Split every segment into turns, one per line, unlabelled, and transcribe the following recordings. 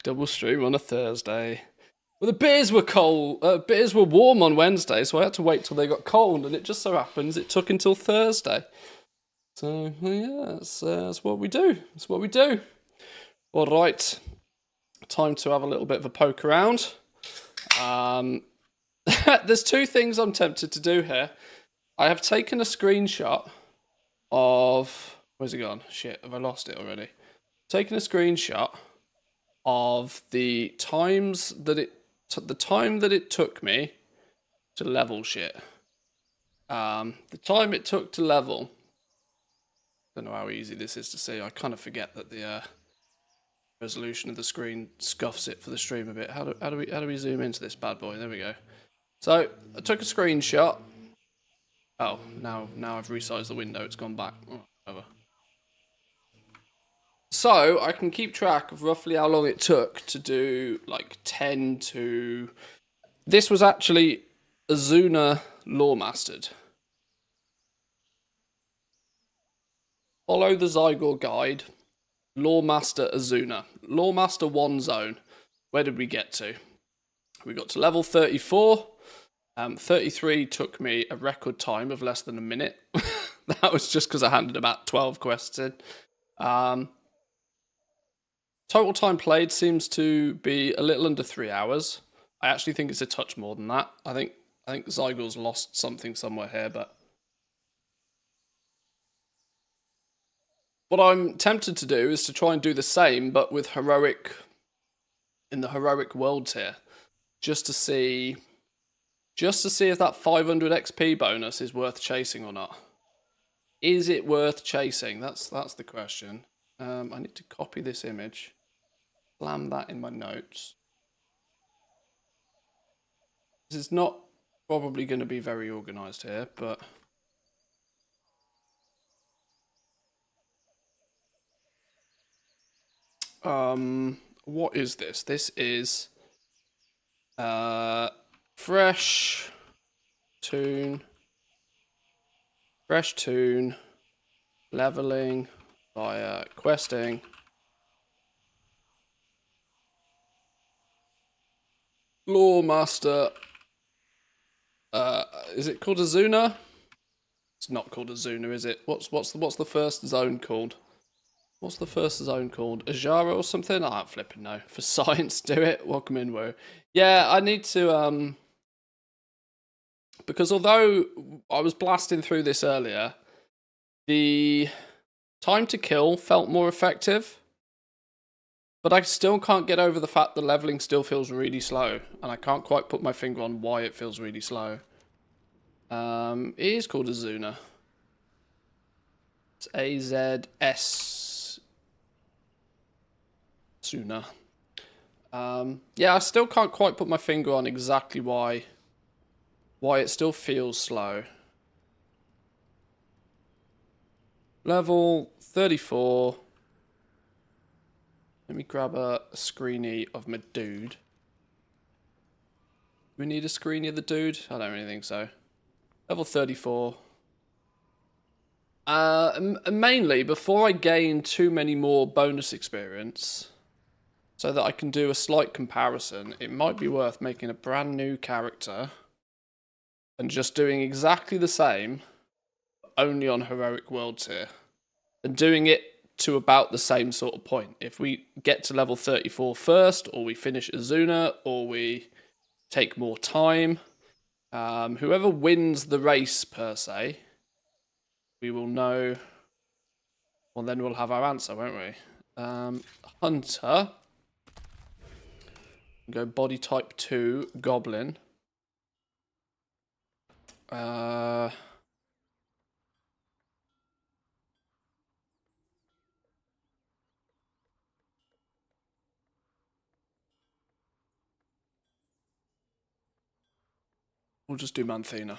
Double stream on a Thursday. Well, the beers were cold. Beers were warm on Wednesday, so I had to wait till they got cold, and it just so happens it took until Thursday. So yeah, that's what we do. That's what we do. All right, time to have a little bit of a poke around. There's two things I'm tempted to do here. I have taken a screenshot of. Where's it gone? Shit, have I lost it already? Taken a screenshot of the times that the time that it took me to level shit. The time it took to level. Don't know how easy this is to see. I kind of forget that the resolution of the screen scuffs it for the stream a bit. How do we zoom into this bad boy? There we go. So I took a screenshot. Oh, now I've resized the window. It's gone back. Oh, whatever. So I can keep track of roughly how long it took to do like 10 to. This was actually Azuna Law Mastered. Follow the Zygor guide. Lawmaster Azuna. Lawmaster 1 zone. Where did we get to? We got to level 34. 33 took me a record time of less than a minute. That was just because I handed about 12 quests in. Total time played seems to be a little under 3 hours. I actually think it's a touch more than that. I think Zygor's lost something somewhere here, but what I'm tempted to do is to try and do the same, but with heroic, in the heroic worlds here, just to see if that 500 XP bonus is worth chasing or not. Is it worth chasing? That's the question. I need to copy this image, slam that in my notes. This is not probably going to be very organized here, but what is this? This is fresh tune, leveling via questing. Lawmaster. Is it called Azuna? It's not called Azuna, is it? What's the first zone called? What's the first zone called? Ajara or something? I don't flipping know. For science, do it. Welcome in, Woo. Yeah, I need to because although I was blasting through this earlier, the time to kill felt more effective. But I still can't get over the fact that leveling still feels really slow, and I can't quite put my finger on why it feels really slow. It is called Azuna. It's AZS. Sooner. Yeah, I still can't quite put my finger on exactly why it still feels slow. Level 34. Let me grab a screeny of my dude. Do we need a screeny of the dude? I don't really think so. Level 34. Mainly, before I gain too many more bonus experience, so that I can do a slight comparison, it might be worth making a brand new character and just doing exactly the same, only on heroic worlds here, and doing it to about the same sort of point. If we get to level 34 first, or we finish Azuna, or we take more time, whoever wins the race per se, we will know. Well, then we'll have our answer, won't we? Hunter. Go body type 2, goblin. We'll just do Manthina.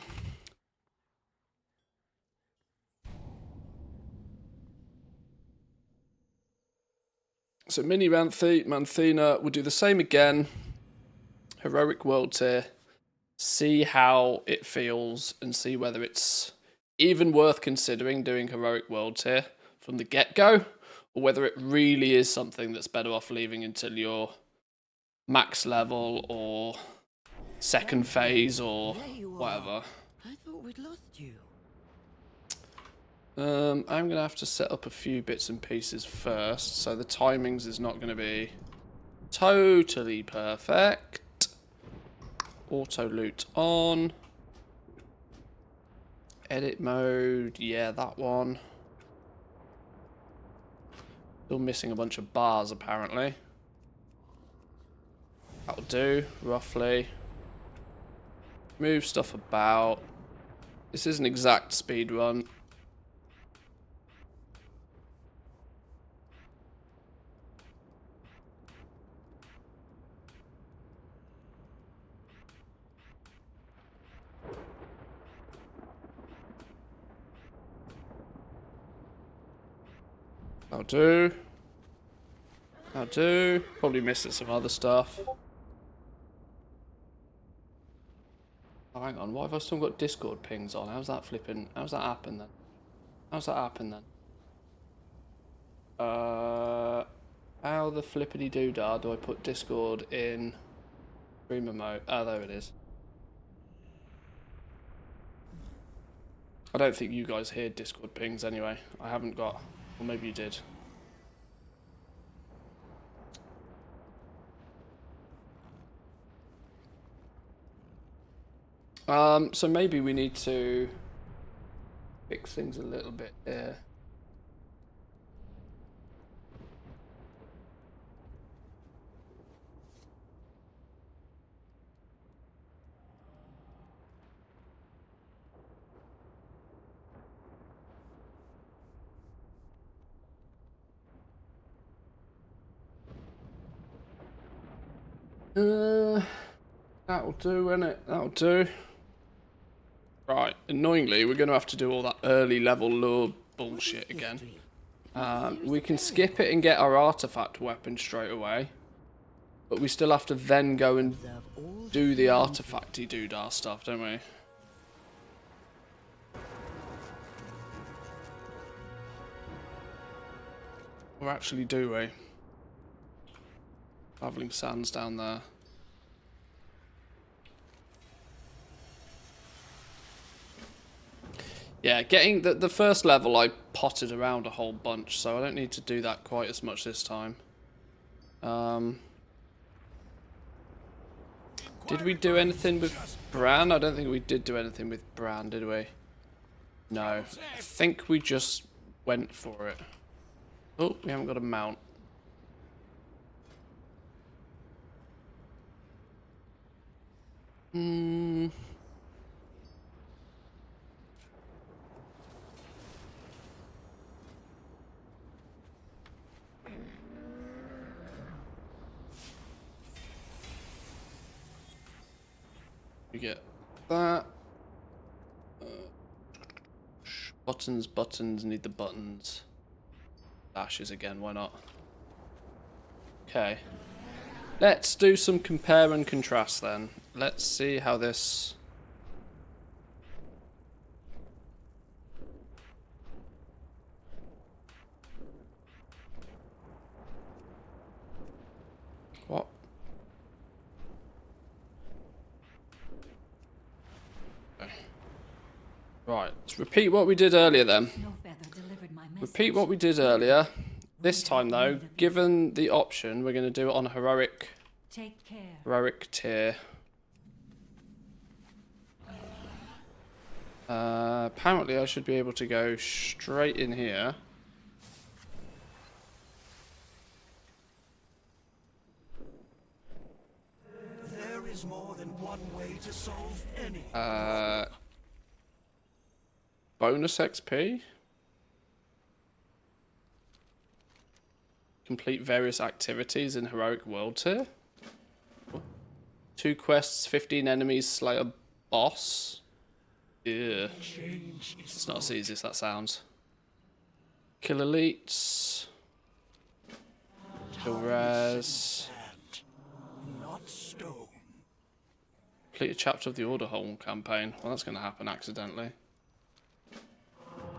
So mini Manthina, we'll do the same again. Heroic world tier. See how it feels and see whether it's even worth considering doing heroic world tier from the get-go, or or whether it really is something that's better off leaving until you're max level or second phase or whatever.
I thought we'd lost you.
I'm going to have to set up a few bits and pieces first, so the timings is not going to be totally perfect. Auto loot on. Edit mode, yeah, that one. Still missing a bunch of bars, apparently. That'll do, roughly. Move stuff about. This is an exact speed run. That'll do. That'll do. Probably missing some other stuff. Oh, hang on. Why have I still got Discord pings on? How's that flipping? How's that happen then? How's that happen then? How the flippity doodah do I put Discord in streamer mode? Oh, there it is. I don't think you guys hear Discord pings anyway. I haven't got. Or maybe you did. So maybe we need to fix things a little bit here. That'll do, innit? That'll do. Right, annoyingly, we're going to have to do all that early level lure bullshit again. We can skip it and get our artifact weapon straight away. But we still have to then go and do the artifacty doodah stuff, don't we? Or actually do we? Travelling sands down there. Yeah, getting the first level I potted around a whole bunch, so I don't need to do that quite as much this time. Did we do anything with Bran? I don't think we did do anything with Bran, did we? No. I think we just went for it. Oh, we haven't got a mount. We get that. Buttons, need the buttons. Dashes again, why not? Okay. Let's do some compare and contrast then. Let's see how this... What? Okay. Right, let's repeat what we did earlier then. Repeat what we did earlier. This time though, given the option, we're going to do it on heroic tier. Apparently I should be able to go straight in here.
There is more than one way to solve any.
Bonus XP. Complete various activities in heroic world tier. 2 quests, 15 enemies, slay a boss. Yeah. It's not as easy as that sounds. Kill elites. Kill res.
Not stone.
Complete a chapter of the Order Hole campaign. Well, that's going to happen accidentally.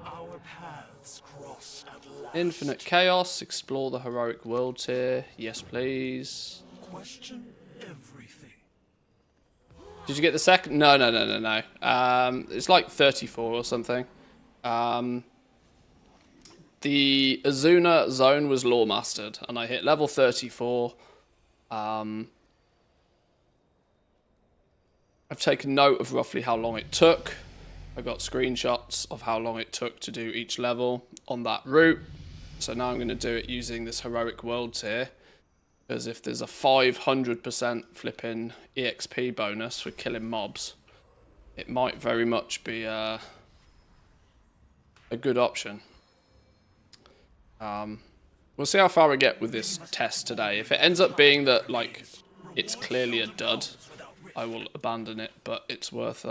Our paths cross at last.
Infinite Chaos, explore the heroic world tier. Yes, please.
Question everything.
Did you get the second? No. It's like 34 or something. The Azuna zone was lore mastered, and I hit level 34. I've taken note of roughly how long it took. I got screenshots of how long it took to do each level on that route. So now I'm going to do it using this heroic world tier. Because if there's a 500% flipping EXP bonus for killing mobs, it might very much be a good option. We'll see how far we get with this test today. If it ends up being that, like, it's clearly a dud, I will abandon it, but it's worth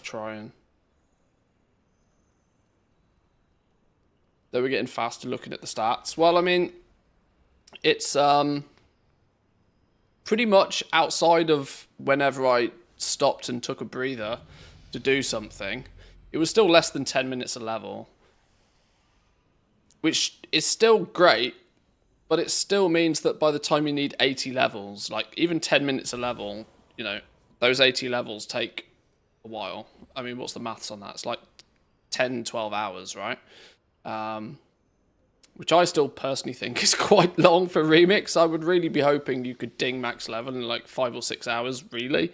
trying. Though we're getting faster looking at the stats. Well, I mean, it's pretty much outside of whenever I stopped and took a breather to do something. It was still less than 10 minutes a level, which is still great, but it still means that by the time you need 80 levels, like even 10 minutes a level, you know, those 80 levels take a while. I mean, what's the maths on that? It's like 10, 12 hours, right? Which I still personally think is quite long for Remix. I would really be hoping you could ding max level in like 5 or 6 hours, really.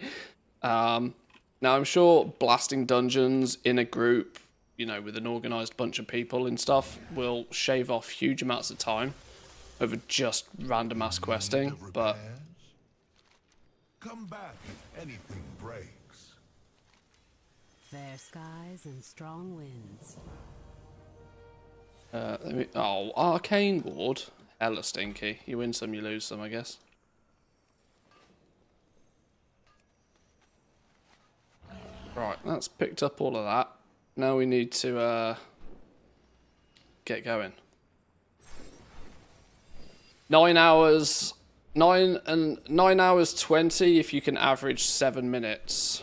Now, I'm sure blasting dungeons in a group, you know, with an organised bunch of people and stuff, will shave off huge amounts of time over just random ass questing, but...
Come back if anything breaks.
Fair skies and strong winds.
Oh, Arcane Ward. Hella stinky. You win some, you lose some, I guess. Right, that's picked up all of that. Now we need to get going. 9 hours 20 if you can average 7 minutes.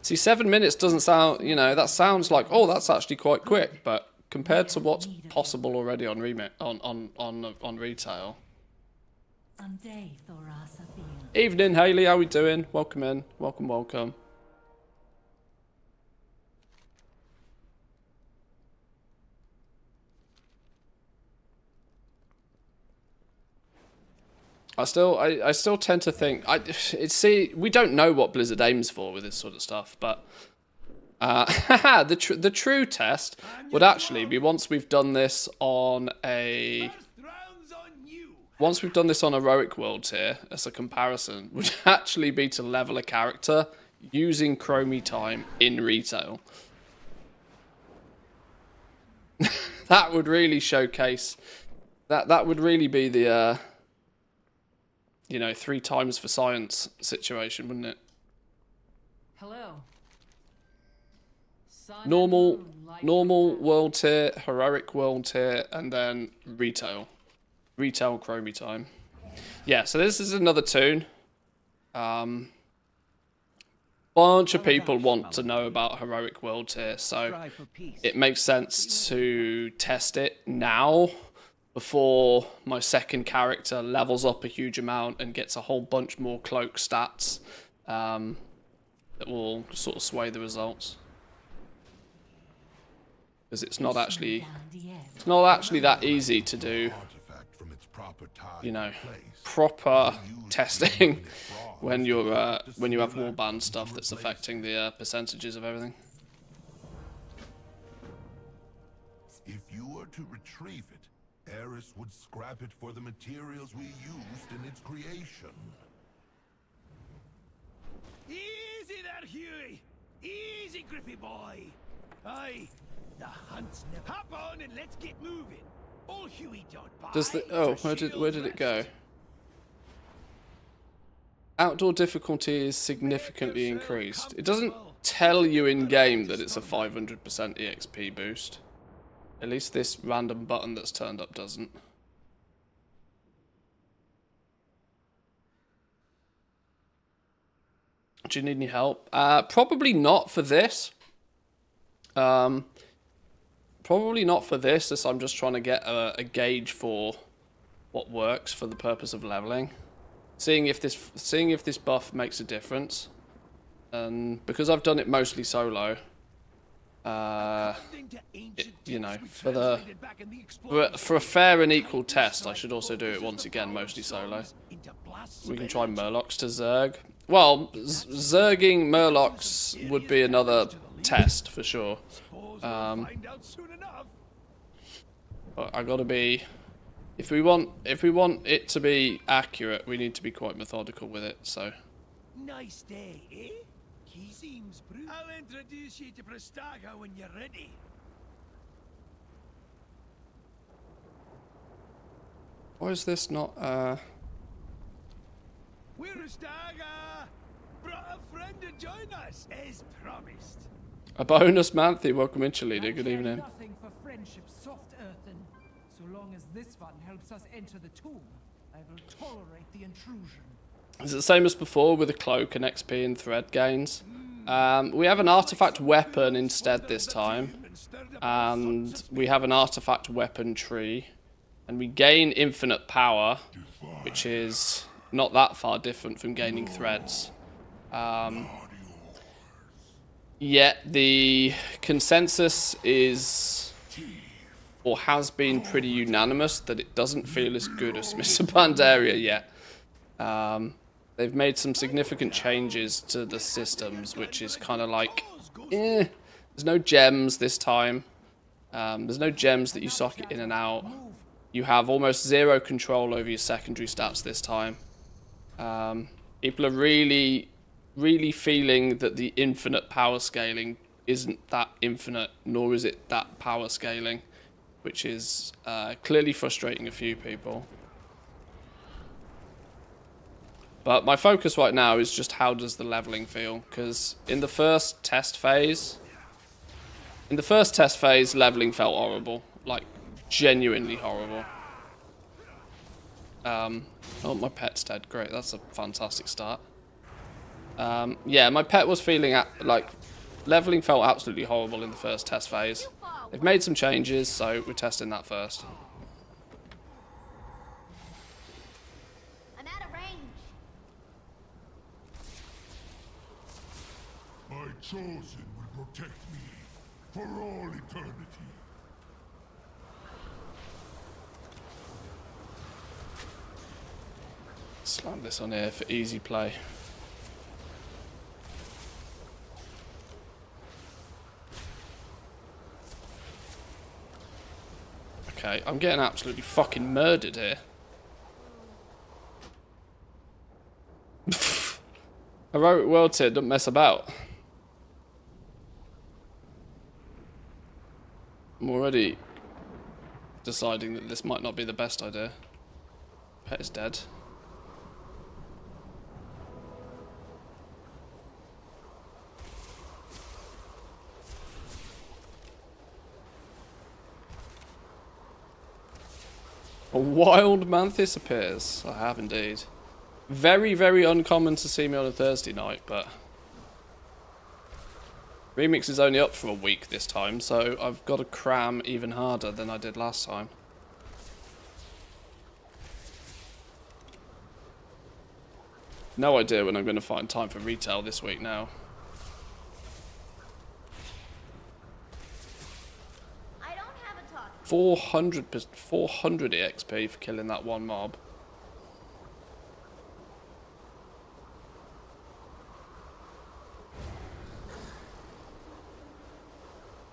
See, 7 minutes doesn't sound, you know, that sounds like, oh, that's actually quite quick, but compared to what's possible already on retail. Evening, Hayley, how we doing? Welcome in. Welcome. I still tend to think we don't know what Blizzard aims for with this sort of stuff, but the true test would actually be once we've done this on a heroic world tier as a comparison, would actually be to level a character using chromie time in retail. That would really showcase that would really be the you know, 3 times for science situation, wouldn't it?
Hello.
Normal world tier, heroic world tier, and then retail chromie time. Yeah, so this is another tune. Bunch of people want to know about heroic world tier, so it makes sense to test it now before my second character levels up a huge amount and gets a whole bunch more cloak stats that will sort of sway the results. Because it's not actually that easy to do, you know, proper testing when you have warband stuff that's affecting the percentages of everything.
If you were to retrieve it, Eris would scrap it for the materials we used in its creation.
Easy there, Huey. Easy, Griffy boy. Aye, the hunt's never. Hop on and let's get moving. All Huey don't buy.
Does the where did it go? Outdoor difficulty is significantly increased. It doesn't tell you in game that it's a 500% EXP boost. At least this random button that's turned up doesn't. Do you need any help? Probably not for this. Probably not for this, as I'm just trying to get a gauge for what works for the purpose of leveling. Seeing if this buff makes a difference. And because I've done it mostly solo, you know, for a fair and equal test, I should also do it once again mostly solo. We can try Murlocs to Zerg. Well, Zerging Murlocs would be another test for sure. But I gotta be. If we want it to be accurate, we need to be quite methodical with it. So.
Nice day, eh? He seems blue. I'll introduce you to Prastaga when you're ready.
Why is this not?
We're Prastaga. Brought a friend to join us, as promised.
A bonus Manthe, welcome in, Chalida. Good
I care
evening.
Nothing for friendship, soft earthen. So long as this one helps us enter the tomb, I will tolerate the intrusion.
Is it the same as before with a cloak and XP and thread gains? We have an artifact weapon instead this time, and we have an artifact weapon tree, and we gain infinite power, which is not that far different from gaining threads. Yet the consensus is, or has been, pretty unanimous that it doesn't feel as good as Mr. Pandaria yet. They've made some significant changes to the systems, which is kind of like, there's no gems this time. There's no gems that you socket in and out. You have almost zero control over your secondary stats this time. People are really feeling that the infinite power scaling isn't that infinite, nor is it that power scaling, which is clearly frustrating a few people. But my focus right now is just how does the leveling feel, because in the first test phase, leveling felt horrible, like genuinely horrible. Oh, my pet's dead. Great, that's a fantastic start. Yeah, my pet was feeling like leveling felt absolutely horrible in the first test phase. They've made some changes, so we're testing that first.
I'm out of range.
My chosen will protect me for all eternity.
Slam this on here for easy play. Okay, I'm getting absolutely fucking murdered here. Heroic World Tier, don't mess about. I'm already deciding that this might not be the best idea. Pet is dead. A wild mantis appears. I have indeed. Very, very uncommon to see me on a Thursday night, but Remix is only up for a week this time, so I've got to cram even harder than I did last time. No idea when I'm going to find time for retail this week now.
I don't have a talk.
400 EXP for killing that one mob.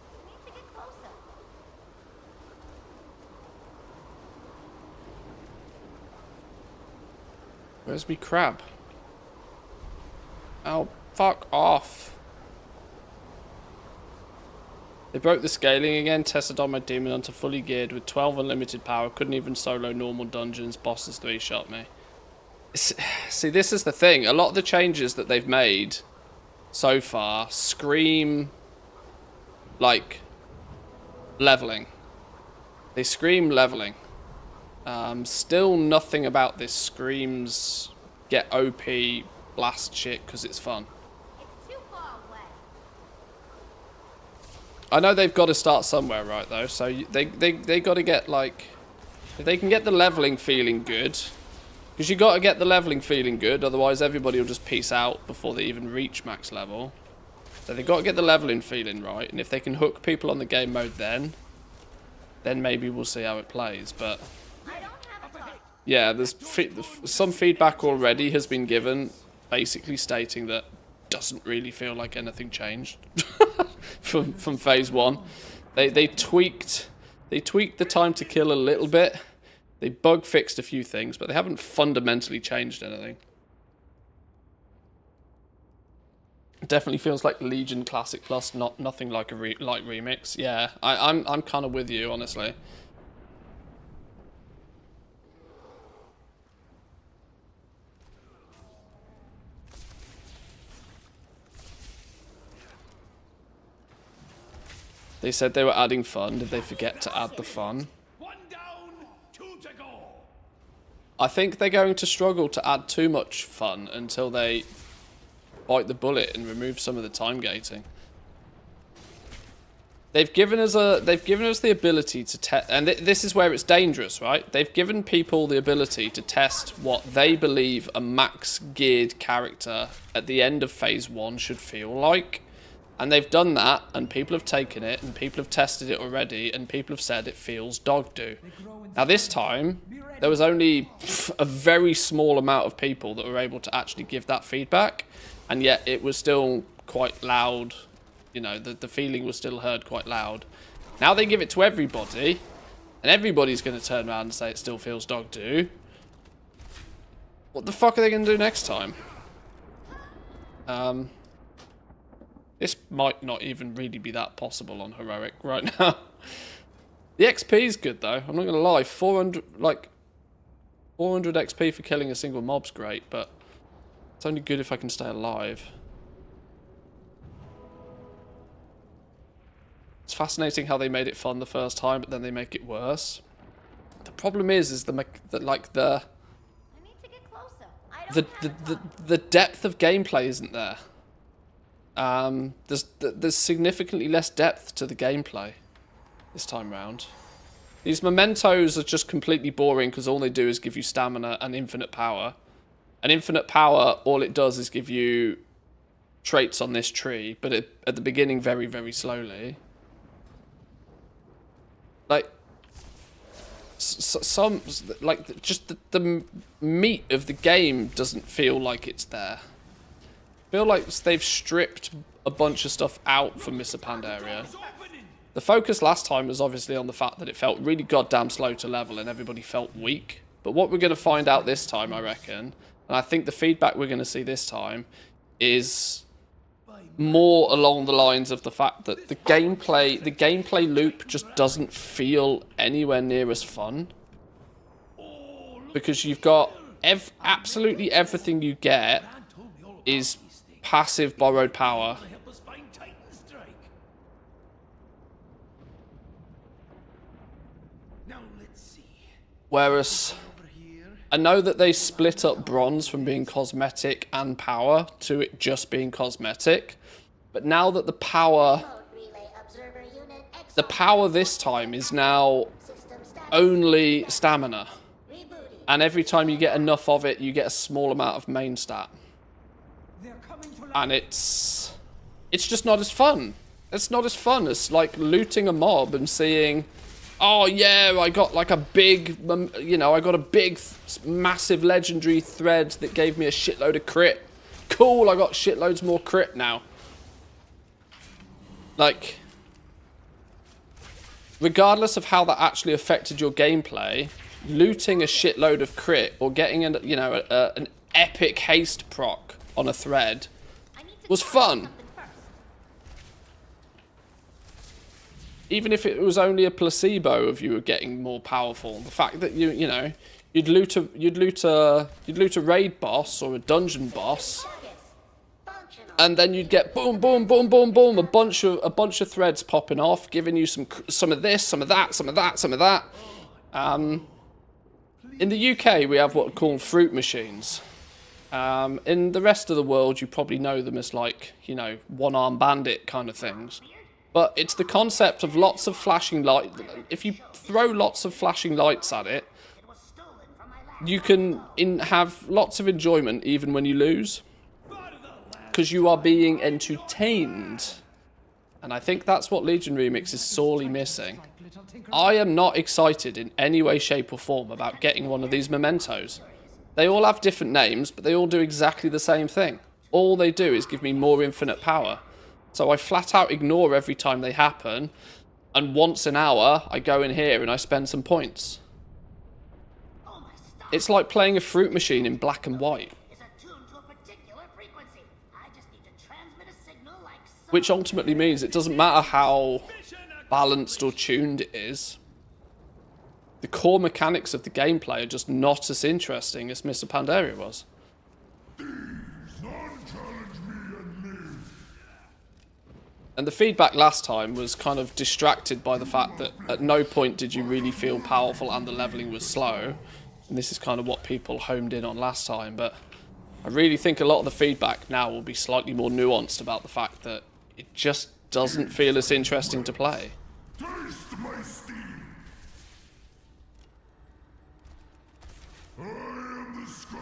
We need to get closer.
Where's me crab? Oh, fuck off. They broke the scaling again, tested on my demon onto fully geared with 12 unlimited power, couldn't even solo normal dungeons, bosses 3-shot me. See, this is the thing, a lot of the changes that they've made so far scream like leveling. They scream leveling. Still nothing about this screams get OP, blast shit because it's fun. I know they've got to start somewhere, right, though. So they got to get, like... If they can get the leveling feeling good... Because you got to get the leveling feeling good, otherwise everybody will just peace out before they even reach max level. So they've got to get the leveling feeling right, and if they can hook people on the game mode then maybe we'll see how it plays, but... Yeah, there's some feedback already has been given, basically stating that doesn't really feel like anything changed from phase 1. They tweaked the time to kill a little bit. They bug fixed a few things, but they haven't fundamentally changed anything. It definitely feels like Legion Classic Plus, nothing like a light remix. Yeah, I'm kind of with you, honestly. They said they were adding fun. Did they forget to add the fun?
One down, two to go.
I think they're going to struggle to add too much fun until they bite the bullet and remove some of the time gating. They've given us the ability to test, and this is where it's dangerous, right? They've given people the ability to test what they believe a max geared character at the end of phase 1 should feel like. And they've done that, and people have taken it, and people have tested it already, and people have said it feels dog do. Now this time, there was only a very small amount of people that were able to actually give that feedback, and yet it was still quite loud. You know, the feeling was still heard quite loud. Now they give it to everybody, and everybody's going to turn around and say it still feels dog do. What the fuck are they going to do next time? This might not even really be that possible on Heroic right now. The XP is good though, I'm not going to lie. 400 XP for killing a single mob's great, but it's only good if I can stay alive. It's fascinating how they made it fun the first time, but then they make it worse. The problem is the
I need to get closer. I don't
the depth of gameplay isn't there. There's significantly less depth to the gameplay this time round. These mementos are just completely boring because all they do is give you stamina and infinite power. And infinite power, all it does is give you traits on this tree, but at the beginning very, very slowly. Like, just the meat of the game doesn't feel like it's there. I feel like they've stripped a bunch of stuff out from Mr. Pandaria. The focus last time was obviously on the fact that it felt really goddamn slow to level and everybody felt weak. But what we're going to find out this time, I reckon, and I think the feedback we're going to see this time, is more along the lines of the fact that the gameplay loop just doesn't feel anywhere near as fun. Because you've got absolutely everything you get is passive borrowed power. Whereas I know that they split up bronze from being cosmetic and power to it just being cosmetic, but now that the power this time is now only stamina, and every time you get enough of it you get a small amount of main stat. And it's just not as fun. It's not as fun as like looting a mob and seeing, oh yeah, I got like a big, I got a big, massive legendary thread that gave me a shitload of crit. Cool, I got shitloads more crit now. Like, regardless of how that actually affected your gameplay, looting a shitload of crit or getting an epic haste proc on a thread was fun. Even if it was only a placebo of you getting more powerful, the fact that you'd loot a raid boss or a dungeon boss, and then you'd get boom, boom, boom, boom, boom, a bunch of threads popping off, giving you some of this, some of that, some of that, some of that. In the UK, we have what are called fruit machines. In the rest of the world, you probably know them as like, one-arm bandit kind of things. But it's the concept of lots of flashing light. If you throw lots of flashing lights at it, you can have lots of enjoyment even when you lose, because you are being entertained. And I think that's what Legion Remix is sorely missing. I am not excited in any way, shape or form about getting one of these mementos. They all have different names, but they all do exactly the same thing. All they do is give me more infinite power. So I flat out ignore every time they happen, and once an hour I go in here and I spend some points. It's like playing a fruit machine in black and white. Which ultimately means it doesn't matter how balanced or tuned it is. The core mechanics of the gameplay are just not as interesting as Mr. Pandaria was. And the feedback last time was kind of distracted by the fact that at no point did you really feel powerful and the leveling was slow. And this is kind of what people homed in on last time, but I really think a lot of the feedback now will be slightly more nuanced about the fact that it just doesn't feel as interesting to play.
Taste my steam. I am the scourge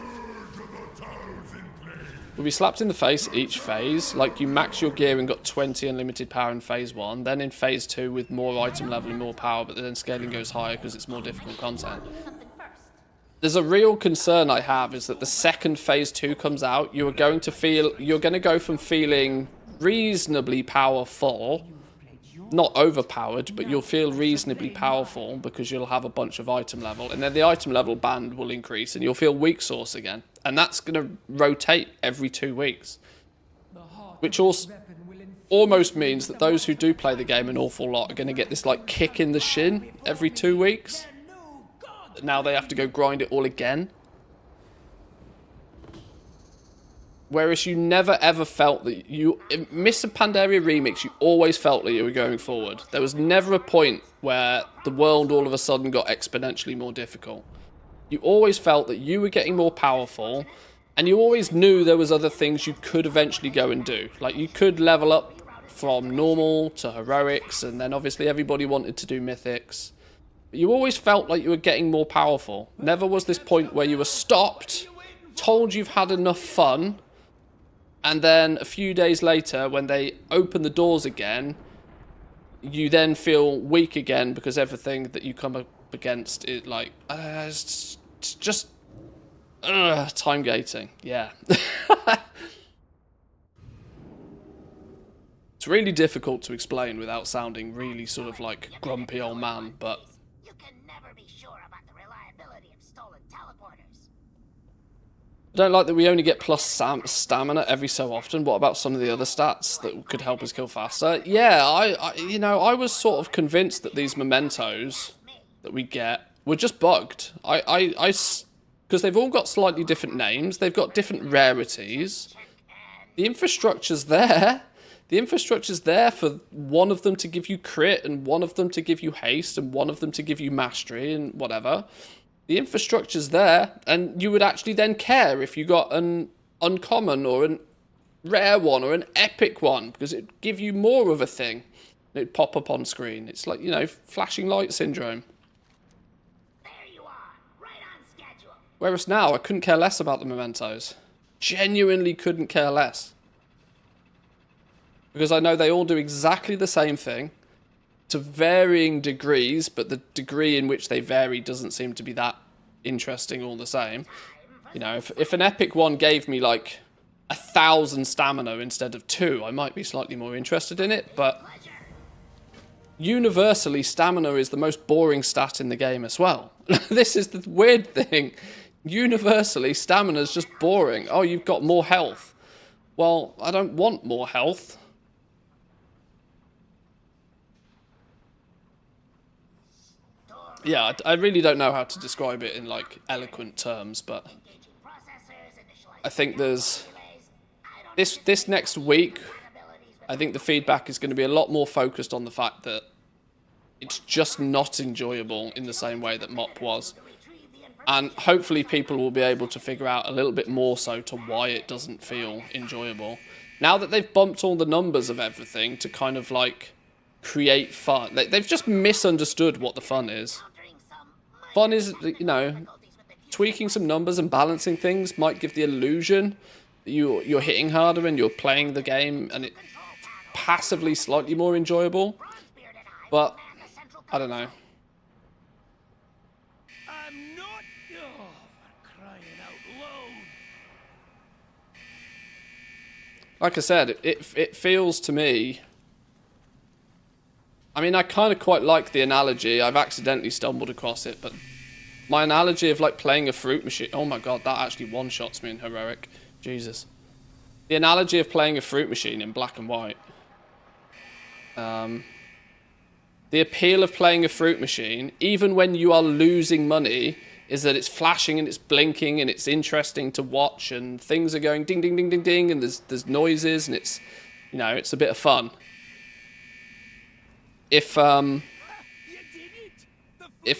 of 1,000 plagues.
You'll be slapped in the face each phase, like you max your gear and got 20 unlimited power in phase 1, then in phase 2 with more item level and more power, but then scaling goes higher because it's more difficult content. There's a real concern I have is that the second phase 2 comes out, you're going to go from feeling reasonably powerful, not overpowered, but you'll feel reasonably powerful because you'll have a bunch of item level, and then the item level band will increase and you'll feel weak source again. And that's going to rotate every 2 weeks. Which also almost means that those who do play the game an awful lot are going to get this like kick in the shin every 2 weeks. Now they have to go grind it all again. Whereas you never ever felt that you... In Mr. Pandaria Remix, you always felt that you were going forward. There was never a point where the world all of a sudden got exponentially more difficult. You always felt that you were getting more powerful, and you always knew there was other things you could eventually go and do. Like, you could level up from normal to heroics, and then obviously everybody wanted to do mythics. But you always felt like you were getting more powerful. Never was this point where you were stopped, told you've had enough fun, and then a few days later, when they open the doors again, you then feel weak again because everything that you come up against is like, it's just time gating. Yeah. It's really difficult to explain without sounding really sort of like grumpy old man, but
You can never be sure about the reliability of stolen teleporters.
I don't like that we only get plus stamina every so often. What about some of the other stats that could help us kill faster? Yeah, I was sort of convinced that these mementos that we get were just bugged. Because they've all got slightly different names. They've got different rarities. The infrastructure's there. The infrastructure's there for one of them to give you crit, and one of them to give you haste, and one of them to give you mastery, and whatever. The infrastructure's there, and you would actually then care if you got an uncommon or a rare one or an epic one, because it'd give you more of a thing. It'd pop up on screen. It's like, you know, flashing light syndrome.
There you are, right on schedule.
Whereas now, I couldn't care less about the mementos. Genuinely couldn't care less. Because I know they all do exactly the same thing, to varying degrees, but the degree in which they vary doesn't seem to be that interesting all the same. You know, if an epic one gave me like 1,000 stamina instead of 2, I might be slightly more interested in it, but universally, stamina is the most boring stat in the game as well. This is the weird thing. Universally, stamina is just boring. Oh, you've got more health. Well, I don't want more health. Yeah, I really don't know how to describe it in, like, eloquent terms, but I think there's... This next week, I think the feedback is going to be a lot more focused on the fact that it's just not enjoyable in the same way that MOP was. And hopefully people will be able to figure out a little bit more so to why it doesn't feel enjoyable. Now that they've bumped all the numbers of everything to kind of, like, create fun. They've just misunderstood what the fun is. Fun is, you know, tweaking some numbers and balancing things might give the illusion that you're hitting harder and you're playing the game and it's passively slightly more enjoyable. But I don't know.
I'm not. Oh, for crying out loud.
Like I said, it feels to me. I mean, I kind of quite like the analogy. I've accidentally stumbled across it, but my analogy of like playing a fruit machine. Oh my god, that actually one-shots me in heroic. Jesus. The analogy of playing a fruit machine in black and white. The appeal of playing a fruit machine, even when you are losing money, is that it's flashing and it's blinking and it's interesting to watch and things are going ding ding ding ding ding and there's noises and it's, you know, it's a bit of fun. If a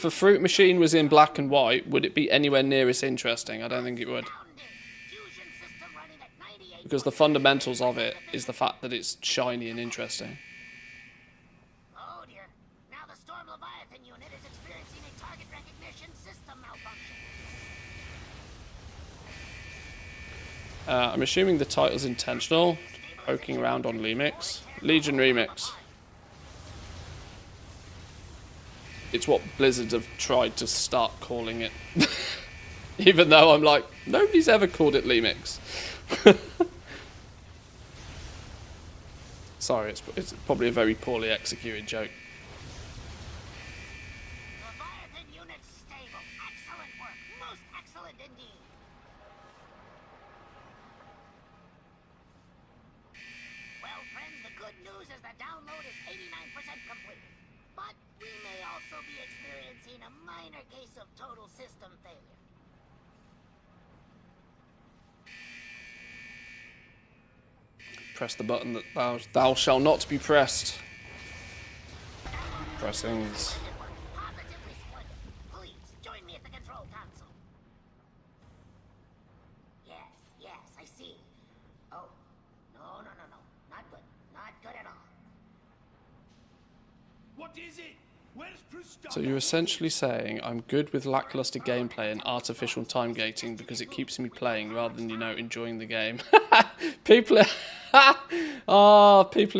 fruit machine was in black and white, would it be anywhere near as interesting? I don't think it would. Because the fundamentals of it is the fact that it's shiny and interesting.
Oh dear. Now the Storm Leviathan unit is experiencing a target recognition system malfunction.
I'm assuming the title's intentional. Poking around on Lemix. Legion Remix. It's what Blizzard have tried to start calling it. Even though I'm like, nobody's ever called it Lemix. Sorry, it's probably a very poorly executed joke.
Leviathan unit stable. Excellent work. Most excellent indeed. Well, friends, the good news is the download is 89% complete. But we may also be experiencing a minor case of total system failure.
Press the button that thou shall not be pressed. Pressings.
Positively splendid. Please join me at the control console. Yes, I see. Oh, no. Not good. Not good at all.
What is it? Where's Prustar?
So you're essentially saying I'm good with lackluster gameplay and artificial time gating because it keeps me playing rather than, you know, enjoying the game. People in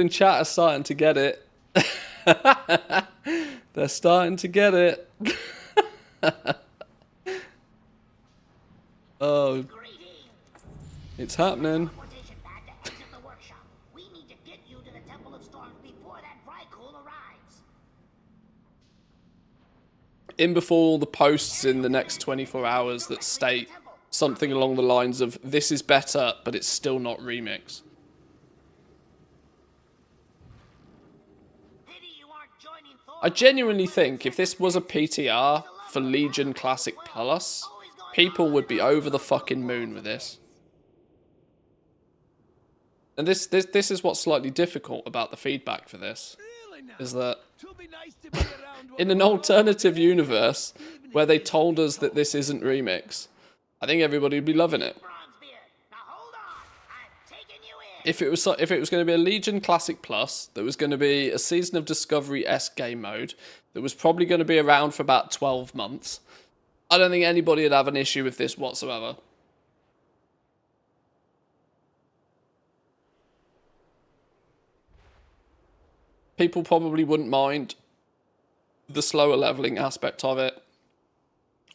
chat are starting to get it. They're starting to get it. Oh, it's happening.
Teleportation pad to exit the workshop. We need to get you to the Temple of Storms before that Vrykul arrives.
In before all the posts in the next 24 hours that state something along the lines of this is better, but it's still not Remix.
Pity you aren't joining Thor.
I genuinely think if this was a PTR for Legion Classic Plus, people would be over the fucking moon with this. And this is what's slightly difficult about the feedback for this,
Really now?
is that
It'll be nice to be around
in an alternative universe where they told us that this isn't Remix, I think everybody would be loving it.
Bronzebeard. Now hold on. I'm taking you in.
If it was going to be a Legion Classic Plus, there was going to be a Season of Discovery-esque game mode that was probably going to be around for about 12 months, I don't think anybody would have an issue with this whatsoever. People probably wouldn't mind the slower leveling aspect of it.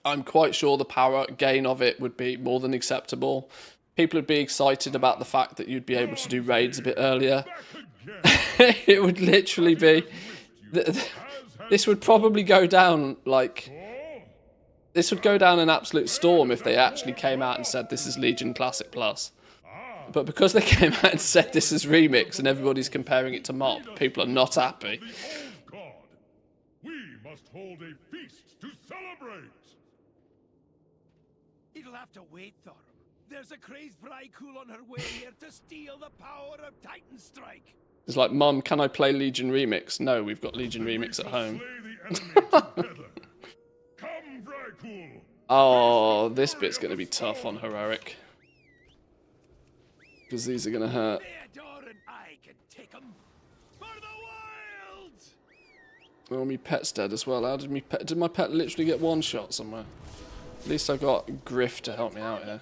I'm quite sure the power gain of it would be more than acceptable. People would be excited about the fact that you'd be able to do raids a bit earlier. It would literally be... This would probably go down like... This would go down an absolute storm if they actually came out and said this is Legion Classic Plus. But because they came out and said this is Remix and everybody's comparing it to Mob, people are not happy.
God, we must hold a feast to celebrate.
It'll have to wait, Thor. There's a crazed Vrykul on her way here to steal the power of Titan Strike.
It's like, Mum, can I play Legion Remix? No, we've got Legion Remix at home.
Slay the enemy together. Come, Vrykul.
Oh, this bit's going to be tough on Heroic. Because these are going to hurt.
Theodore and I can take 'em for the wilds.
Oh, my pet's dead as well. How did my pet literally get one shot somewhere? At least I got Griff to help me out here.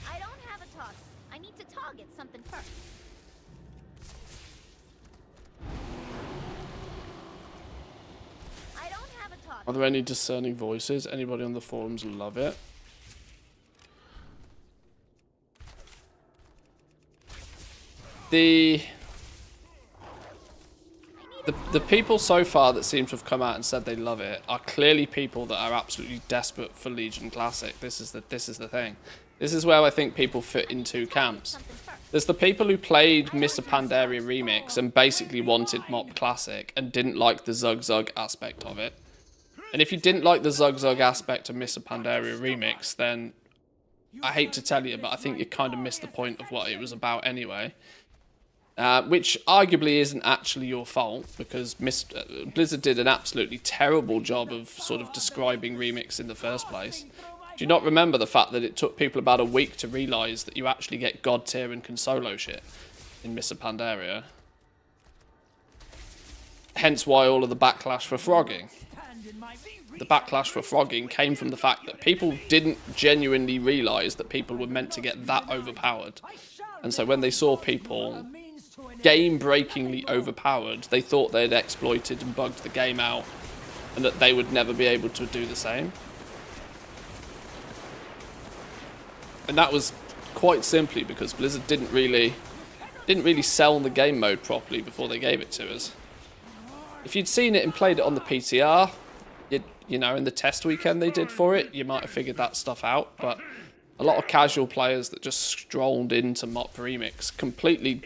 I don't have a target. I need to target something first. I don't have a target.
Are there any discerning voices? Anybody on the forums love it? The people so far that seem to have come out and said they love it are clearly people that are absolutely desperate for Legion Classic. This is the thing. This is where I think people fit in two camps. There's the people who played Mr. Pandaria Remix and basically wanted Mop Classic and didn't like the Zug Zug aspect of it. And if you didn't like the Zug Zug aspect of Mr. Pandaria Remix, then I hate to tell you, but I think you kind of missed the point of what it was about anyway. Which arguably isn't actually your fault, because Blizzard did an absolutely terrible job of sort of describing Remix in the first place. Do you not remember the fact that it took people about a week to realise that you actually get God tier and can solo shit in Mr. Pandaria? Hence why all of the backlash for frogging. The backlash for frogging came from the fact that people didn't genuinely realise that people were meant to get that overpowered. And so when they saw people game-breakingly overpowered, they thought they'd exploited and bugged the game out and that they would never be able to do the same. And that was quite simply because Blizzard didn't really sell the game mode properly before they gave it to us. If you'd seen it and played it on the PTR, you know, in the test weekend they did for it, you might have figured that stuff out. But a lot of casual players that just strolled into Mop Remix completely,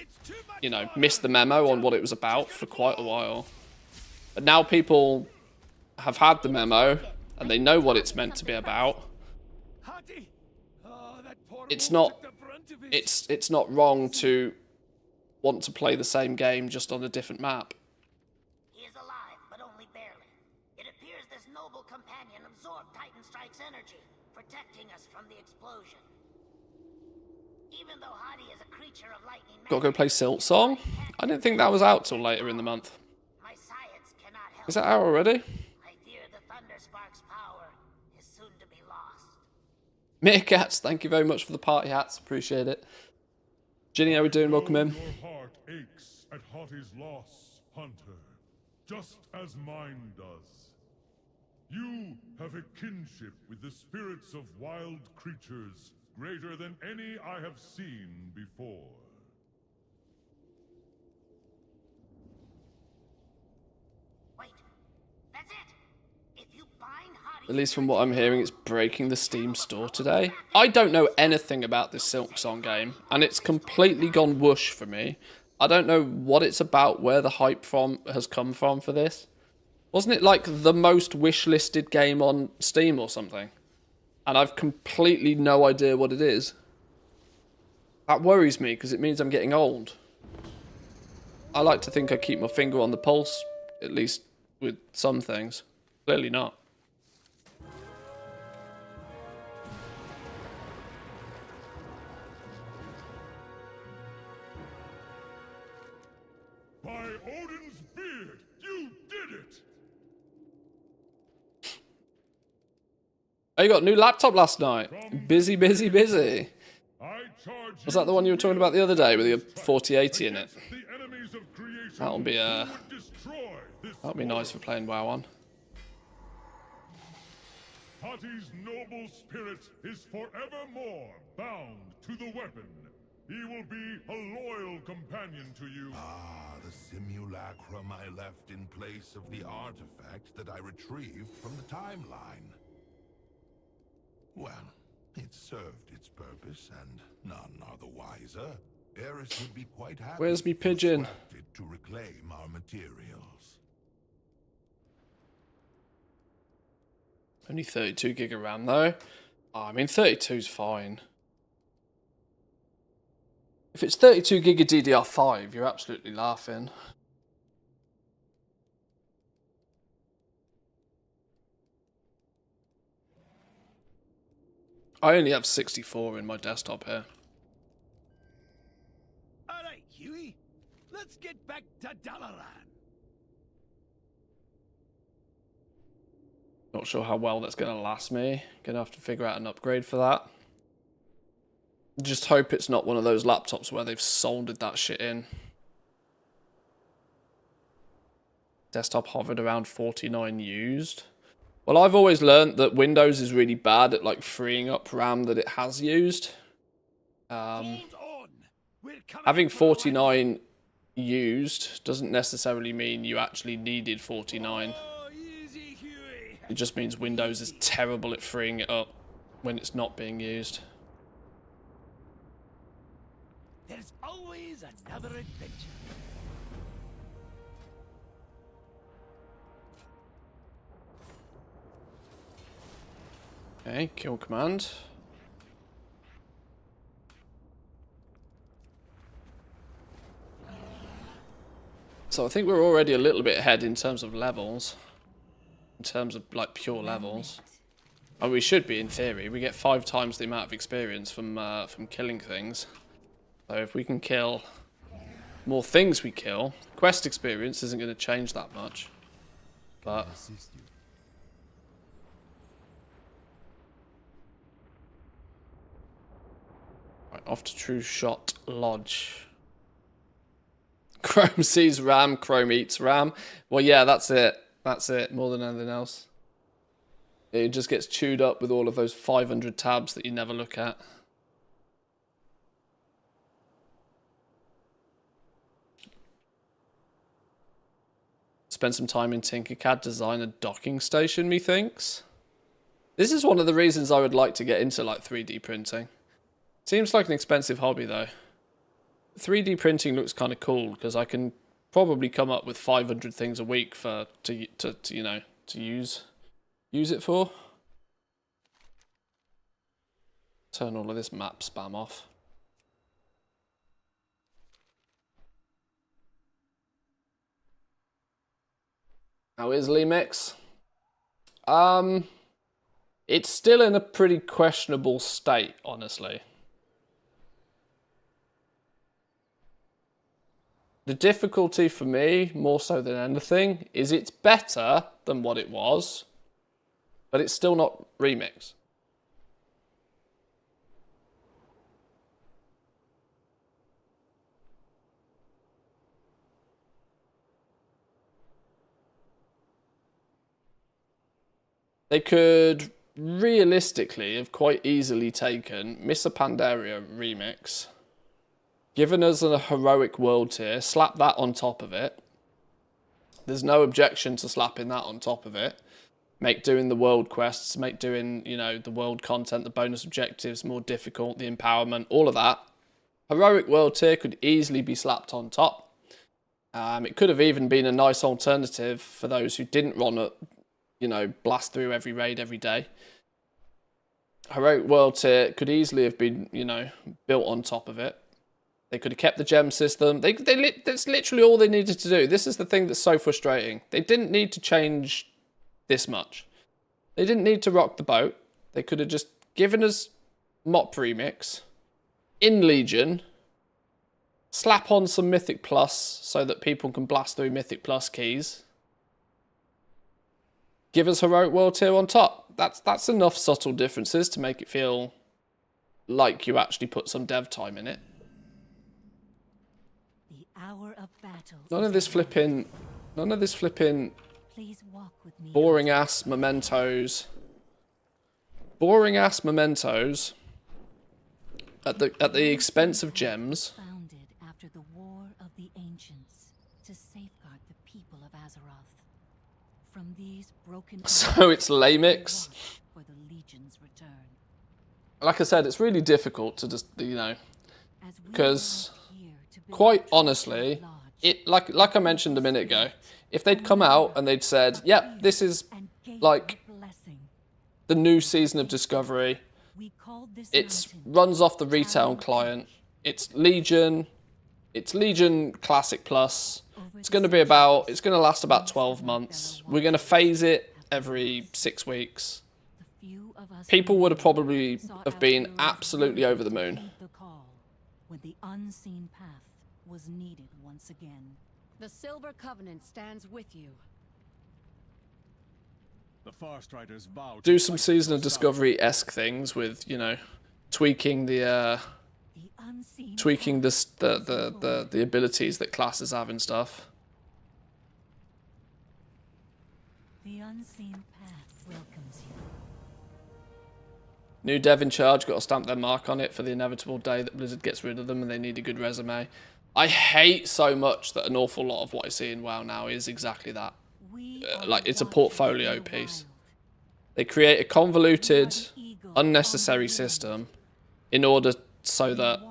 you know, missed the memo on what it was about for quite a while. But now people have had the memo and they know what it's meant to be about. It's not wrong to want to play the same game just on a different map.
He is alive, but only barely. It appears this noble companion absorbed Titan Strike's energy, protecting us from the explosion. Even though Hadi is a creature of lightning,
Gotta go play Silksong? I didn't think that was out till later in the month.
my science cannot help.
Is that out already?
I fear the Thunderspark's power is soon to be lost.
Meerkats, thank you very much for the party hats. Appreciate it. Ginny, how we doing? Welcome in.
Your heart aches at Hati's loss, Hunter, just as mine does. You have a kinship with the spirits of wild creatures greater than any I have seen before.
Wait, that's it. If you bind Hadi,
At least from what I'm hearing, it's breaking the Steam store today. I don't know anything about this Silksong game, and it's completely gone whoosh for me. I don't know what it's about, where the hype has come from for this. Wasn't it like the most wishlisted game on Steam or something? And I've completely no idea what it is. That worries me, because it means I'm getting old. I like to think I keep my finger on the pulse, at least with some things. Clearly not.
By Odin's beard, you did it!
Oh, you got a new laptop last night. Busy, busy, busy.
I charge
Was that the one you were talking about the other day with your 4080 in it?
the enemies of creation
That'll be
who would destroy this
that'll be nice for playing WoW on.
Hati's noble spirit is forevermore bound to the weapon. He will be a loyal companion to you.
Ah, the simulacrum I left in place of the artifact that I retrieved from the timeline. Well, it served its purpose, and none are the wiser. Eris would be quite happy.
Where's me
to
pigeon?
scrap it to reclaim our materials.
Only 32 gig of RAM though. Oh, I mean 32's fine. If it's 32 gig of DDR5, you're absolutely laughing. I only have 64 in my desktop here.
let's get back to Dalaran.
Not sure how well that's going to last me. Gonna have to figure out an upgrade for that. Just hope it's not one of those laptops where they've soldered that shit in. Desktop hovered around 49 used. Well, I've always learned that Windows is really bad at like freeing up RAM that it has used.
Hold on. We're coming
Having
in for a ride.
49 used doesn't necessarily mean you actually needed 49.
Oh, easy, Huey.
It just means Windows is terrible at freeing it up when it's not being used.
There's always another adventure.
Okay, kill command. So I think we're already a little bit ahead in terms of levels. In terms of like pure levels. And we should be in theory. We get 5 times the amount of experience from killing things. So if we can kill more things we kill, quest experience isn't going to change that much. But right, off to True Shot Lodge. Chrome sees RAM, Chrome eats RAM. Well, yeah, that's it. That's it, more than anything else. It just gets chewed up with all of those 500 tabs that you never look at. Spend some time in Tinkercad, design a docking station, methinks. This is one of the reasons I would like to get into like 3D printing. Seems like an expensive hobby though. 3D printing looks kind of cool because I can probably come up with 500 things a week for to you know to use it for. Turn all of this map spam off. How is Lemix? It's still in a pretty questionable state, honestly. The difficulty for me, more so than anything, is it's better than what it was, but it's still not Remix. They could realistically have quite easily taken Missa Pandaria Remix, given us a heroic world tier, slap that on top of it. There's no objection to slapping that on top of it. Make doing the world quests, make doing, you know, the world content, the bonus objectives more difficult, the empowerment, all of that. Heroic world tier could easily be slapped on top. It could have even been a nice alternative for those who didn't want to, you know, blast through every raid every day. Heroic world tier could easily have been, you know, built on top of it. They could have kept the gem system. That's literally all they needed to do. This is the thing that's so frustrating. They didn't need to change this much. They didn't need to rock the boat. They could have just given us Mop Remix in Legion, slap on some Mythic Plus so that people can blast through Mythic Plus keys. Give us Heroic World Tier on top. That's enough subtle differences to make it feel like you actually put some dev time in it.
The hour of battle.
None of this flipping
Please walk with me.
boring ass mementos. Boring ass mementos at the expense of gems.
Founded after the War of the Ancients to safeguard the people of Azeroth. From these broken
So it's Lemix.
for the Legion's return.
Like I said, it's really difficult to just, you know,
As we
because
are here to build
quite
a
honestly,
lodge
it like I mentioned a minute ago, if they'd come out and they'd said, "Yep, this is
and gave
like
a blessing.
the new season of Discovery.
We called this
It
mountain
runs off the retail client. It's Legion Classic Plus. It's going to last about 12 months. We're going to phase it every 6 weeks."
the few of us
People would have
who
probably
sought
have
out
been
those
absolutely
who
over the moon.
heeded the call when the unseen path was needed once again.
The Silver Covenant stands with you.
The Farstriders vow to
Do some
fight
Season of
for
Discovery-esque things with, you know, tweaking the the abilities that classes have and stuff.
The unseen path welcomes you.
New dev in charge, got to stamp their mark on it for the inevitable day that Blizzard gets rid of them and they need a good resume. I hate so much that an awful lot of what I see in WoW now is exactly that. Like, it's a portfolio piece. They create a convoluted, unnecessary system in order so that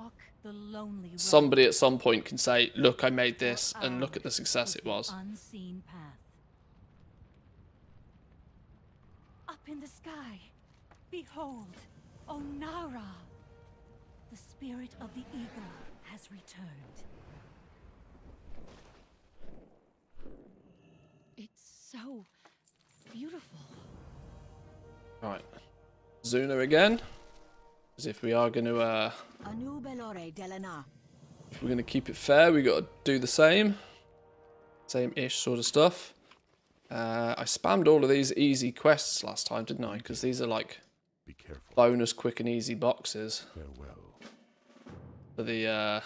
somebody at some point can say, look, I made this, and look at the success it was.
Unseen path. Up in the sky, behold, Onara. The spirit of the eagle has returned.
It's so beautiful.
Right. Zuna again. As if we are going to, if we're going to keep it fair, we got to do the same. Same-ish sort of stuff. I spammed all of these easy quests last time, didn't I? Because these are like bonus quick and easy boxes. For the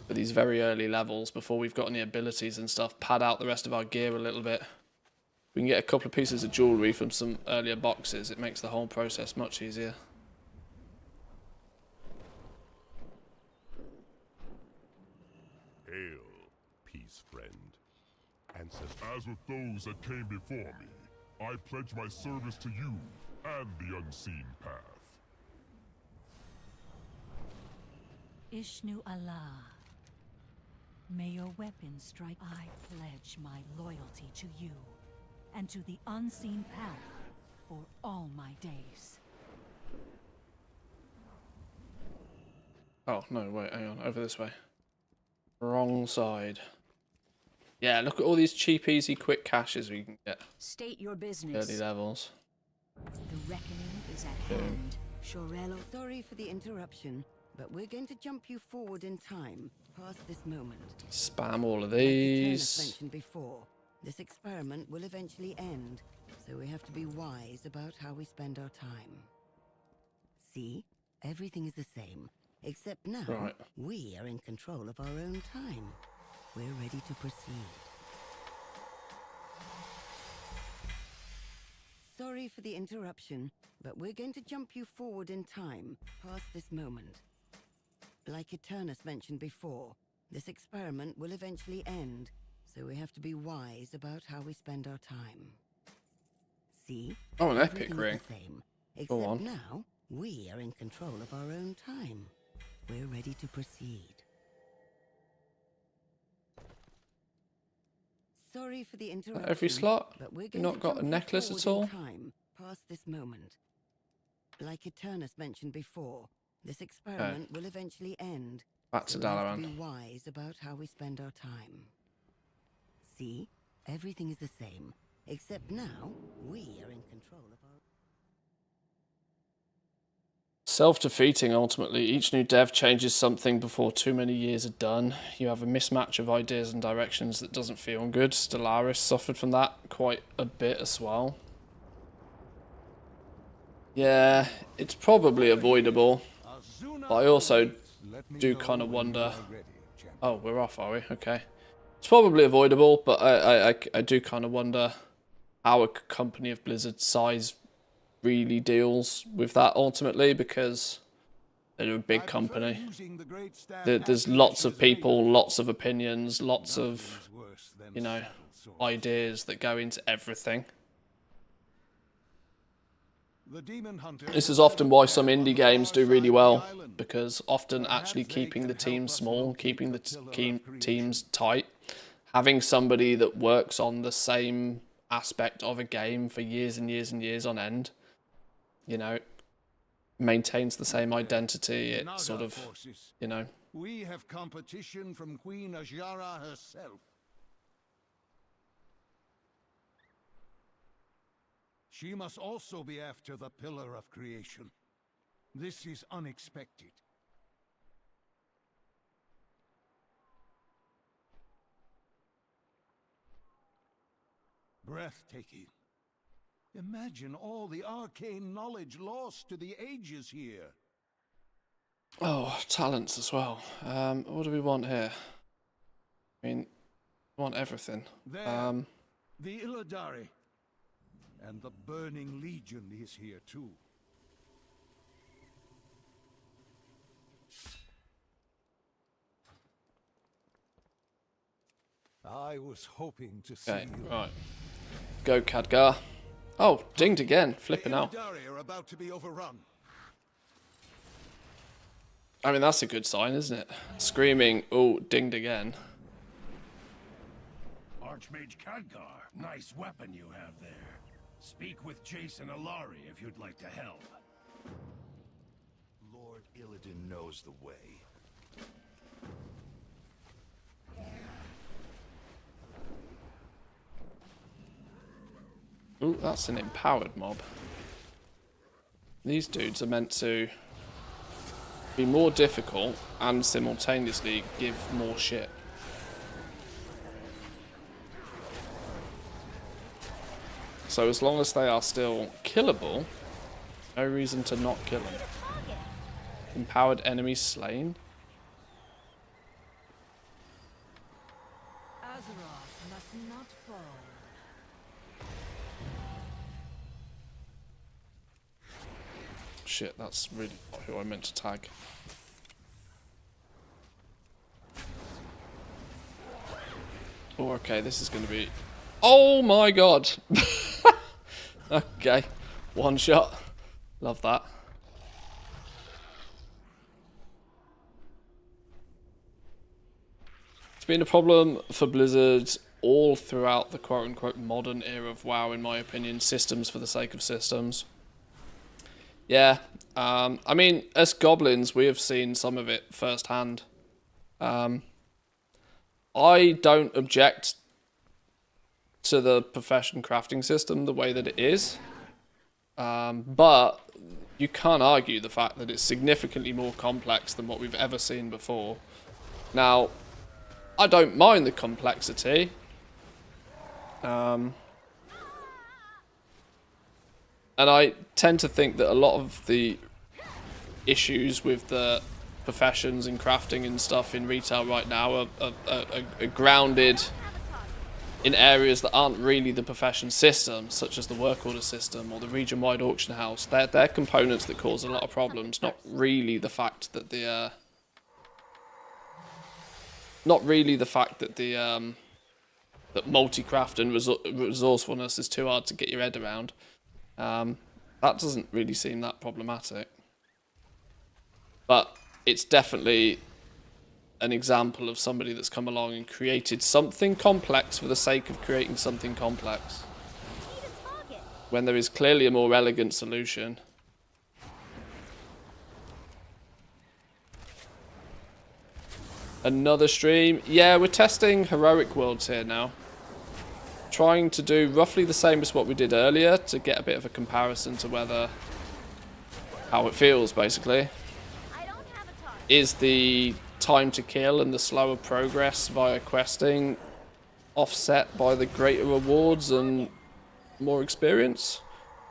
for these very early levels before we've got any abilities and stuff. Pad out the rest of our gear a little bit. We can get a couple of pieces of jewellery from some earlier boxes. It makes the whole process much easier.
Hail, peace friend. As with those that came before me, I pledge my service to you and the unseen path.
Ishnu Allah. May your weapon strike. I pledge my loyalty to you and to the unseen path for all my days.
Oh, no, wait, hang on. Over this way. Wrong side. Yeah, look at all these cheap, easy, quick caches we can get.
State your business.
Early levels.
The reckoning is at hand. Shorello, sorry for the interruption, but we're going to jump you forward in time, past this moment.
Spam all of
Like the
these.
Turnus mentioned before, this experiment will eventually end, so we have to be wise about how we spend our time. See? Everything is the same, except now
Right.
we are in control of our own time. We're ready to proceed. Sorry for the interruption, but we're going to jump you forward in time, past this moment. Like Eternus mentioned before, this experiment will eventually end, so we have to be wise about how we spend our time. See?
Oh, an epic
Everything is
ring.
the same,
Go
except
on.
now we are in control of our own time. We're ready to proceed. Sorry for the interruption.
Every slot?
But we're
You
going
not
to
got a
jump you
necklace at
forward
all?
in time, past this moment. Like Eternus mentioned before, this experiment will eventually end.
Back to
so we have
Dalaran.
to be wise about how we spend our time. See? Everything is the same, except now we are in control of our...
Self-defeating, ultimately. Each new dev changes something before too many years are done. You have a mismatch of ideas and directions that doesn't feel good. Stellaris suffered from that quite a bit as well. Yeah, it's probably avoidable. But I also do kind of wonder... Oh, we're off, are we? Okay. It's probably avoidable, but I do kind of wonder how a company of Blizzard's size really deals with that ultimately, because they're a big company. There's lots of people, lots of opinions, lots of, you know, ideas that go into everything. This is often why some indie games do really well, because often actually keeping the team small, keeping the teams tight, having somebody that works on the same aspect of a game for years and years and years on end, you know, maintains the same identity. It sort of, you know.
We have competition from Queen Ajara herself. She must also be after the Pillar of Creation. This is unexpected. Breathtaking. Imagine all the arcane knowledge lost to the ages here.
Oh, talents as well. What do we want here? I mean, we want everything.
There, the Illidari. And the Burning Legion is here too. I was hoping to see
Okay,
you.
right. Go, Khadgar. Oh, dinged again. Flipping out.
The Illidari are about to be overrun.
I mean, that's a good sign, isn't it? Screaming, oh, dinged again.
Archmage Khadgar, nice weapon you have there. Speak with Jason Alari if you'd like to help.
Lord Illidan knows the way.
Ooh, that's an empowered mob. These dudes are meant to be more difficult and simultaneously give more shit. So as long as they are still killable, no reason to not kill them. Empowered enemies slain.
Azeroth must not fall.
Shit, that's really not who I meant to tag. Oh, okay, this is going to be... Oh my god! Okay, one shot. Love that. It's been a problem for Blizzard all throughout the quote-unquote modern era of WoW, in my opinion. Systems for the sake of systems. Yeah, I mean, as goblins, we have seen some of it firsthand. I don't object to the profession crafting system the way that it is, but you can't argue the fact that it's significantly more complex than what we've ever seen before. Now, I don't mind the complexity. And I tend to think that a lot of the issues with the professions and crafting and stuff in retail right now are grounded in areas that aren't really the profession system, such as the work order system or the region-wide auction house. They're components that cause a lot of problems, not really the fact that the that multi-craft and resourcefulness is too hard to get your head around. That doesn't really seem that problematic. But it's definitely an example of somebody that's come along and created something complex for the sake of creating something complex, when there is clearly a more elegant solution. Another stream. Yeah, we're testing heroic worlds here now. Trying to do roughly the same as what we did earlier to get a bit of a comparison to how it feels, basically. Is the time to kill and the slower progress via questing offset by the greater rewards and more experience?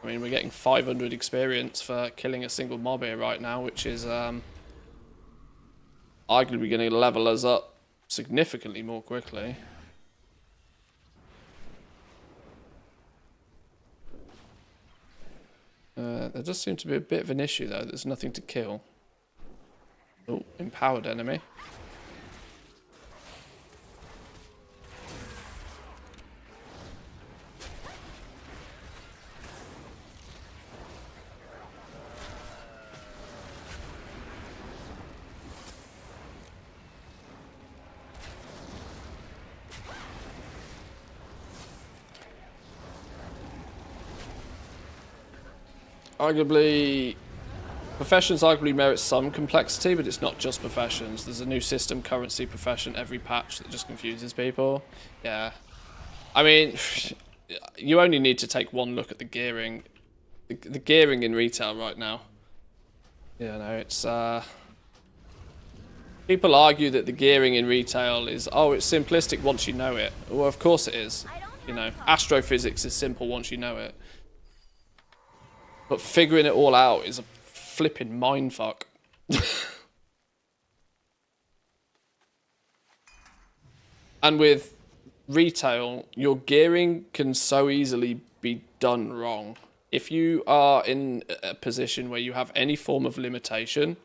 I mean, we're getting 500 experience for killing a single mob here right now, which is arguably going to level us up significantly more quickly. There does seem to be a bit of an issue though. There's nothing to kill. Oh, empowered enemy. Arguably, professions arguably merit some complexity, but it's not just professions. There's a new system, currency, profession, every patch that just confuses people. Yeah. I mean, you only need to take one look at the gearing. The gearing in retail right now. Yeah, no, it's... People argue that the gearing in retail is, oh, it's simplistic once you know it. Well, of course it is. You know, astrophysics is simple once you know it. But figuring it all out is a flipping mindfuck. And with retail, your gearing can so easily be done wrong. If you are in a position where you have any form of limitation,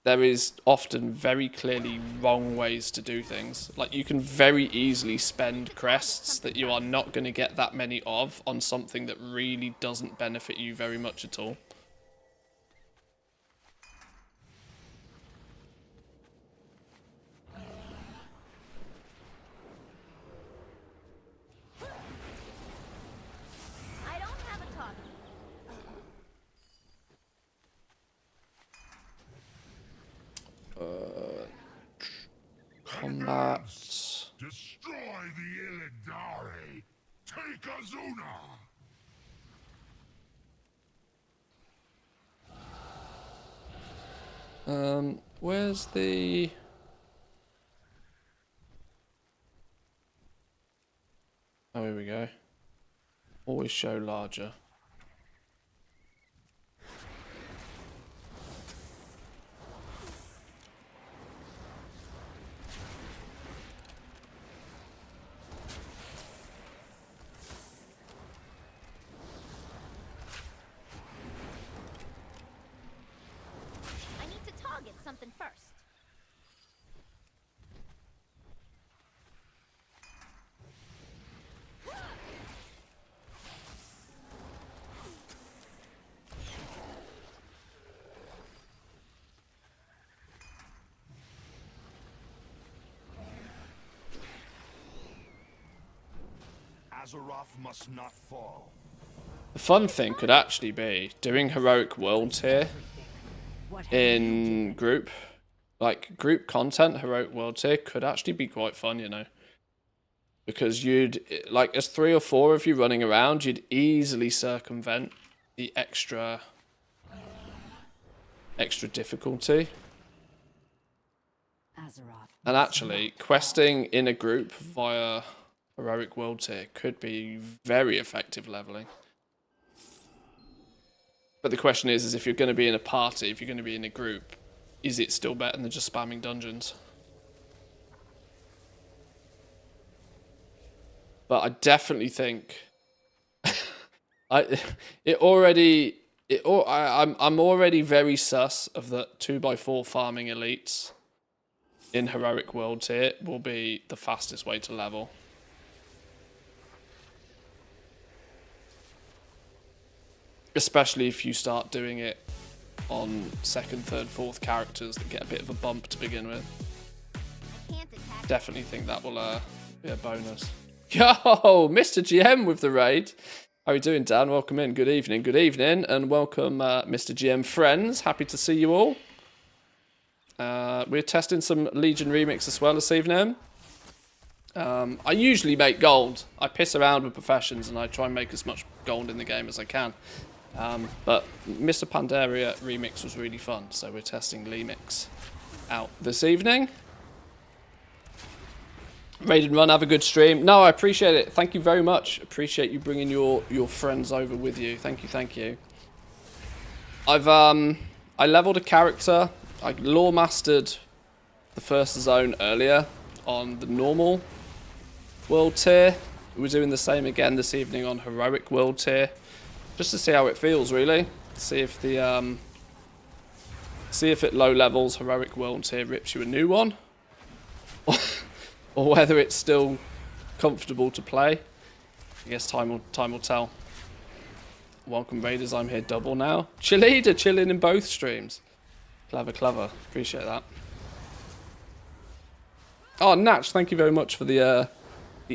there is often very clearly wrong ways to do things. Like, you can very easily spend crests that you are not going to get that many of on something that really doesn't benefit you very much at all.
I don't have a talkie.
Combat.
Destroy the Illidari. Take Azuna.
Where's the... Oh, here we go. Always show larger.
I need to target something first.
Azeroth must not fall.
The fun thing could actually be doing heroic worlds here in group. Like, group content, heroic worlds here could actually be quite fun, you know. Because you'd, like, as 3 or 4 of you running around, you'd easily circumvent the extra difficulty. And actually, questing in a group via heroic worlds here could be very effective leveling. But the question is if you're going to be in a party, if you're going to be in a group, is it still better than just spamming dungeons? But I definitely think I'm already very sus of the 2x4 farming elites in heroic worlds here will be the fastest way to level. Especially if you start doing it on 2nd, 3rd, 4th characters that get a bit of a bump to begin with. Definitely think that will be a bonus. Yo, Mr. GM with the raid. How are you doing, Dan? Welcome in. Good evening, and welcome, Mr. GM friends. Happy to see you all. We're testing some Legion Remix as well this evening. I usually make gold. I piss around with professions and I try and make as much gold in the game as I can. But Mr. Pandaria Remix was really fun, so we're testing Lemix out this evening. Raid and run, have a good stream. No, I appreciate it. Thank you very much. Appreciate you bringing your friends over with you. Thank you, thank you. I leveled a character. I lore mastered the first zone earlier on the normal world tier. We're doing the same again this evening on heroic world tier, just to see how it feels, really. See if the see if at low levels heroic world tier rips you a new one, or whether it's still comfortable to play. I guess time will tell. Welcome raiders, I'm here double now. Chillida chilling in both streams. Clever, clever. Appreciate that. Oh, Natch, thank you very much for the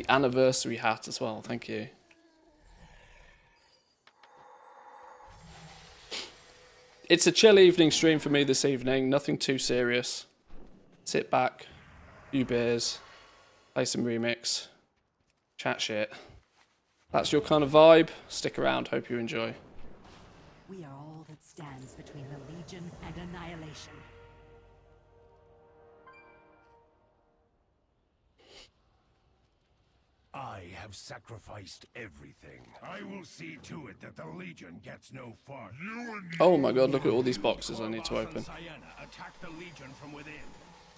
anniversary hat as well. Thank you. It's a chill evening stream for me this evening. Nothing too serious. Sit back, few beers, play some remix, chat shit. That's your kind of vibe. Stick around. Hope you enjoy.
We are all that stands between the Legion and annihilation.
I have sacrificed everything. I will see to it that the Legion gets no fun.
Oh my god, look at all these boxes I need to open.
Attack the Legion from within.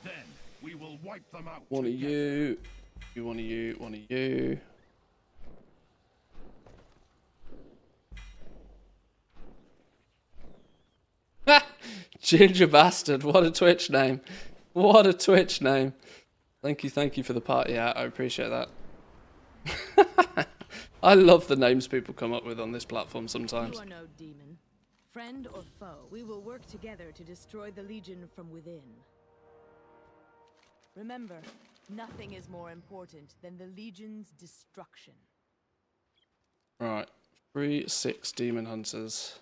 Then we will wipe them out.
One of you, one of you, one of you. Ginger Bastard, what a Twitch name. What a Twitch name. Thank you for the party hat. I appreciate that. I love the names people come up with on this platform sometimes.
You are no demon. Friend or foe, we will work together to destroy the Legion from within. Remember, nothing is more important than the Legion's destruction.
Right. 3-6 demon hunters.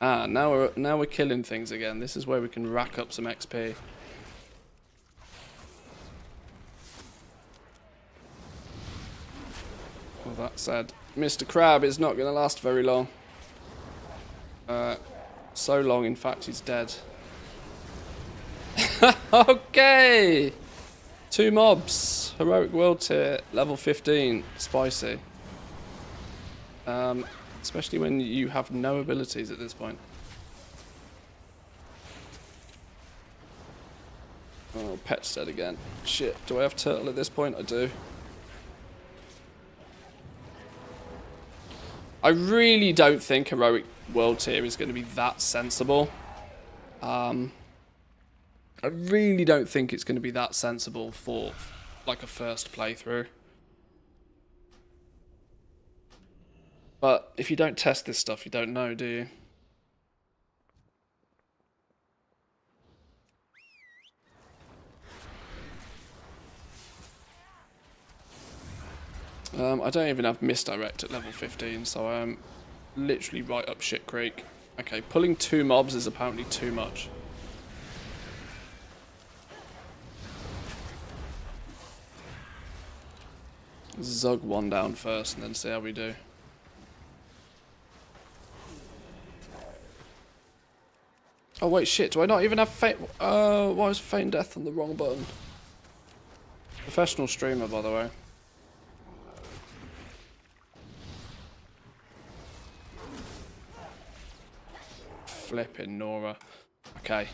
Ah, now we're killing things again. This is where we can rack up some XP. Well, that said, Mr. Crab is not going to last very long. So long, in fact, he's dead. Okay! 2 mobs. Heroic World Tier, level 15. Spicy. Especially when you have no abilities at this point. Oh, Pet's dead again. Shit, do I have turtle at this point? I do. I really don't think Heroic World Tier is going to be that sensible. I really don't think it's going to be that sensible for like a first playthrough. But if you don't test this stuff, you don't know, do you? I don't even have misdirect at level 15, so I am literally right up shit creek. Okay, pulling 2 mobs is apparently too much. Zug one down first and then see how we do. Oh wait, shit, do I not even have Fate? Why was Feign Death on the wrong button? Professional streamer, by the way. Flipping Nora. Okay.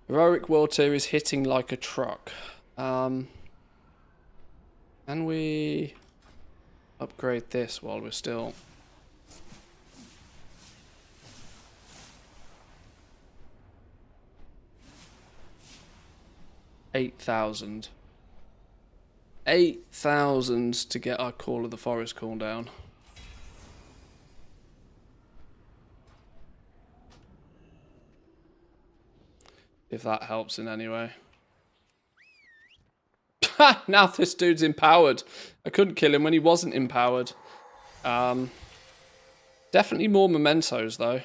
Heroic World Tier is hitting like a truck. Can we upgrade this while we're still... $8,000. 8,000 to get our Call of the Forest cooldown. If that helps in any way. Ha! Now this dude's empowered. I couldn't kill him when he wasn't empowered. Definitely more mementos though.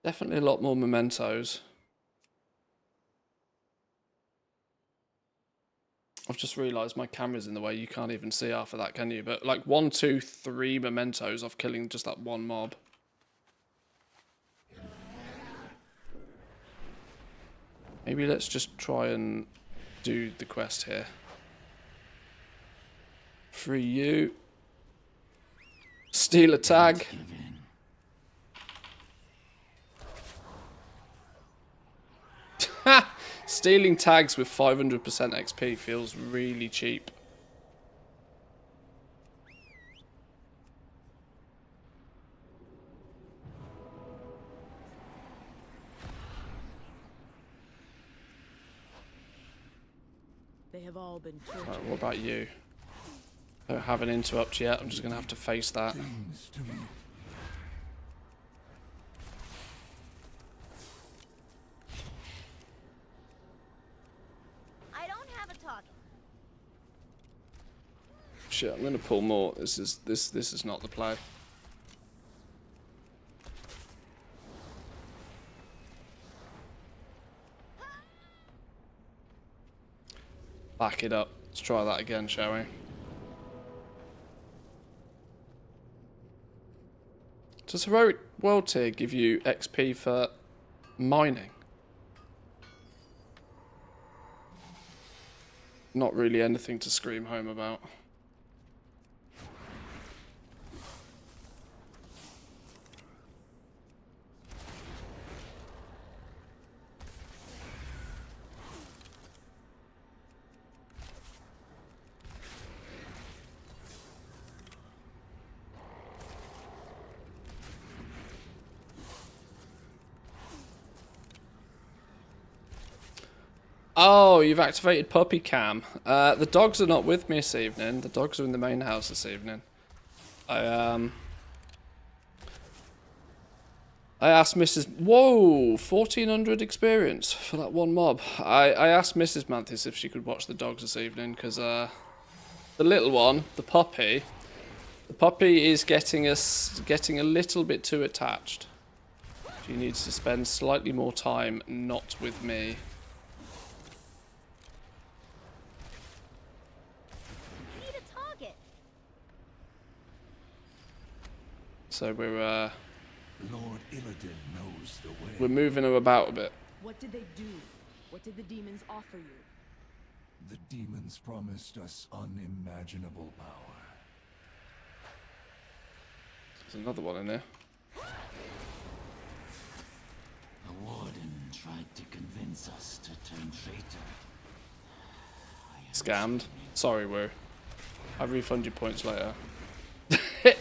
Definitely a lot more mementos. I've just realised my camera's in the way. You can't even see half of that, can you? But like 1, 2, 3 mementos off killing just that one mob. Maybe let's just try and do the quest here. Free you. Steal a tag. Stealing tags with 500% XP feels really cheap.
They have all been tortured.
Right, what about you? I don't have an interrupt yet. I'm just going to have to face that. Shit, I'm gonna pull more. This is not the play. Back it up. Let's try that again, shall we? Does Heroic World Tier give you XP for mining? not really anything to scream home about. Oh, you've activated puppy cam. The dogs are not with me this evening. The dogs are in the main house this evening. I asked Mrs. Whoa, 1400 experience for that one mob. I asked Mrs. Mantis if she could watch the dogs this evening because the little one, the puppy is getting a little bit too attached. She needs to spend slightly more time not with me. So we're
Lord Illidan knows the way.
we're moving her about a bit.
What did they do? What did the demons offer you?
The demons promised us unimaginable power.
There's another one in there.
The warden tried to convince us to turn traitor.
Scammed. Sorry, Woo. I'll refund your points later.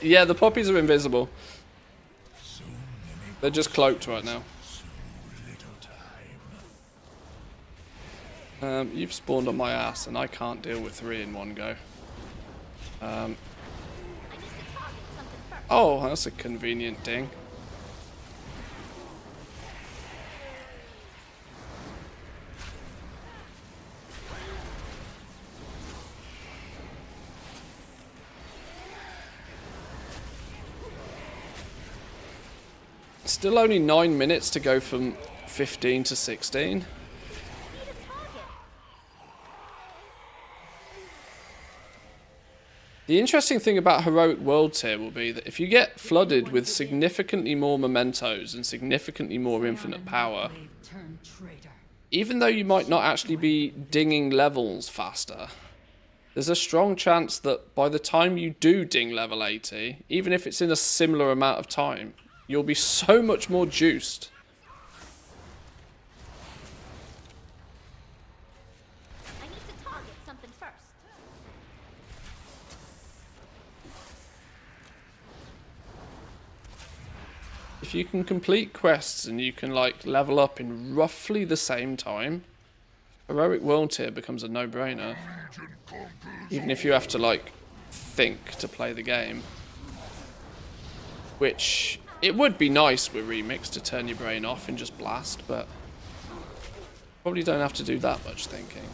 Yeah, the puppies are invisible. They're just cloaked right now. You've spawned on my ass, and I can't deal with 3 in one go. Oh, that's a convenient ding. Still only 9 minutes to go from 15 to 16. The interesting thing about Heroic World Tier will be that if you get flooded with significantly more mementos and significantly more infinite power, even though you might not actually be dinging levels faster, there's a strong chance that by the time you do ding level 80, even if it's in a similar amount of time, you'll be so much more juiced.
I need to target something first.
If you can complete quests and you can like level up in roughly the same time, Heroic World Tier becomes a no-brainer. Even if you have to like think to play the game. Which it would be nice with Remix to turn your brain off and just blast, but probably don't have to do that much thinking.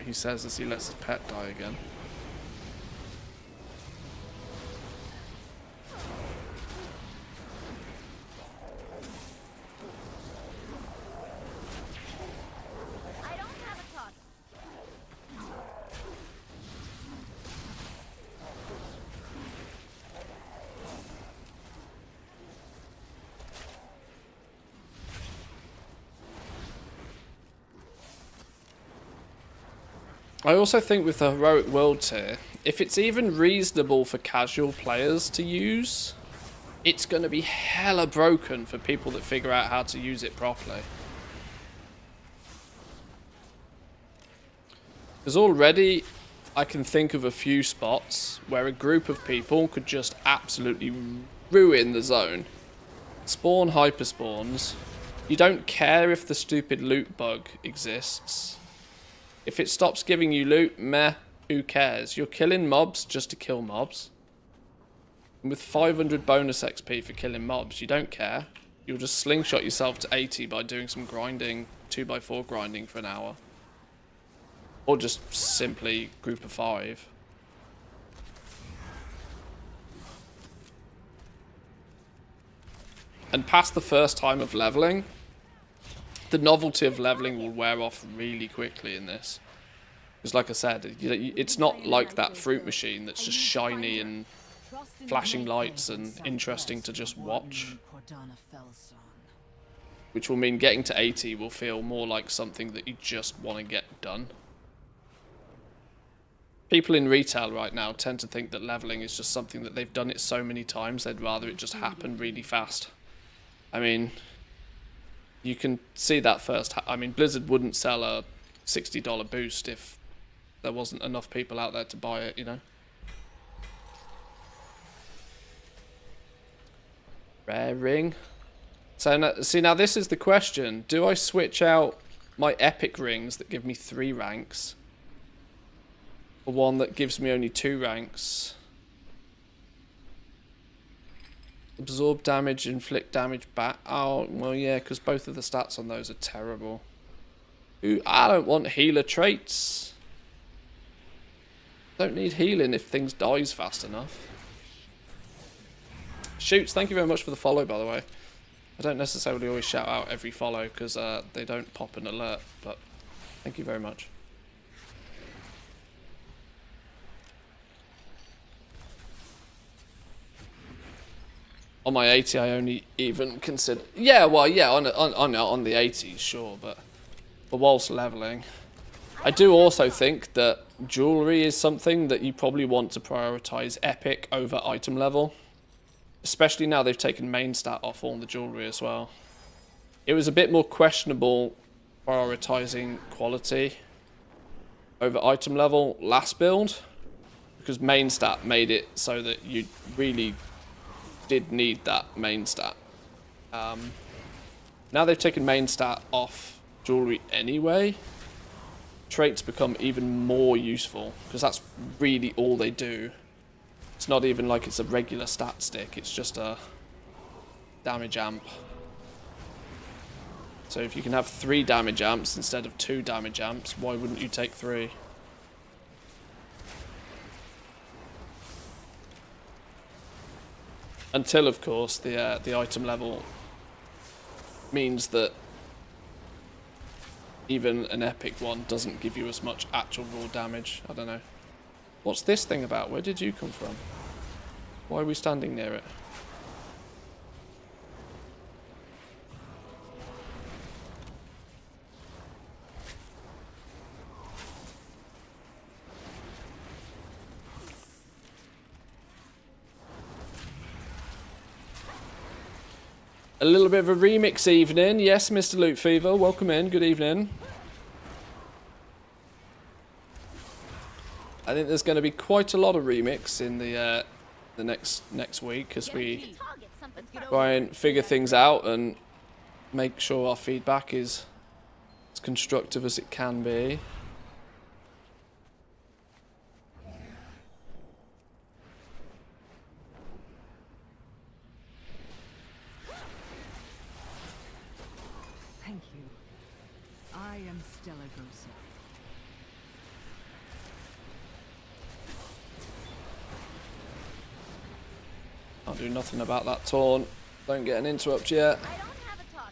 He says as he lets his pet die again. I also think with the Heroic World Tier, if it's even reasonable for casual players to use, it's going to be hella broken for people that figure out how to use it properly. Because already I can think of a few spots where a group of people could just absolutely ruin the zone. Spawn hyperspawns. You don't care if the stupid loot bug exists. If it stops giving you loot, meh, who cares? You're killing mobs just to kill mobs. And with 500 bonus XP for killing mobs, you don't care. You'll just slingshot yourself to 80 by doing some grinding, 2x4 grinding for an hour. Or just simply group of 5. And past the first time of leveling, the novelty of leveling will wear off really quickly in this. Because like I said, it's not like that fruit machine that's just shiny and flashing lights and interesting to just watch. which will mean getting to 80 will feel more like something that you just want to get done. People in retail right now tend to think that leveling is just something that they've done it so many times, they'd rather it just happen really fast. I mean, you can see that first. I mean, Blizzard wouldn't sell a $60 boost if there wasn't enough people out there to buy it, you know? Rare ring. So, see, now this is the question. Do I switch out my epic rings that give me 3 ranks for one that gives me only 2 ranks? Absorb damage, inflict damage back. Oh, well, yeah, because both of the stats on those are terrible. Ooh, I don't want healer traits. Don't need healing if things dies fast enough. Shoots, thank you very much for the follow, by the way. I don't necessarily always shout out every follow because they don't pop an alert, but thank you very much. On my 80, I only even consider... Yeah, well, yeah, on the 80s, sure, but whilst leveling. I do also think that jewelry is something that you probably want to prioritize epic over item level. Especially now they've taken main stat off all the jewelry as well. It was a bit more questionable prioritizing quality over item level last build, because main stat made it so that you really did need that main stat. Now they've taken main stat off jewelry anyway. Traits become even more useful because that's really all they do. It's not even like it's a regular stat stick, it's just a damage amp. So if you can have 3 damage amps instead of 2 damage amps, why wouldn't you take 3? Until, of course, the item level means that even an epic one doesn't give you as much actual raw damage. I don't know. What's this thing about? Where did you come from? Why are we standing near it? A little bit of a remix evening. Yes, Mr. Loot Fever, welcome in. Good evening. I think there's going to be quite a lot of remix in the next week as we try and figure things out and make sure our feedback is as constructive as it can be.
Thank you. I am Stella Gosa.
I'll do nothing about that taunt. Don't get an interrupt yet.
I don't have a talk.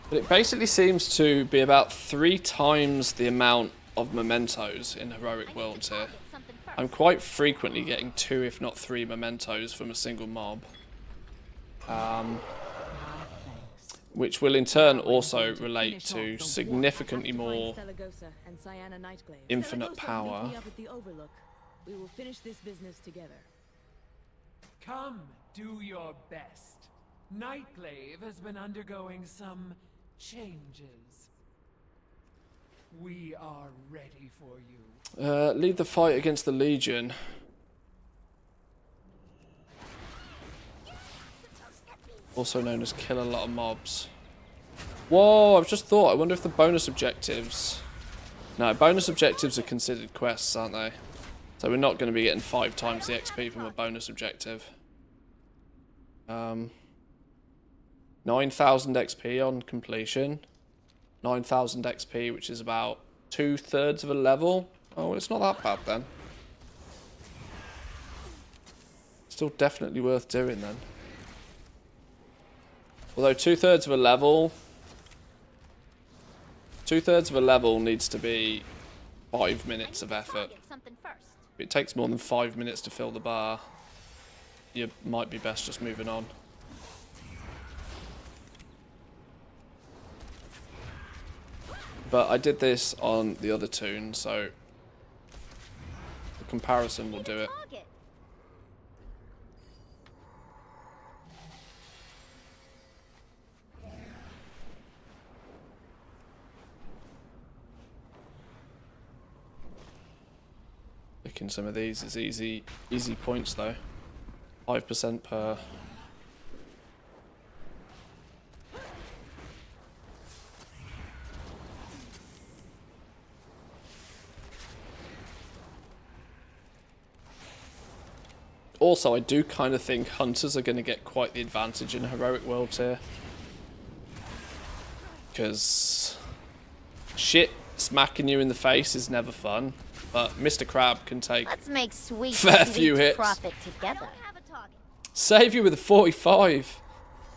But it basically seems to be about 3 times the amount of mementos in heroic worlds here. I'm quite frequently getting 2 if not 3 mementos from a single mob. Which will in turn also relate to significantly more infinite power.
We will finish this business together.
Come, do your best. Nightglaive has been undergoing some changes. We are ready for you.
Lead the fight against the Legion. Also known as kill a lot of mobs. Whoa, I've just thought, I wonder if the bonus objectives... No, bonus objectives are considered quests, aren't they? So we're not going to be getting 5 times the XP from a bonus objective. 9,000 XP on completion. 9,000 XP, which is about 2/3 of a level. Oh, well, it's not that bad then. Still definitely worth doing then. Although 2/3 of a level 2/3 of a level needs to be 5 minutes of effort. If it takes more than 5 minutes to fill the bar, you might be best just moving on. But I did this on the other tune, so the comparison will do it. Picking some of these is easy points though. 5% per. Also, I do kind of think hunters are going to get quite the advantage in heroic worlds here. Because shit smacking you in the face is never fun, but Mr. Crab can take
Let's make sweet,
fair few hits.
Profit together.
Save you with a 45.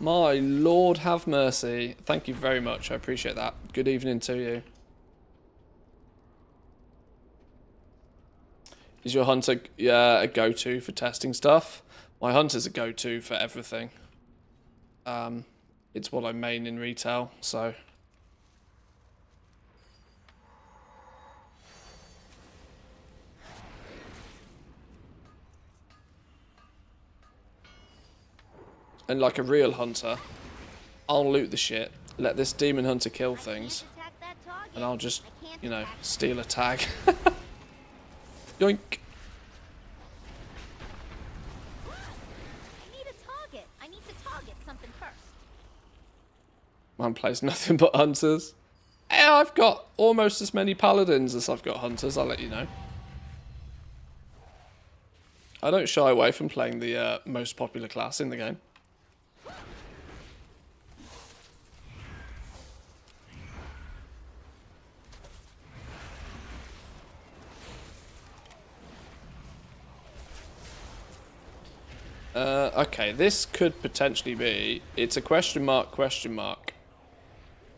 My lord have mercy. Thank you very much. I appreciate that. Good evening to you. Is your hunter a go-to for testing stuff? My hunter's a go-to for everything. It's what I main in retail, so. And like a real hunter, I'll loot the shit, let this demon hunter kill things, and I'll just, you know, steal a tag. Yoink.
I need to target something first.
Man plays nothing but hunters. Yeah, I've got almost as many paladins as I've got hunters, I'll let you know. I don't shy away from playing the most popular class in the game. Okay, this could potentially be... It's a question mark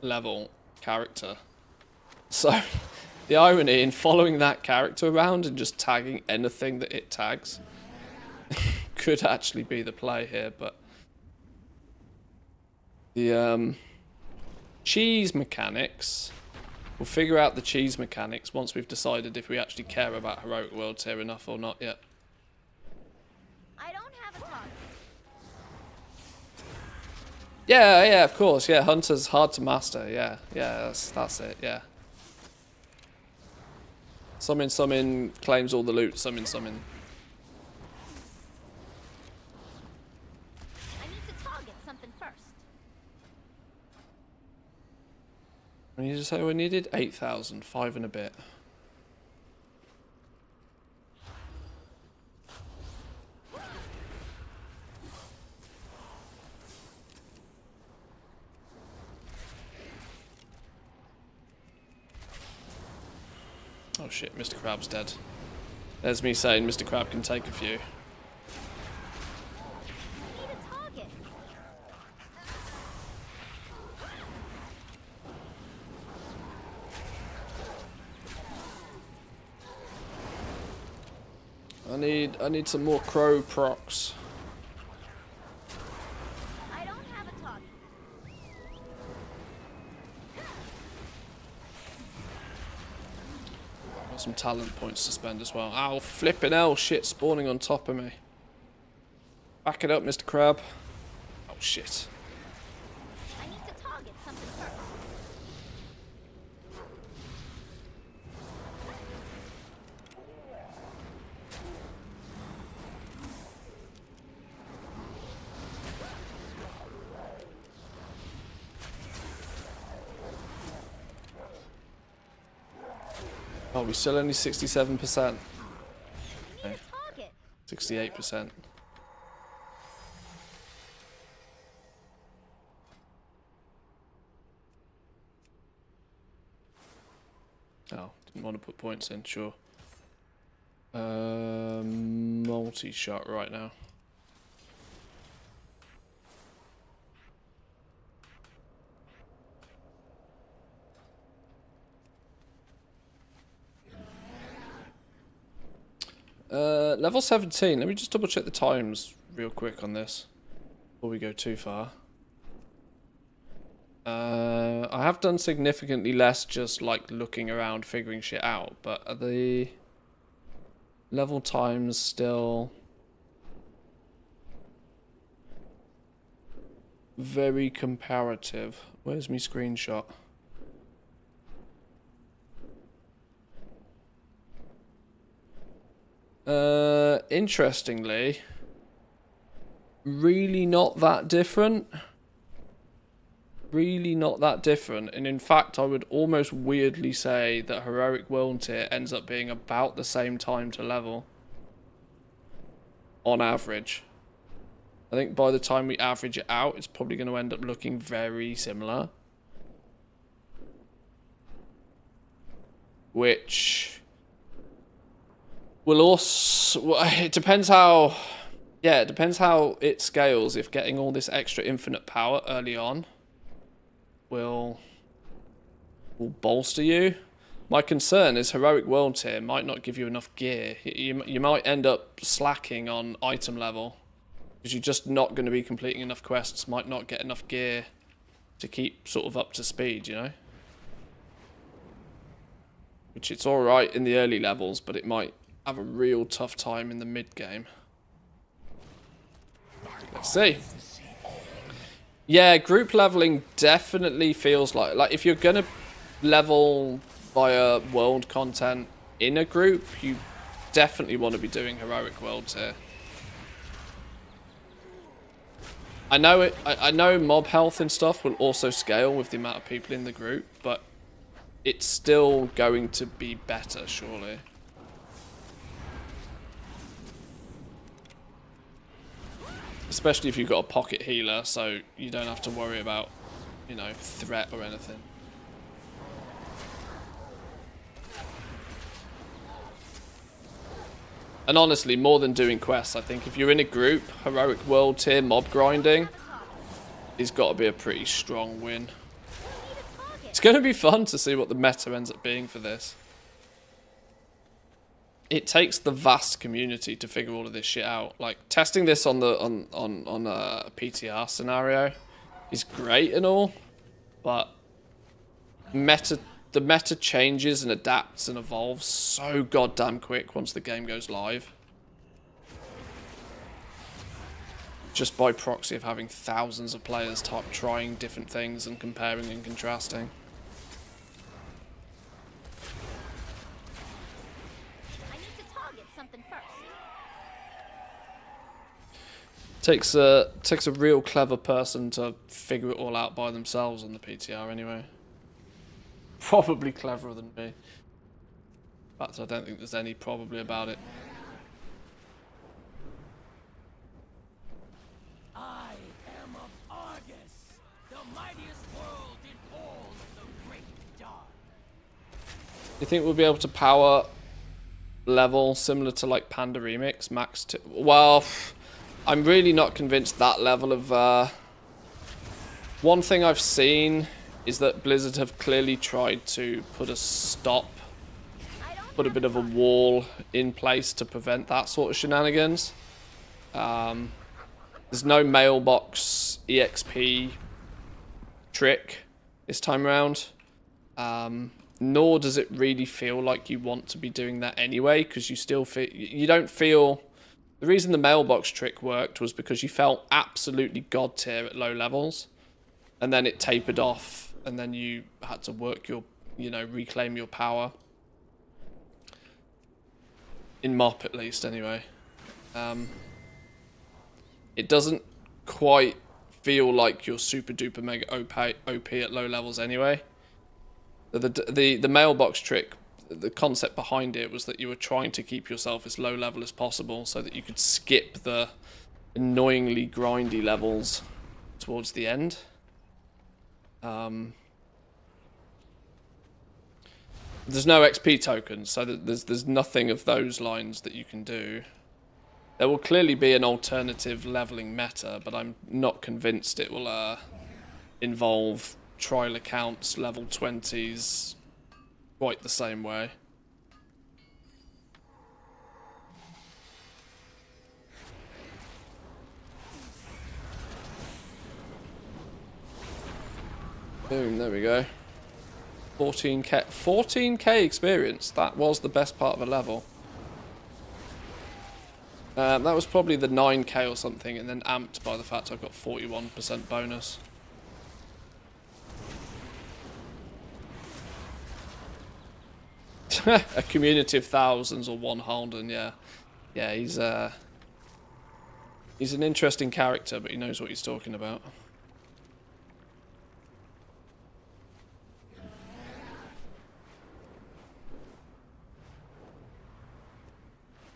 level character. So, the irony in following that character around and just tagging anything that it tags could actually be the play here, but... The cheese mechanics... We'll figure out the cheese mechanics once we've decided if we actually care about Heroic Worlds here enough or not yet. Yeah, of course. Yeah, Hunter's hard to master. Yeah, that's it. Yeah. Summon claims all the loot. Summon.
I need to target something first.
I need to say we needed 8,000, 5 and a bit. Oh shit, Mr. Crab's dead. There's me saying Mr. Crab can take a few. I need some more crow procs.
I don't have a target.
Got some talent points to spend as well. Ow, flipping hell, shit spawning on top of me. Back it up, Mr. Crab. Oh shit.
I need to target something first.
Oh, we're still only 67%. Okay. 68%. Oh, didn't want to put points in, sure. Multi-shot right now. Level 17. Let me just double check the times real quick on this before we go too far. I have done significantly less just like looking around figuring shit out, but are the level times still very comparative? Where's my screenshot? Interestingly, really not that different. Really not that different. And in fact, I would almost weirdly say that Heroic World Tier ends up being about the same time to level. On average. I think by the time we average it out, it's probably going to end up looking very similar. Which will also... It depends how... Yeah, it depends how it scales if getting all this extra infinite power early on will bolster you. My concern is Heroic World Tier might not give you enough gear. You might end up slacking on item level because you're just not going to be completing enough quests, might not get enough gear to keep sort of up to speed, you know? Which it's alright in the early levels, but it might have a real tough time in the mid game. Let's see. Yeah, group leveling definitely feels like if you're gonna level via world content in a group, you definitely want to be doing Heroic Worlds here. I know mob health and stuff will also scale with the amount of people in the group, but it's still going to be better, surely. Especially if you've got a pocket healer, so you don't have to worry about, you know, threat or anything. And honestly, more than doing quests, I think if you're in a group, Heroic World Tier mob grinding has got to be a pretty strong win. It's going to be fun to see what the meta ends up being for this. It takes the vast community to figure all of this shit out. Like testing this on the on a PTR scenario is great and all, but the meta changes and adapts and evolves so goddamn quick once the game goes live. Just by proxy of having thousands of players trying different things and comparing and contrasting. Takes a real clever person to figure it all out by themselves on the PTR anyway. Probably cleverer than me. In fact, I don't think there's any probably about it.
I am of Argus, the mightiest world in all of the great dark.
You think we'll be able to power level similar to like Panda Remix max 2? Well, I'm really not convinced that level of... One thing I've seen is that Blizzard have clearly tried to put a stop, put a bit of a wall in place to prevent that sort of shenanigans. There's no mailbox EXP trick this time around. Nor does it really feel like you want to be doing that anyway, because you still feel... You don't feel... The reason the mailbox trick worked was because you felt absolutely god tier at low levels, and then it tapered off, and then you had to work your, you know, reclaim your power. In MOP at least, anyway. It doesn't quite feel like you're super duper mega OP at low levels anyway. The mailbox trick, the concept behind it was that you were trying to keep yourself as low level as possible so that you could skip the annoyingly grindy levels towards the end. There's no XP tokens, so there's nothing of those lines that you can do. There will clearly be an alternative leveling meta, but I'm not convinced it will involve trial accounts, level 20s, quite the same way. Boom, there we go. 14k experience. That was the best part of a level. That was probably the 9k or something, and then amped by the fact I've got 41% bonus. A community of thousands or one Halden, yeah. Yeah, he's an interesting character, but he knows what he's talking about.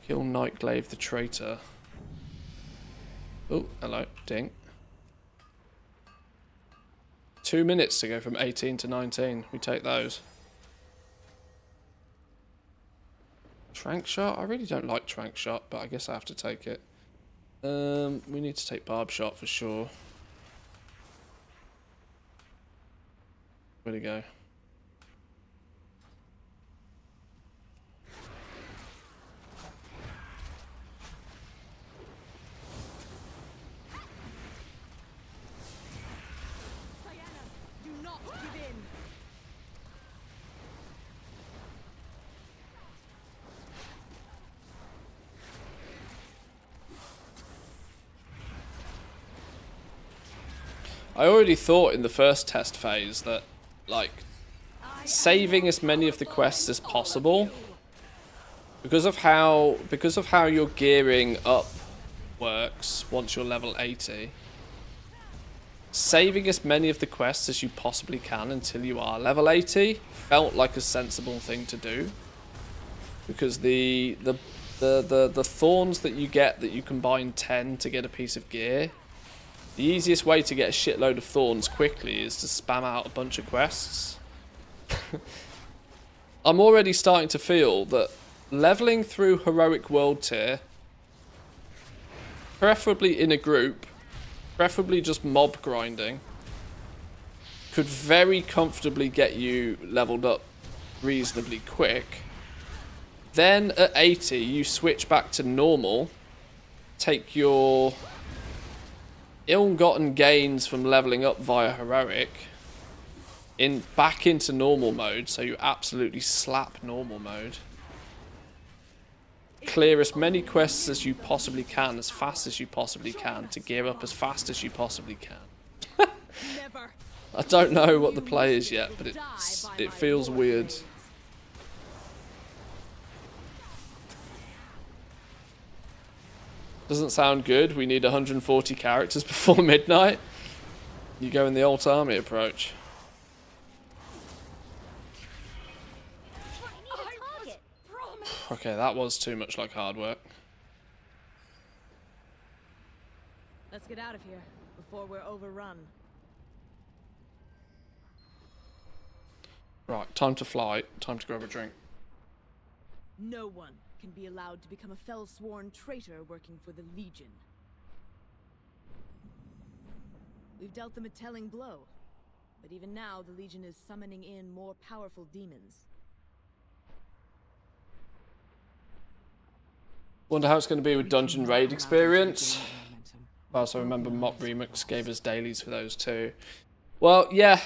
Kill Nightglaive the traitor. Oh, hello, ding. 2 minutes to go from 18 to 19. We take those. Trank shot? I really don't like trank shot, but I guess I have to take it. We need to take barb shot for sure. Where'd he go? I already thought in the first test phase that, like, saving as many of the quests as possible, because of how your gearing up works once you're level 80, saving as many of the quests as you possibly can until you are level 80 felt like a sensible thing to do, because the thorns that you get that you combine 10 to get a piece of gear. The easiest way to get a shitload of thorns quickly is to spam out a bunch of quests. I'm already starting to feel that leveling through heroic world tier, preferably in a group, preferably just mob grinding, could very comfortably get you leveled up reasonably quick. Then at 80 you switch back to normal, take your ill-gotten gains from leveling up via heroic back into normal mode, so you absolutely slap normal mode. Clear as many quests as you possibly can, as fast as you possibly can, to gear up as fast as you possibly can. I don't know what the play is yet, but it feels weird. Doesn't sound good. We need 140 characters before midnight. You go in the alt army approach. Okay, that was too much like hard work.
Let's get out of here before we're overrun.
Right, time to fly. Time to grab a drink.
No one can be allowed to become a fell-sworn traitor working for the Legion. We've dealt them a telling blow, but even now the Legion is summoning in more powerful demons.
Wonder how it's going to be with Dungeon Raid experience. I also remember Mop Remix gave us dailies for those too. Well, yeah.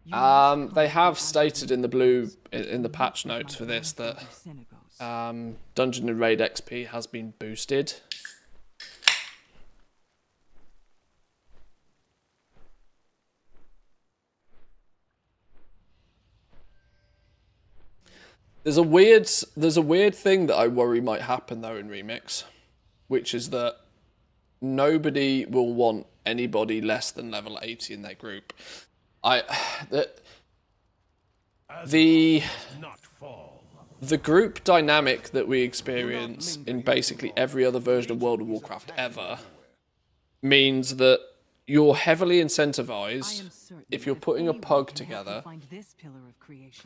They have stated in the patch notes for this that Dungeon and Raid XP has been boosted. There's a weird thing that I worry might happen though in Remix, which is that nobody will want anybody less than level 80 in their group. The group dynamic that we experience in basically every other version of World of Warcraft ever means that you're heavily incentivized. If you're putting a pug together,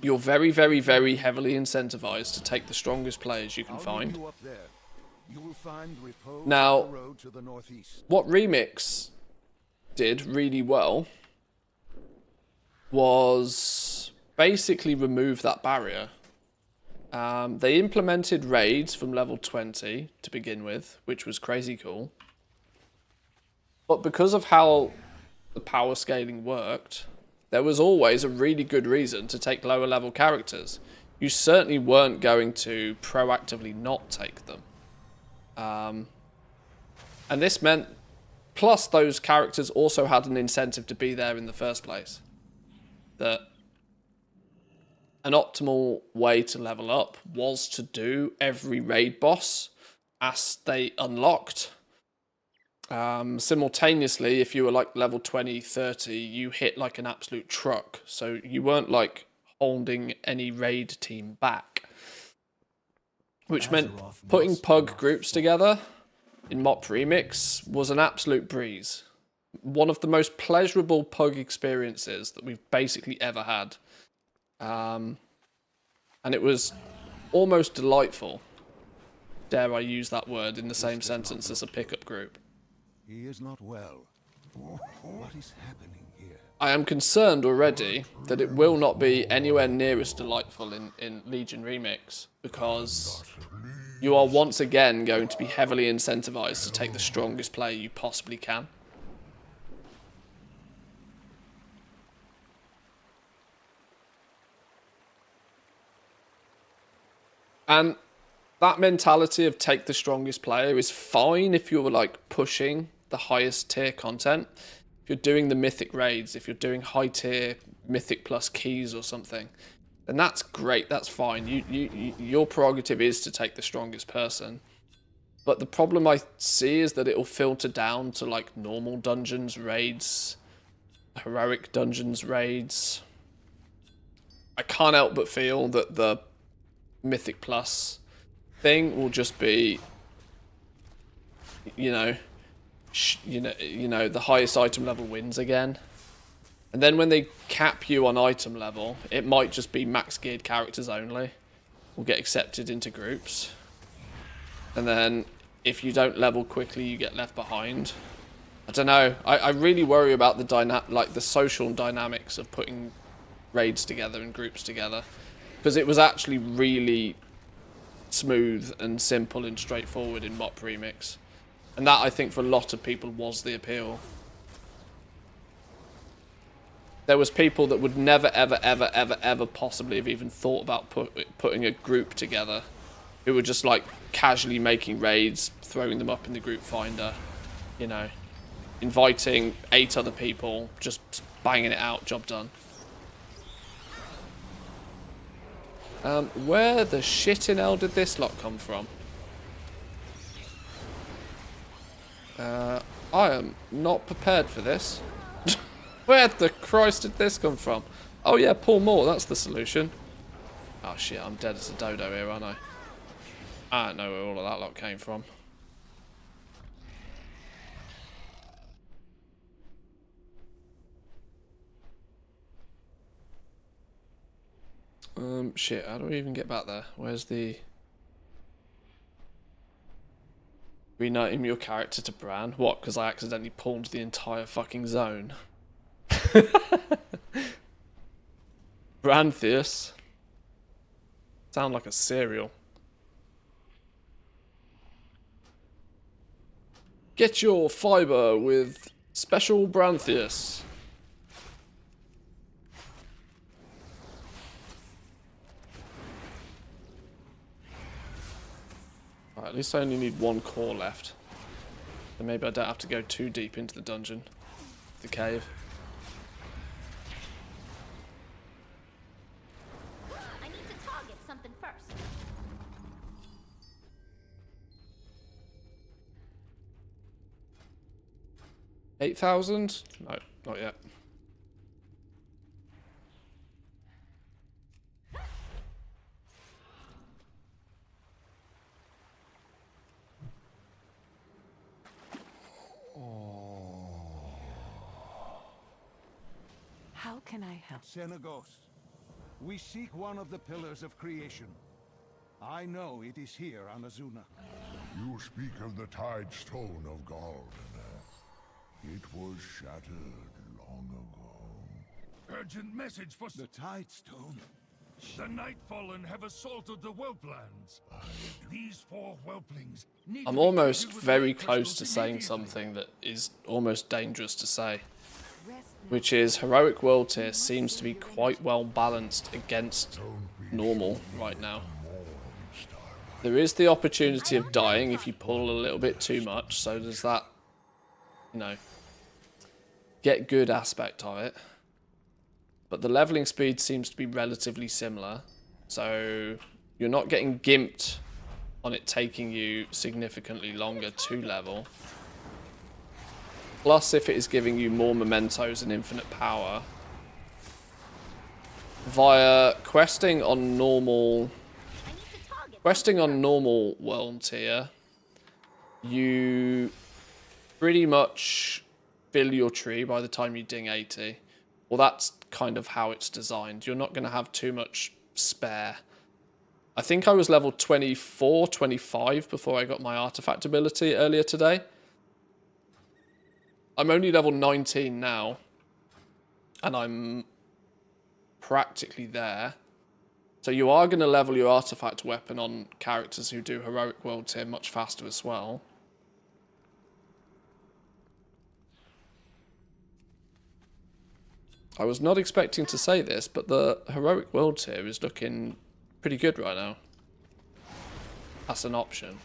you're very, very, very heavily incentivized to take the strongest players you can find. Now, what Remix did really well was basically remove that barrier. They implemented raids from level 20 to begin with, which was crazy cool. But because of how the power scaling worked, there was always a really good reason to take lower level characters. You certainly weren't going to proactively not take them. And this meant, plus those characters also had an incentive to be there in the first place. That an optimal way to level up was to do every raid boss as they unlocked. Simultaneously, if you were like level 20, 30, you hit like an absolute truck. So you weren't like holding any raid team back. Which meant putting pug groups together in Mop Remix was an absolute breeze. One of the most pleasurable pug experiences that we've basically ever had. And it was almost delightful. Dare I use that word in the same sentence as a pickup group.
He is not well. What is happening here?
I am concerned already that it will not be anywhere near as delightful in Legion Remix, because you are once again going to be heavily incentivized to take the strongest player you possibly can. And that mentality of take the strongest player is fine if you're like pushing the highest tier content. If you're doing the mythic raids, if you're doing high tier mythic plus keys or something, then that's great, that's fine. Your prerogative is to take the strongest person. But the problem I see is that it will filter down to like normal dungeons, raids, heroic dungeons, raids. I can't help but feel that the mythic plus thing will just be, you know, the highest item level wins again. And then when they cap you on item level, it might just be max geared characters only will get accepted into groups. And then if you don't level quickly, you get left behind. I don't know. I really worry about the social dynamics of putting raids together and groups together, because it was actually really smooth and simple and straightforward in Mop Remix. And that, I think, for a lot of people was the appeal. There was people that would never, ever, ever, ever, ever possibly have even thought about putting a group together, who were just like casually making raids, throwing them up in the group finder, you know, inviting 8 other people, just banging it out, job done. Where the shit in hell did this lot come from? I am not prepared for this. Where the Christ did this come from? Oh yeah, pull more, that's the solution. Oh shit, I'm dead as a dodo here, aren't I? I don't know where all of that lot came from. Shit, how do we even get back there? Where's the... Rename your character to Bran? What, because I accidentally pulled the entire fucking zone? Branthius. Sound like a cereal. Get your fiber with special Branthius. Right, at least I only need 1 core left. Then maybe I don't have to go too deep into the dungeon. The cave.
I need to target something first.
$8,000? No, not yet.
How can I help?
Xenagos, we seek one of the pillars of creation. I know it is here on Azuna.
You speak of the Tide Stone of Galden. It was shattered long ago.
Urgent message for
The Tide Stone?
the Nightfallen have assaulted the Whelplands. These 4 Whelplings need
I'm
to be
almost
treated with
very
light
close to
crystals
saying
immediately.
something that is almost dangerous to say. which is heroic world tier seems to be quite well balanced against normal right now. There is the opportunity of dying if you pull a little bit too much, so there's that, you know, get good aspect of it. But the leveling speed seems to be relatively similar, so you're not getting gimped on it taking you significantly longer to level. Plus, if it is giving you more mementos and infinite power, via questing on normal world tier, you pretty much fill your tree by the time you ding 80. Well, that's kind of how it's designed. You're not going to have too much spare. I think I was level 24, 25 before I got my artifact ability earlier today. I'm only level 19 now, and I'm practically there. So you are going to level your artifact weapon on characters who do heroic world tier much faster as well. I was not expecting to say this, but the heroic world tier is looking pretty good right now. That's an option.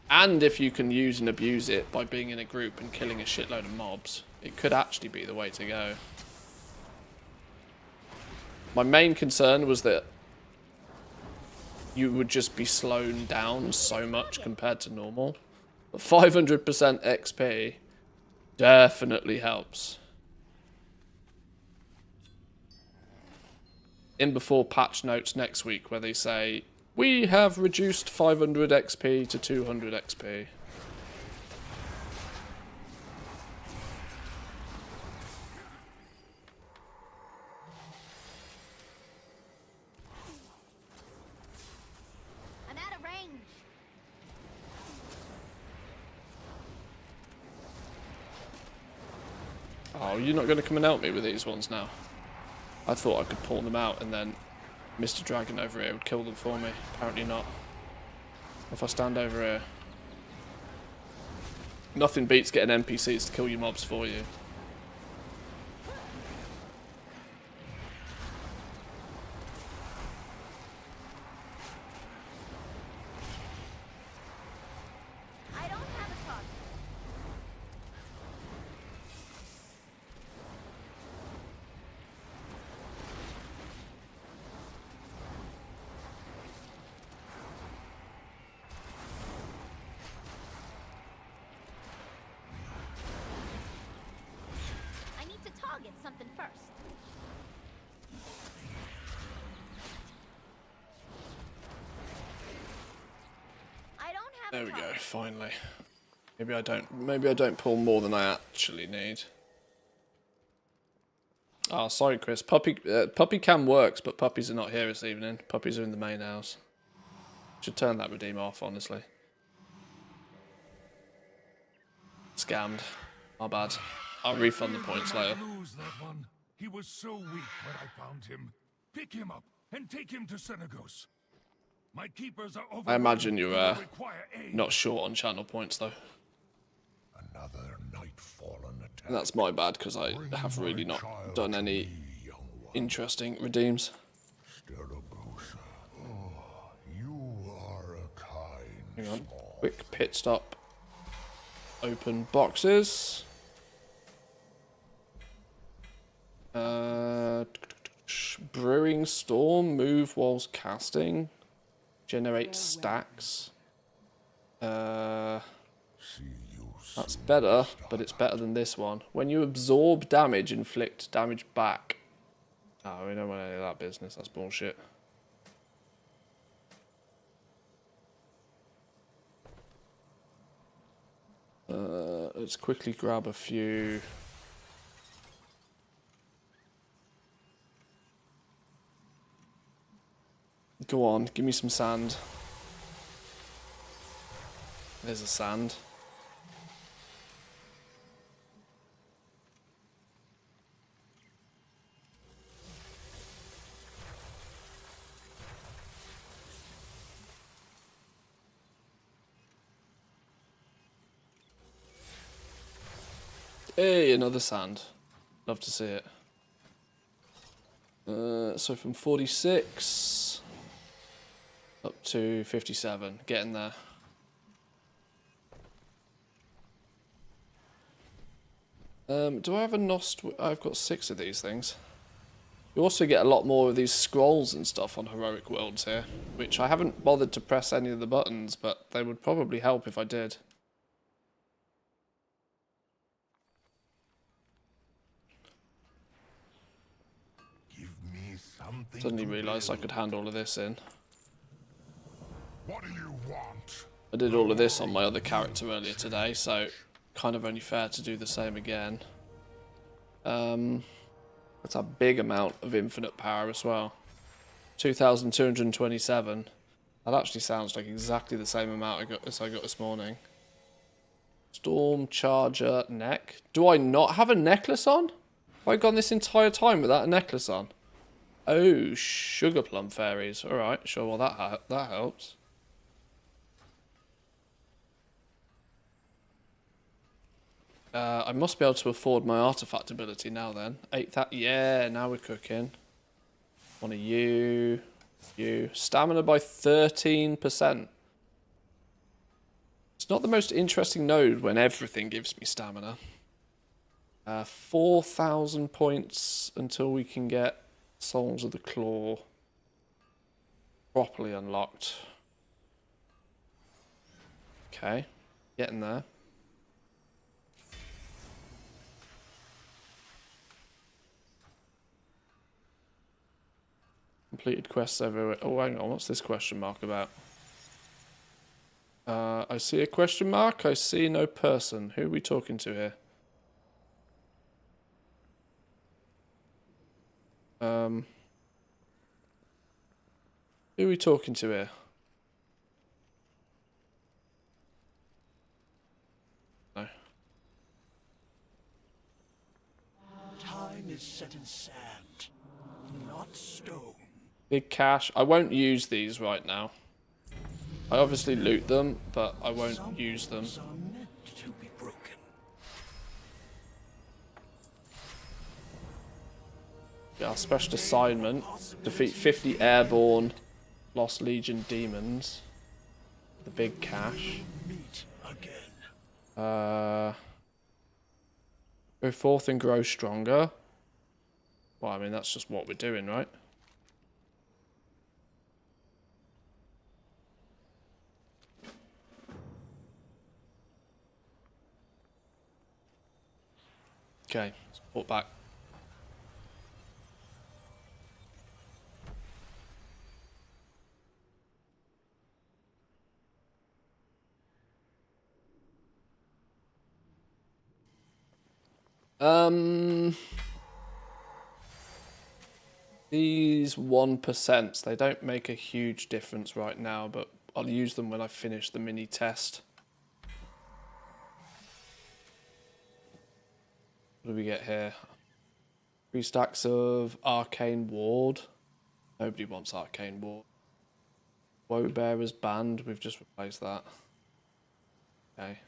And if you can use and abuse it by being in a group and killing a shitload of mobs, it could actually be the way to go. My main concern was that you would just be slowed down so much compared to normal. But 500% XP definitely helps. In before patch notes next week where they say, we have reduced 500 XP to 200 XP.
I'm out of range.
Oh, you're not going to come and help me with these ones now? I thought I could pull them out and then Mr. Dragon over here would kill them for me. Apparently not. If I stand over here. Nothing beats getting NPCs to kill your mobs for you.
I don't have a target. I need to target something first. I don't have
There
a
we
target.
go, finally. Maybe I don't pull more than I actually need. Oh, sorry, Chris. Puppy cam works, but puppies are not here this evening. Puppies are in the main house. Should turn that redeem off, honestly. Scammed. My bad. I'll refund the points later.
Lose that one. He was so weak when I found him. Pick him up and take him to Senegos. My keepers are over.
I imagine you're
and will require aid.
not short on channel points, though.
Another night fallen attack.
That's my bad, because I have really not done any interesting redeems.
Stellagosa. Oh, you are a kind
Hang on.
small.
Quick pit stop. Open boxes. Brewing Storm. Move whilst casting. Generate stacks. That's better, but it's better than this one. When you absorb damage, inflict damage back. Oh, we don't want any of that business. That's bullshit. Let's quickly grab a few. Go on, give me some sand. There's a sand. Hey, another sand. Love to see it. So from 46 up to 57, getting there. Do I have a Nost? I've got 6 of these things. You also get a lot more of these scrolls and stuff on Heroic Worlds here, which I haven't bothered to press any of the buttons, but they would probably help if I did.
Give me something.
Suddenly realised I could hand all of this in.
What do you want?
I did all of this on my other character earlier today, so kind of only fair to do the same again. That's a big amount of infinite power as well. 2,227. That actually sounds like exactly the same amount I got this morning. Storm Charger neck. Do I not have a necklace on? Have I gone this entire time without a necklace on? Oh, sugar plum fairies. Alright, sure, well that helps. I must be able to afford my artifact ability now then. 8,000. Yeah, now we're cooking. One of you. Stamina by 13%. It's not the most interesting node when everything gives me stamina. 4,000 points until we can get Souls of the Claw properly unlocked. Okay, getting there. Completed quests everywhere. Oh, hang on. What's this question mark about? I see a question mark. I see no person. Who are we talking to here? Who are we talking to here? No.
Time is set in sand, not stone.
Big cash. I won't use these right now. I obviously loot them, but I won't use them. Yeah, our special assignment. Defeat 50 airborne Lost Legion demons. The big cash. Go forth and grow stronger. Well, I mean, that's just what we're doing, right? Okay, let's put back. These 1%, they don't make a huge difference right now, but I'll use them when I finish the mini test. What do we get here? 3 stacks of Arcane Ward. Nobody wants Arcane Ward. Woe Bearer's Band, we've just replaced that. Okay.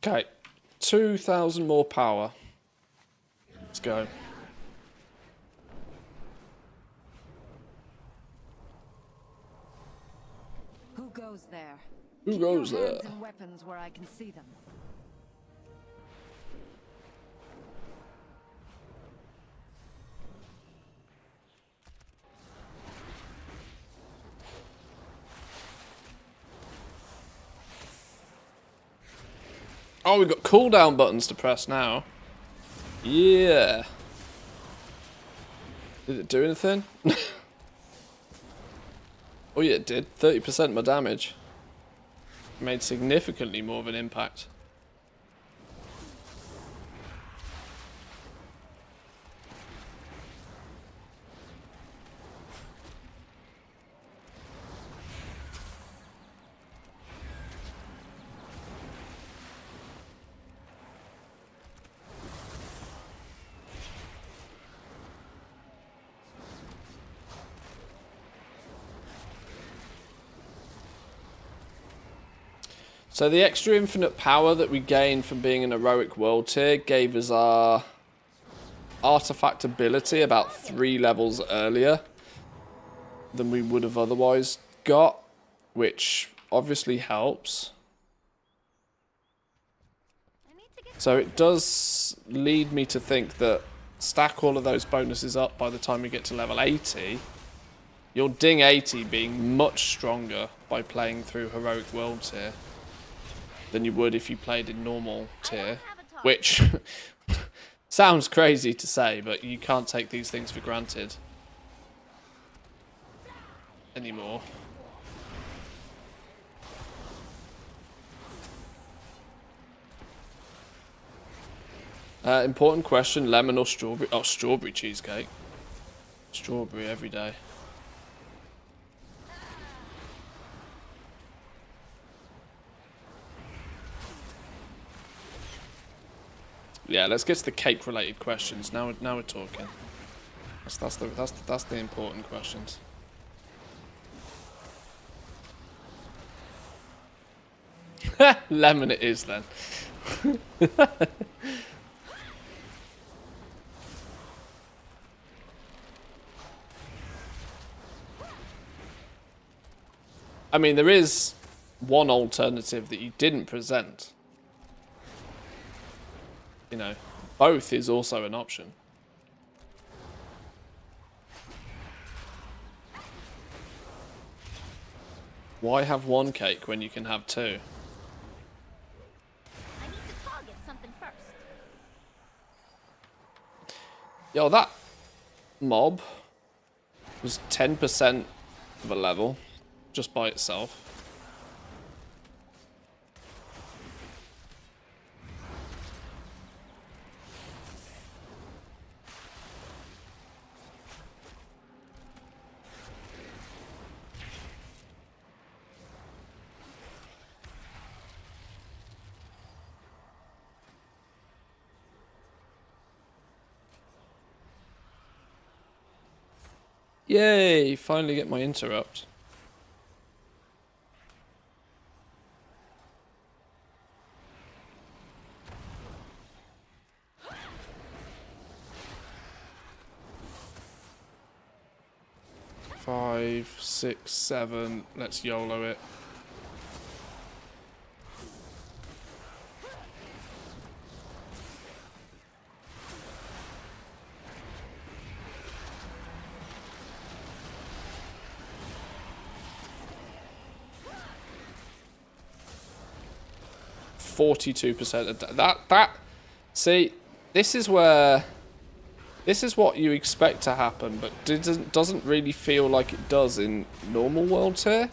Okay, 2,000 more power. Let's go.
Who goes there?
Who
Keep
goes
your
there?
hands and weapons where I can see them.
Oh, we've got cooldown buttons to press now. Yeah. Did it do anything? Oh yeah, it did. 30% more damage. Made significantly more of an impact. So the extra infinite power that we gained from being an heroic world tier gave us our artifact ability about 3 levels earlier than we would have otherwise got, which obviously helps. So it does lead me to think that stack all of those bonuses up by the time we get to level 80, you'll ding 80 being much stronger by playing through heroic world tier than you would if you played in normal tier, which sounds crazy to say, but you can't take these things for granted anymore. Important question, lemon or strawberry? Oh, strawberry cheesecake. Strawberry every day. Yeah, let's get to the cake-related questions. Now we're talking. That's the important questions. Lemon it is then. I mean, there is one alternative that you didn't present. You know, both is also an option. Why have one cake when you can have 2?
I need to target something first.
Yo, that mob was 10% of a level just by itself. Yay, finally get my interrupt. Five, 6, 7, let's YOLO it. %42% of that. See, this is where. This is what you expect to happen, but doesn't really feel like it does in normal world tier.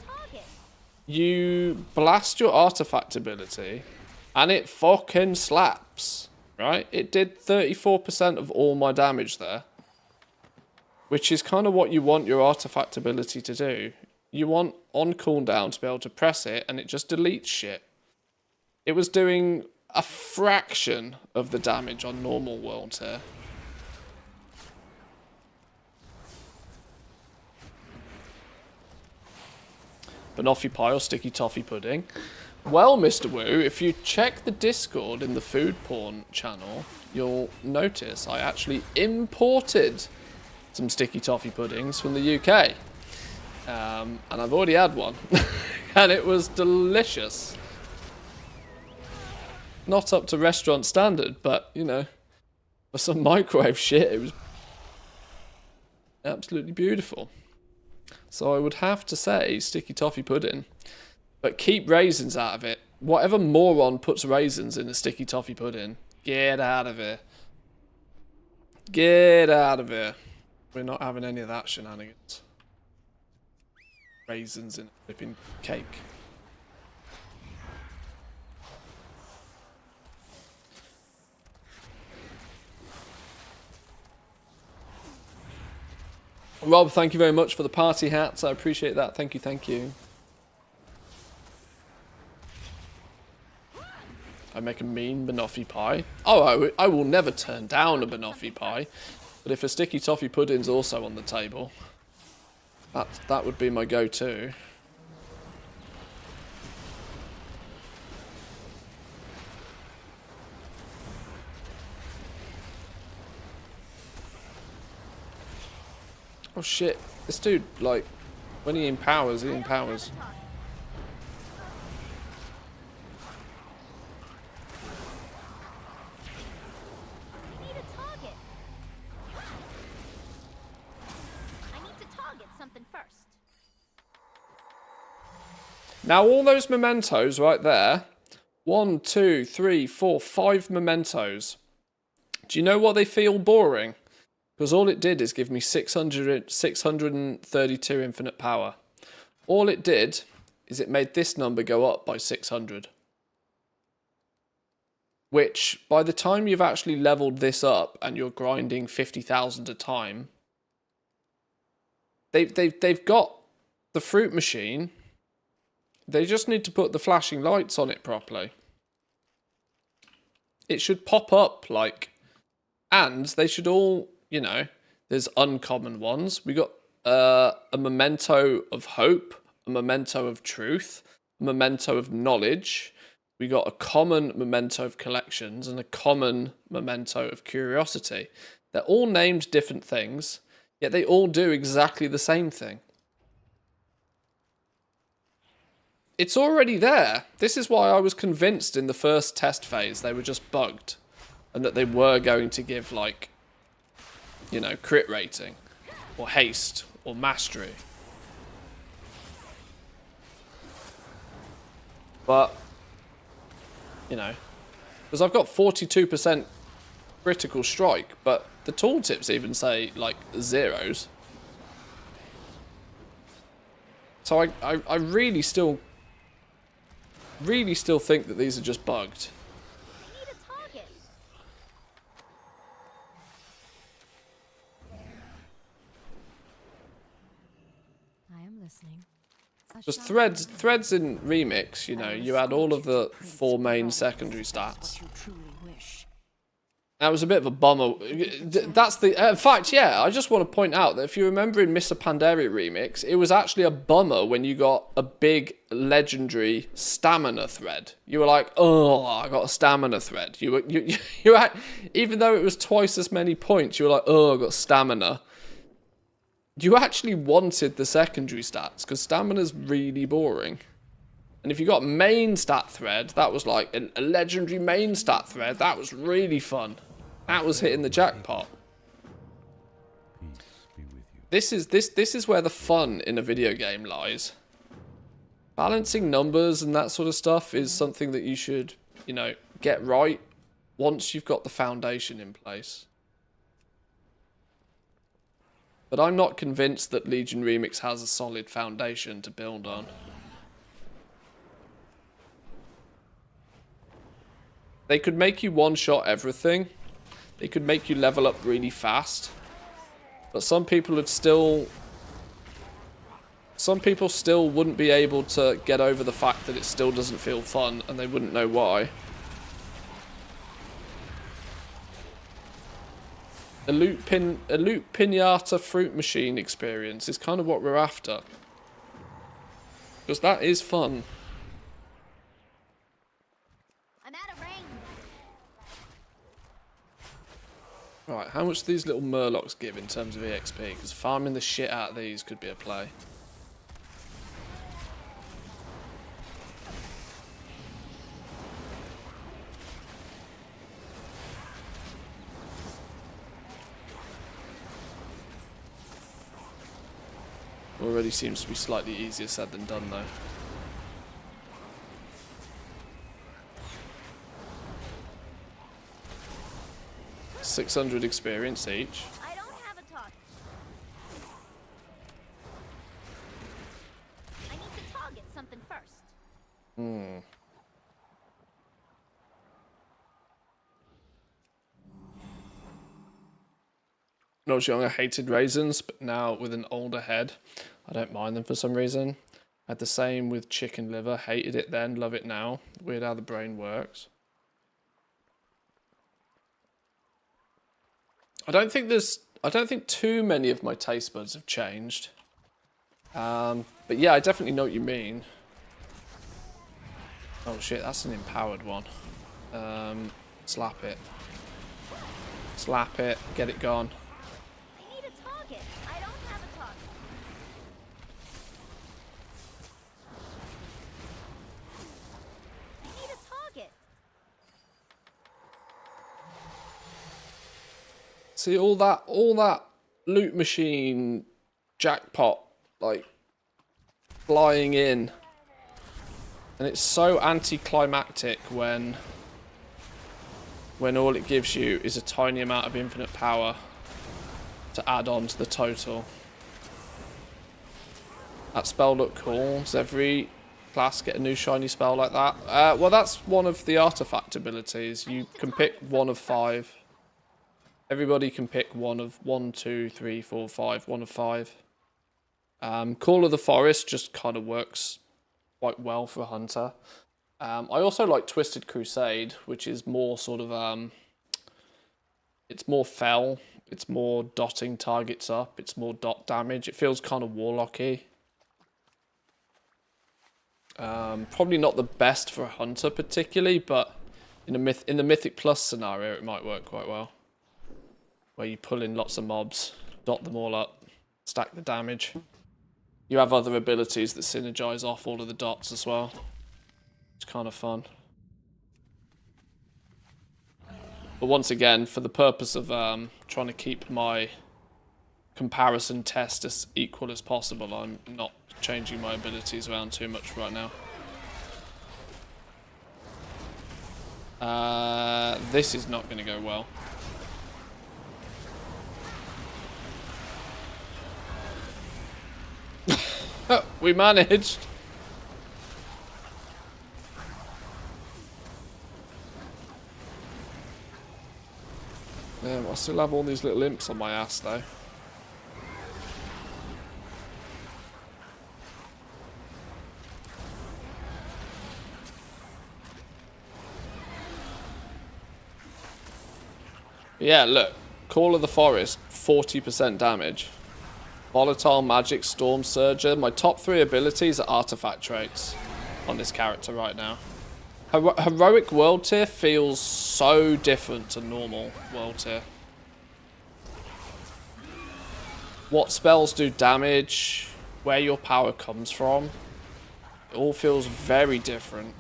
You blast your artifact ability, and it fucking slaps, right? It did 34% of all my damage there, which is kind of what you want your artifact ability to do. You want on cooldown to be able to press it, and it just deletes shit. It was doing a fraction of the damage on normal world tier. Banoffee pie or sticky toffee pudding? Well, Mr. Wu, if you check the Discord in the food porn channel, you'll notice I actually imported some sticky toffee puddings from the UK. And I've already had one. And it was delicious. Not up to restaurant standard, but, you know, for some microwave shit, it was absolutely beautiful. So I would have to say sticky toffee pudding, but keep raisins out of it. Whatever moron puts raisins in a sticky toffee pudding, get out of here. Get out of here. We're not having any of that shenanigans. Raisins in a flipping cake. Rob, thank you very much for the party hats. I appreciate that. Thank you, thank you. I make a mean banoffee pie. Oh, I will never turn down a banoffee pie. But if a sticky toffee pudding's also on the table, that would be my go-to. Oh shit. This dude, like, when he empowers, he empowers. Now all those mementos right there, 1, 2, 3, 4, 5 mementos. Do you know what they feel boring? Because all it did is give me 632 infinite power. All it did is it made this number go up by 600. Which, by the time you've actually leveled this up and you're grinding 50,000 a time, they've got the fruit machine. They just need to put the flashing lights on it properly. It should pop up like, and they should all, you know, there's uncommon ones. We got a memento of hope, a memento of truth, a memento of knowledge. We got a common memento of collections and a common memento of curiosity. They're all named different things, yet they all do exactly the same thing. It's already there. This is why I was convinced in the first test phase they were just bugged. And that they were going to give, like, you know, crit rating. Or haste. Or mastery. But, you know. Because I've got 42% critical strike. But the tooltips even say, like, zeros. So I really still think that these are just bugged.
I am listening.
Because threads in Remix, you know, you add all of the 4 main secondary stats. That was a bit of a bummer. That's the... in fact, yeah, I just want to point out that if you remember in Mr. Pandaria Remix, it was actually a bummer when you got a big legendary stamina thread. You were like, oh, I got a stamina thread. You were even though it was twice as many points, you were like, oh, I got stamina. You actually wanted the secondary stats, because stamina's really boring. And if you got main stat thread, that was like a legendary main stat thread, that was really fun. That was hitting the jackpot. This is where the fun in a video game lies. Balancing numbers and that sort of stuff is something that you should, you know, get right once you've got the foundation in place. But I'm not convinced that Legion Remix has a solid foundation to build on. They could make you one-shot everything. They could make you level up really fast. But some people would still... Some people still wouldn't be able to get over the fact that it still doesn't feel fun, and they wouldn't know why. A loot pinata fruit machine experience is kind of what we're after. Because that is fun.
I'm out of range.
Right, how much do these little murlocs give in terms of EXP? Because farming the shit out of these could be a play. Already seems to be slightly easier said than done, though. $600 experience each.
I don't have a target. I need to target something first.
When I was young, I hated raisins, but now with an older head, I don't mind them for some reason. I had the same with chicken liver. Hated it then, love it now. Weird how the brain works. I don't think too many of my taste buds have changed. But yeah, I definitely know what you mean. Oh shit, that's an empowered one. Slap it. Slap it. Get it gone.
I need a target. I don't have a
See all that loot machine jackpot like flying in. And it's so anticlimactic when all it gives you is a tiny amount of infinite power to add on to the total. That spell looked cool. Does every class get a new shiny spell like that? Well, that's one of the artifact abilities. You can pick one of 5. Everybody can pick one of 1, 2, 3, 4, 5. One of 5. Call of the Forest just kind of works quite well for a hunter. I also like Twisted Crusade, which is more sort of it's more fell. It's more dotting targets up. It's more dot damage. It feels kind of warlocky. Probably not the best for a hunter particularly, but in the Mythic Plus scenario, it might work quite well. Where you pull in lots of mobs, dot them all up, stack the damage. You have other abilities that synergize off all of the dots as well. It's kind of fun. But once again, for the purpose of trying to keep my comparison test as equal as possible, I'm not changing my abilities around too much right now. This is not going to go well. We managed. I still have all these little imps on my ass though. Yeah, look. Call of the Forest, 40% damage. Volatile Magic, Storm Surger. My top 3 abilities are artifact traits on this character right now. Heroic World Tier feels so different to normal World Tier. What spells do damage, where your power comes from, it all feels very different.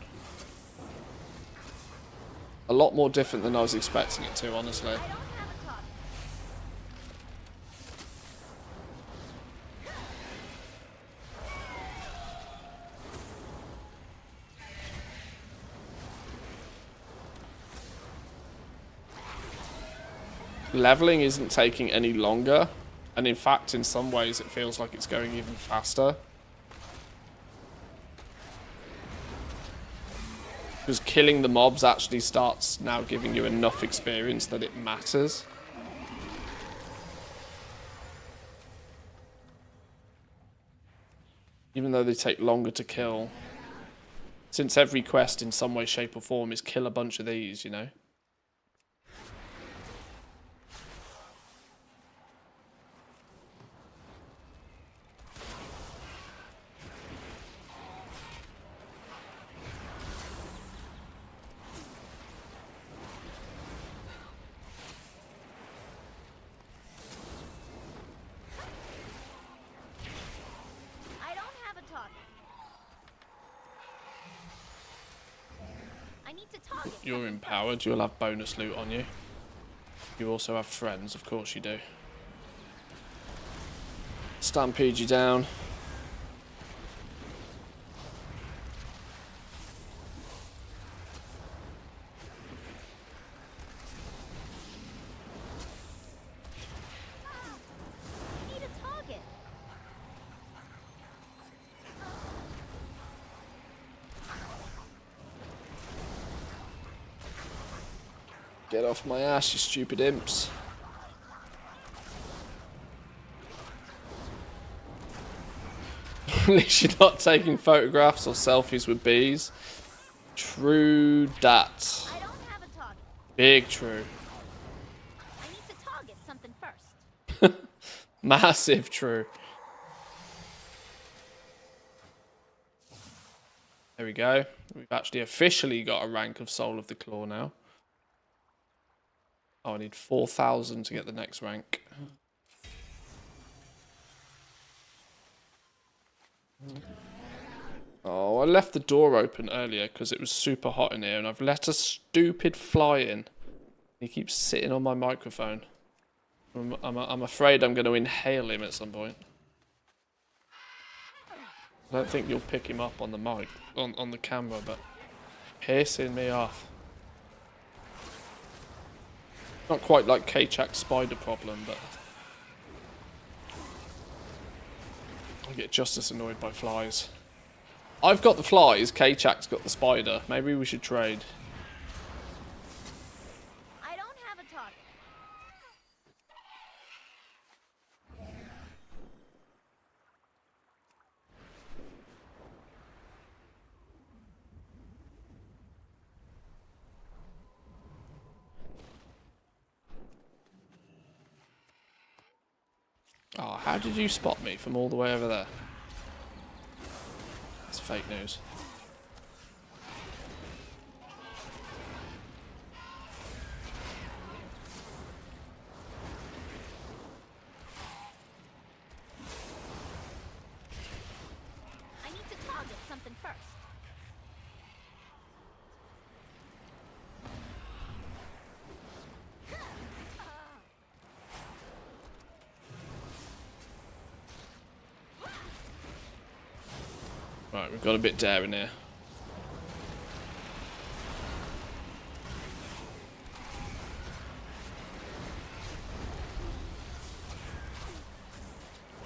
A lot more different than I was expecting it to, honestly. Leveling isn't taking any longer, and in fact, in some ways, it feels like it's going even faster. Because killing the mobs actually starts now giving you enough experience that it matters. Even though they take longer to kill. Since every quest in some way, shape or form is kill a bunch of these, you know? You're empowered, you'll have bonus loot on you. You also have friends, of course you do. Stampede you down. Get off my ass, you stupid imps. At least you're not taking photographs or selfies with bees. True dat.
I don't have a target.
Big true.
I need to target something first.
Massive true. There we go. We've actually officially got a rank of Soul of the Claw now. Oh, I need 4,000 to get the next rank. Oh, I left the door open earlier because it was super hot in here and I've let a stupid fly in. He keeps sitting on my microphone. I'm afraid I'm going to inhale him at some point. I don't think you'll pick him up on the mic, on the camera, but pissing me off. Not quite like K-Chak's spider problem, but I get just as annoyed by flies. I've got the flies, K-Chak's got the spider. Maybe we should trade.
I don't have a target.
Oh, how did you spot me from all the way over there? It's fake news.
I need to target something first.
Right, we've got a bit daring here.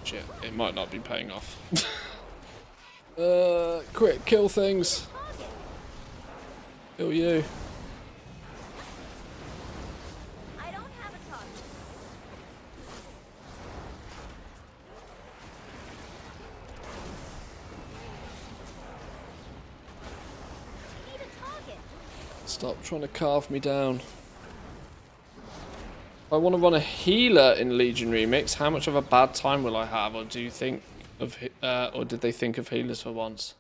Shit, it might not be paying off. Quick, kill things. Kill you.
I don't have a target. I need a target.
Stop trying to carve me down. I want to run a healer in Legion Remix. How much of a bad time will I have, or do you think of, or did they think of healers for once?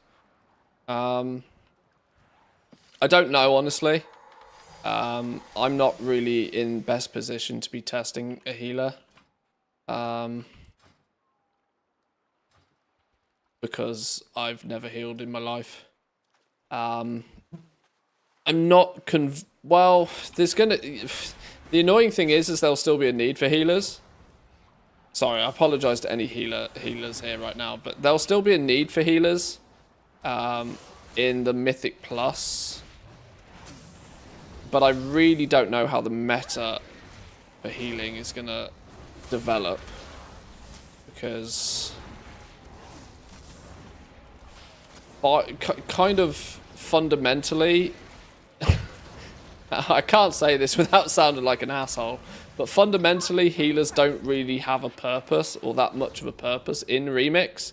I don't know, honestly. I'm not really in best position to be testing a healer, because I've never healed in my life. I'm not well, there's gonna. The annoying thing is there'll still be a need for healers. Sorry, I apologize to any healers here right now, but there'll still be a need for healers in the Mythic Plus. But I really don't know how the meta for healing is gonna develop, because kind of fundamentally, I can't say this without sounding like an asshole, but fundamentally healers don't really have a purpose, or that much of a purpose, in Remix,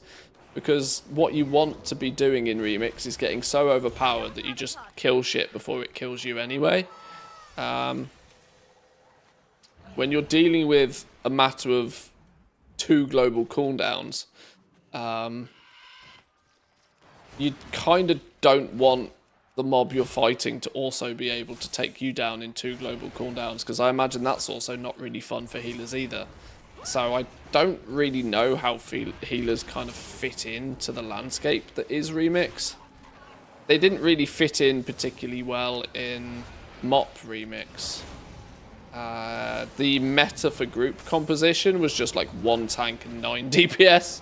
because what you want to be doing in Remix is getting so overpowered that you just kill shit before it kills you anyway. When you're dealing with a matter of 2 global cooldowns, you kind of don't want the mob you're fighting to also be able to take you down in 2 global cooldowns, because I imagine that's also not really fun for healers either. So I don't really know how healers kind of fit into the landscape that is Remix. They didn't really fit in particularly well in MOP Remix. The meta for group composition was just like 1 tank and 9 DPS.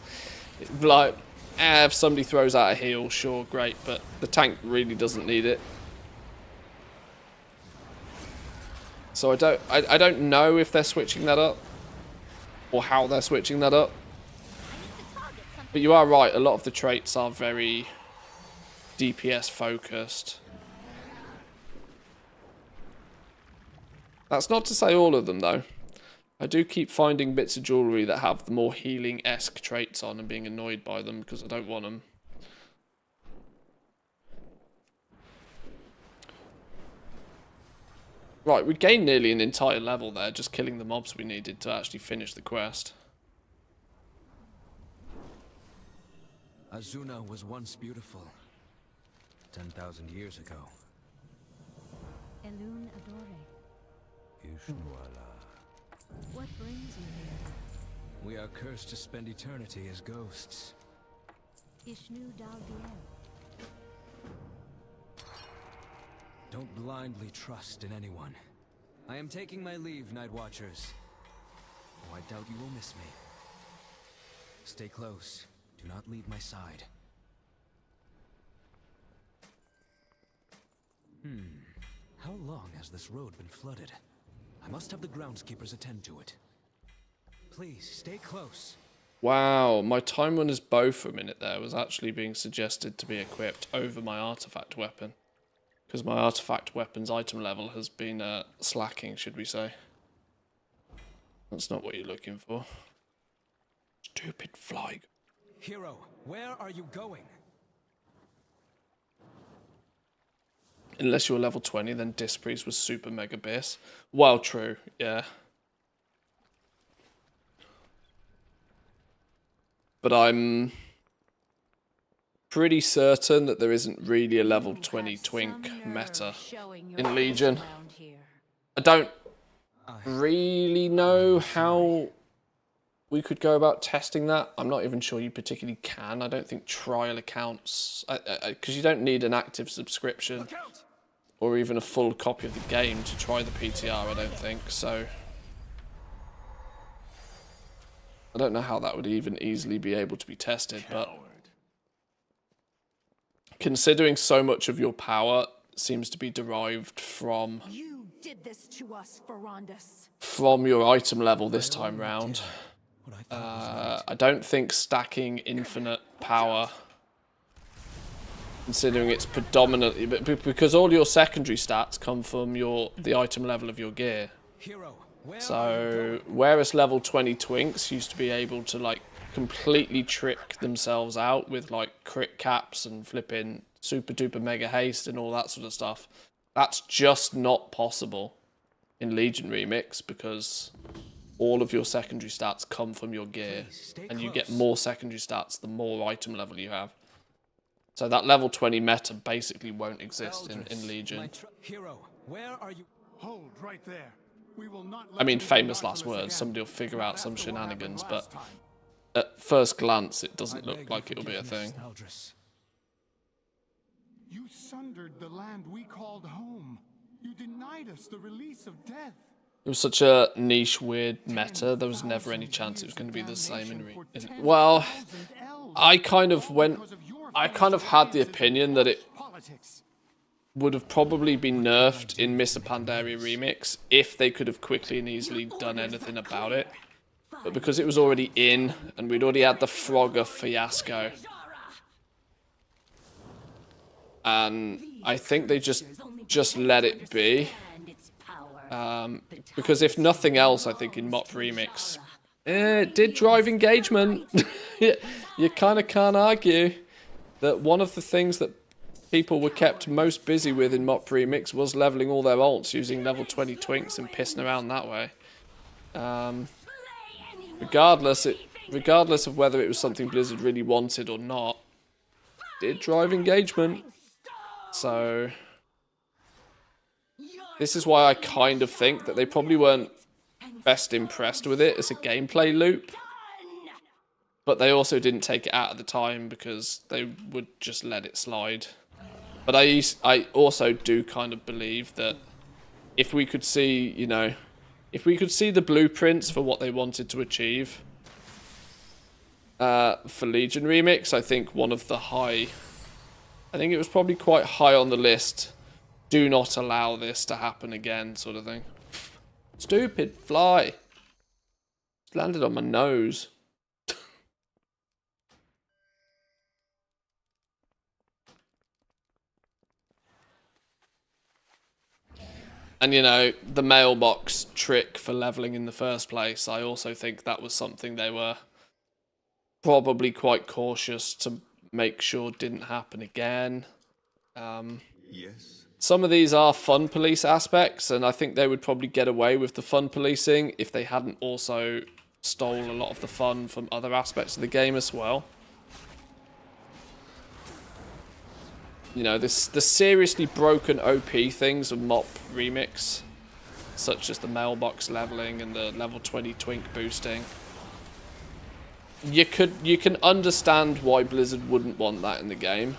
Like, if somebody throws out a heal, sure, great, but the tank really doesn't need it. So I don't know if they're switching that up, or how they're switching that up. But you are right, a lot of the traits are very DPS focused. That's not to say all of them, though. I do keep finding bits of jewellery that have the more healing-esque traits on and being annoyed by them because I don't want them. Right, we gained nearly an entire level there, just killing the mobs we needed to actually finish the quest.
Azuna was once beautiful. 10,000 years ago.
Elun Adore. What brings you here?
We are cursed to spend eternity as ghosts.
Ishnu Daldiel.
Don't blindly trust in anyone. I am taking my leave, Night Watchers. Oh, I doubt you will miss me. Stay close. Do not leave my side. How long has this road been flooded? I must have the groundskeepers attend to it. Please, stay close.
Wow, my time runner's bow for a minute there was actually being suggested to be equipped over my artifact weapon. Because my artifact weapon's item level has been slacking, should we say. That's not what you're looking for. Stupid fly.
Hero, where are you going?
Unless you're level 20, then Disc Priest was super mega bis. Well, true, yeah. But I'm pretty certain that there isn't really a level 20 twink meta in Legion. I don't really know how we could go about testing that. I'm not even sure you particularly can. I don't think trial accounts, because you don't need an active subscription or even a full copy of the game to try the PTR, I don't think. So I don't know how that would even easily be able to be tested, but considering so much of your power seems to be derived from
You did this to us, Ferondus.
from your item level this time round, I don't think stacking infinite power, considering it's predominantly, because all your secondary stats come from the item level of your gear. So, whereas level 20 twinks used to be able to like completely trick themselves out with like crit caps and flipping super duper mega haste and all that sort of stuff, that's just not possible in Legion Remix because all of your secondary stats come from your gear and you get more secondary stats the more item level you have. So that level 20 meta basically won't exist in Legion.
Hero, where are you? Hold right there. We will not
I mean, famous last words, somebody will figure out some shenanigans, but at first glance it doesn't look like it'll be a thing.
You sundered the land we called home. You denied us the release of death.
It was such a niche, weird meta, there was never any chance it was going to be the same in well, I kind of had the opinion that it would have probably been nerfed in Mr. Pandaria Remix if they could have quickly and easily done anything about it. But because it was already in, and we'd already had the Frogger fiasco, and I think they just let it be. Because if nothing else, I think in MOP Remix, it did drive engagement. You kind of can't argue that one of the things that people were kept most busy with in MOP Remix was leveling all their alts using level 20 twinks and pissing around that way. Regardless of whether it was something Blizzard really wanted or not, it did drive engagement. So this is why I kind of think that they probably weren't best impressed with it as a gameplay loop. But they also didn't take it out at the time because they would just let it slide. But I also do kind of believe that if we could see, you know, if we could see the blueprints for what they wanted to achieve for Legion Remix, I think one of the I think it was probably quite high on the list. Do not allow this to happen again, sort of thing. Stupid fly. It's landed on my nose. And, you know, the mailbox trick for leveling in the first place, I also think that was something they were probably quite cautious to make sure didn't happen again.
Yes.
Some of these are fun police aspects, and I think they would probably get away with the fun policing if they hadn't also stole a lot of the fun from other aspects of the game as well. You know, the seriously broken OP things of MOP Remix, such as the mailbox leveling and the level 20 twink boosting. You can understand why Blizzard wouldn't want that in the game.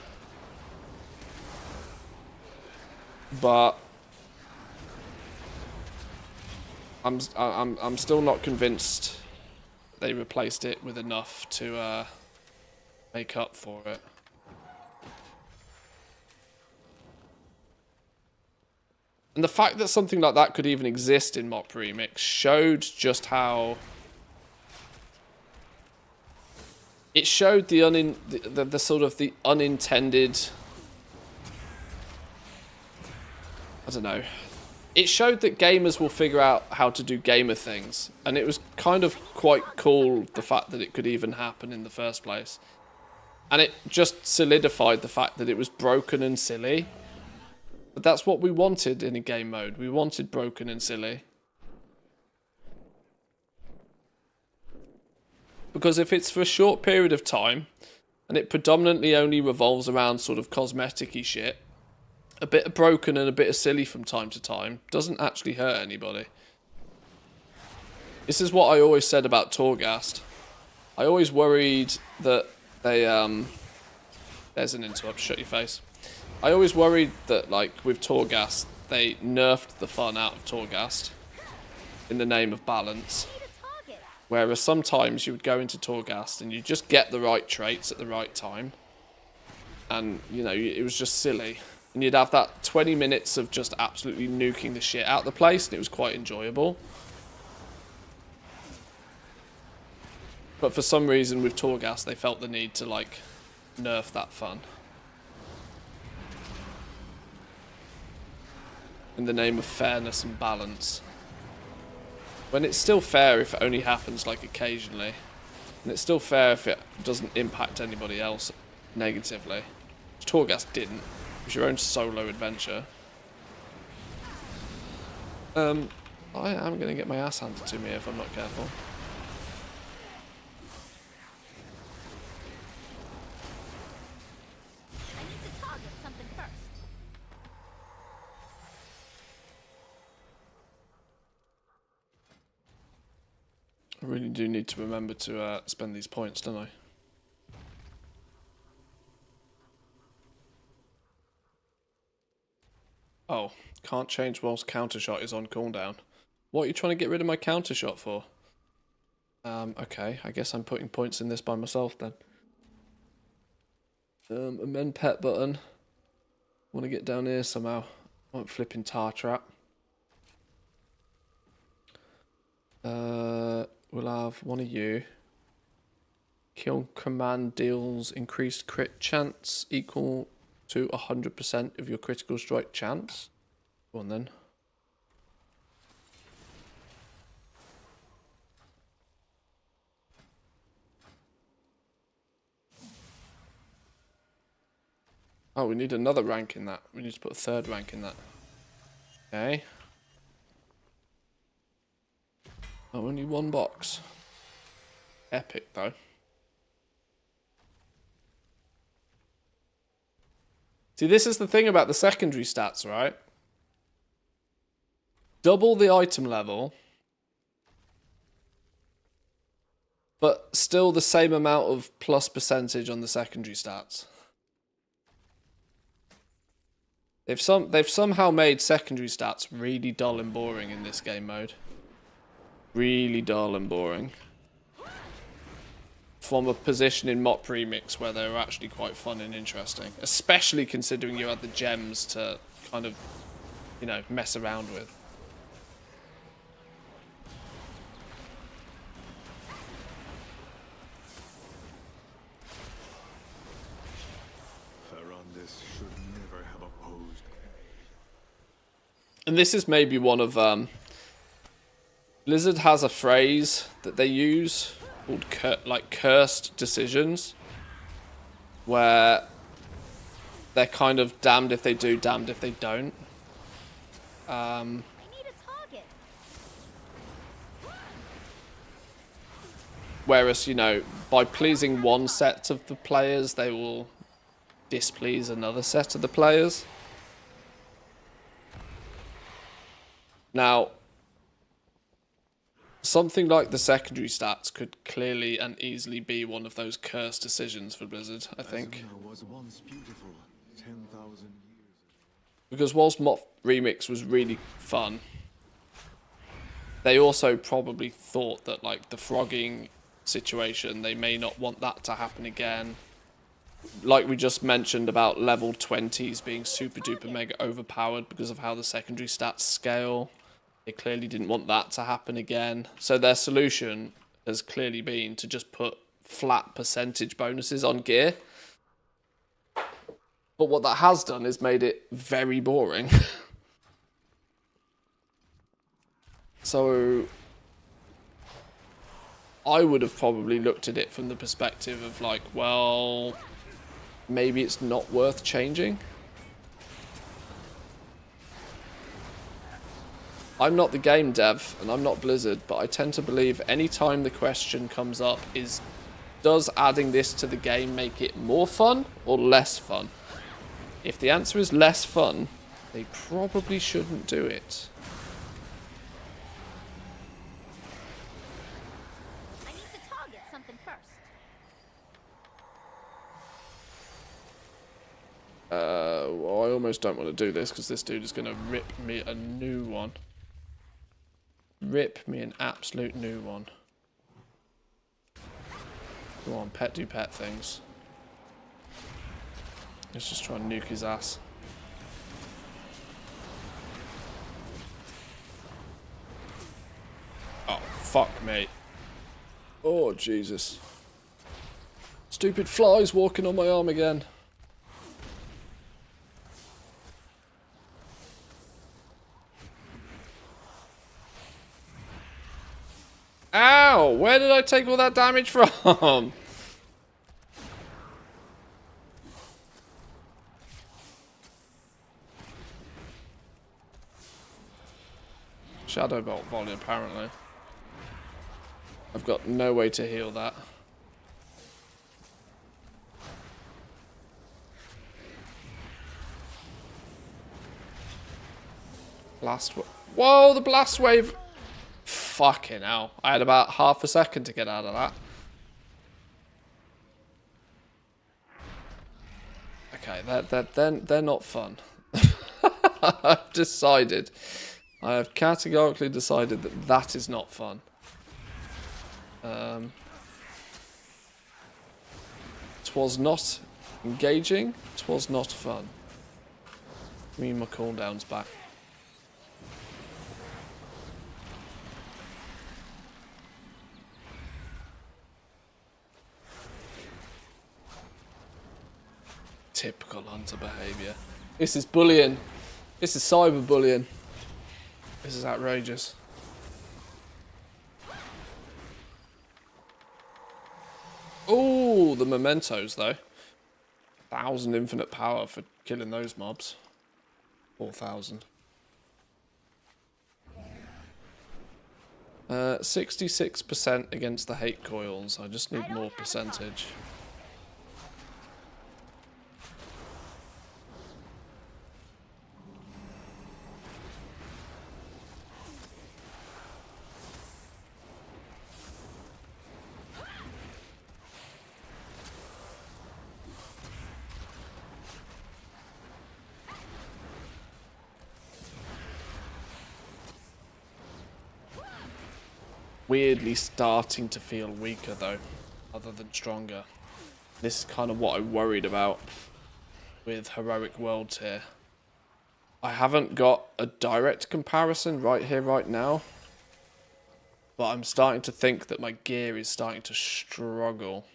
But I'm still not convinced they replaced it with enough to make up for it. And the fact that something like that could even exist in Mop Remix showed just how... It showed the sort of the unintended... I don't know. It showed that gamers will figure out how to do gamer things. And it was kind of quite cool, the fact that it could even happen in the first place. And it just solidified the fact that it was broken and silly. But that's what we wanted in a game mode. We wanted broken and silly. Because if it's for a short period of time, and it predominantly only revolves around sort of cosmetic-y shit, a bit of broken and a bit of silly from time to time doesn't actually hurt anybody. This is what I always said about Torghast. I always worried that they, there's an interrupt, shut your face. I always worried that, like, with Torghast, they nerfed the fun out of Torghast in the name of balance. Whereas sometimes you would go into Torghast and you just get the right traits at the right time. And, you know, it was just silly. And you'd have that 20 minutes of just absolutely nuking the shit out of the place, and it was quite enjoyable. But for some reason with Torghast, they felt the need to, like, nerf that fun. In the name of fairness and balance. When it's still fair if it only happens, like, occasionally. And it's still fair if it doesn't impact anybody else negatively. Which Torghast didn't. It was your own solo adventure. I am going to get my ass handed to me if I'm not careful.
I need to target something first.
I really do need to remember to spend these points, don't I? Oh, can't change whilst counter shot is on cooldown. What are you trying to get rid of my counter shot for? Okay, I guess I'm putting points in this by myself then. Amend pet button. Want to get down here somehow. Want flipping tar trap. We'll have one of you. Kill command deals increased crit chance equal to 100% of your critical strike chance. Go on then. Oh, we need another rank in that. We need to put a third rank in that. Okay. Oh, only one box. Epic though. See, this is the thing about the secondary stats, right? Double the item level, but still the same amount of plus percentage on the secondary stats. They've somehow made secondary stats really dull and boring in this game mode. Really dull and boring. From a position in Mop Remix where they were actually quite fun and interesting. Especially considering you had the gems to kind of, you know, mess around with.
Ferrandis should never have opposed.
And this is maybe one of Blizzard has a phrase that they use called like cursed decisions, where they're kind of damned if they do, damned if they don't.
I need a target.
Whereas, you know, by pleasing one set of the players, they will displease another set of the players. Now, something like the secondary stats could clearly and easily be one of those cursed decisions for Blizzard, I think.
Was once beautiful 10,000 years ago.
Because whilst Mop Remix was really fun, they also probably thought that, like, the frogging situation, they may not want that to happen again. Like we just mentioned about level 20s being super duper mega overpowered because of how the secondary stats scale. They clearly didn't want that to happen again. So their solution has clearly been to just put flat percentage bonuses on gear. But what that has done is made it very boring. So I would have probably looked at it from the perspective of like, well, maybe it's not worth changing. I'm not the game dev and I'm not Blizzard, but I tend to believe any time the question comes up is, does adding this to the game make it more fun or less fun? If the answer is less fun, they probably shouldn't do it.
I need to target something first.
Well, I almost don't want to do this because this dude is going to rip me a new one. Rip me an absolute new one. Come on, pet do pet things. Let's just try and nuke his ass. Oh, fuck me. Oh, Jesus. Stupid flies walking on my arm again. Ow! Where did I take all that damage from? Shadow Bolt volley, apparently. I've got no way to heal that. Blast wave. Whoa, the blast wave. Fucking hell. I had about half a second to get out of that. Okay, they're not fun. I've decided. I have categorically decided that that is not fun. Twas not engaging. Twas not fun. Give me my cooldowns back. Typical hunter behaviour. This is bullying. This is cyberbullying. This is outrageous. Oh, the mementos though. 1,000 infinite power for killing those mobs. 4,000. 66% against the hate coils. I just need more percentage. Weirdly starting to feel weaker though, other than stronger. This is kind of what I worried about with Heroic Worlds here. I haven't got a direct comparison right here, right now. But I'm starting to think that my gear is starting to struggle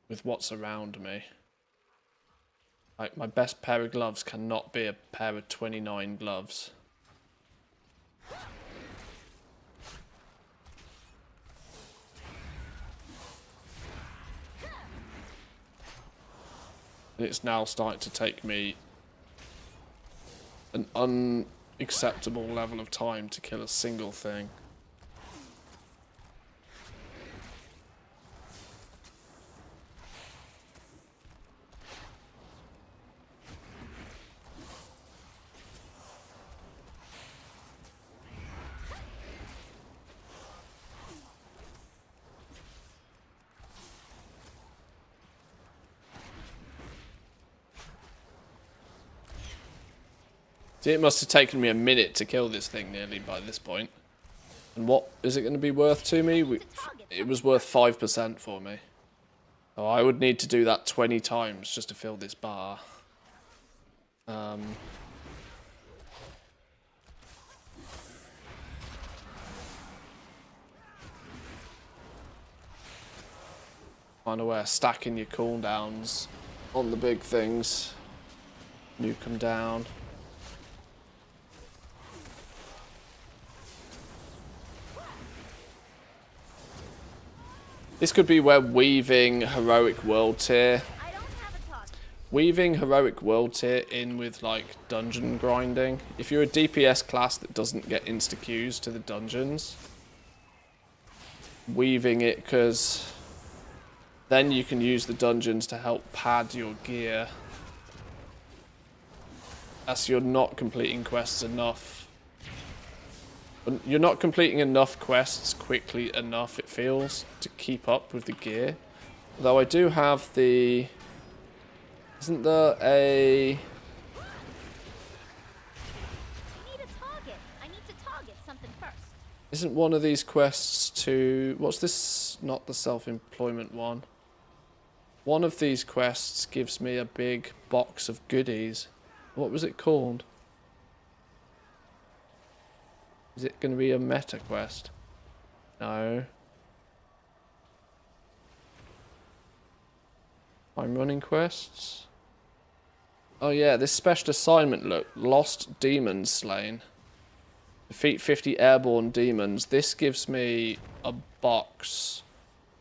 with what's around me. Like, my best pair of gloves cannot be a pair of 29 gloves. It's now starting to take me an unacceptable level of time to kill a single thing. See, it must have taken me a minute to kill this thing nearly by this point. And what is it going to be worth to me? It was worth 5% for me. So I would need to do that 20 times just to fill this bar. Find a way of stacking your cooldowns on the big things. Nuke them down. This could be where weaving heroic world tier. Weaving heroic world tier in with like dungeon grinding. If you're a DPS class that doesn't get insta queues to the dungeons, weaving it, because then you can use the dungeons to help pad your gear. As you're not completing quests enough. You're not completing enough quests quickly enough, it feels, to keep up with the gear. Though I do have the... Isn't there a...
I need a target. I need to target something first.
Isn't one of these quests to... What's this? Not the self-employment one. One of these quests gives me a big box of goodies. What was it called? Is it going to be a meta quest? No. I'm running quests. Oh yeah, this special assignment, look. Lost demons slain. Defeat 50 airborne demons. This gives me a box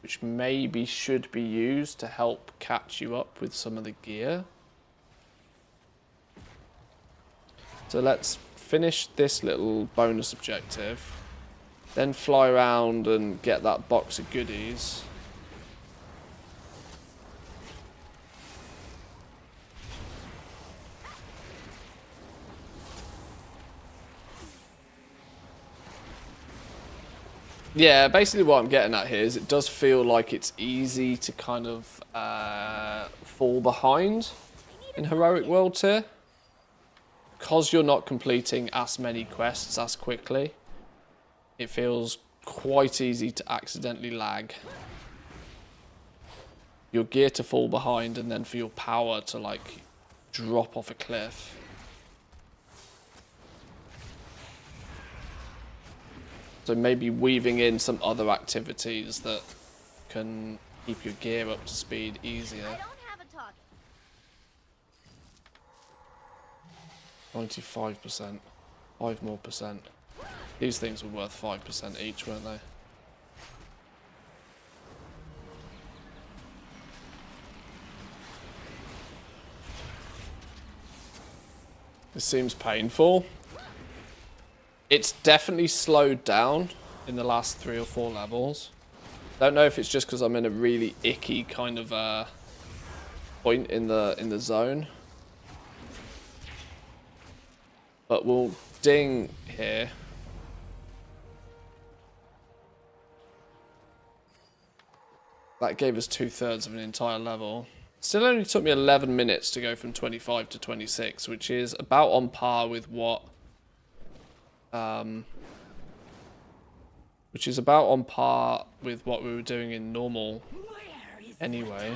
which maybe should be used to help catch you up with some of the gear. So let's finish this little bonus objective, then fly around and get that box of goodies. Yeah, basically what I'm getting at here is it does feel like it's easy to kind of fall behind in Heroic World tier. Because you're not completing as many quests as quickly, it feels quite easy to accidentally lag. Your gear to fall behind and then for your power to like drop off a cliff. So maybe weaving in some other activities that can keep your gear up to speed easier. 95%. 5 more percent. These things were worth 5% each, weren't they? This seems painful. It's definitely slowed down in the last 3 or 4 levels. Don't know if it's just because I'm in a really icky kind of point in the zone. But we'll ding here. That gave us 2/3 of an entire level. Still only took me 11 minutes to go from 25 to 26, which is about on par with what... which is about on par with what we were doing in normal anyway.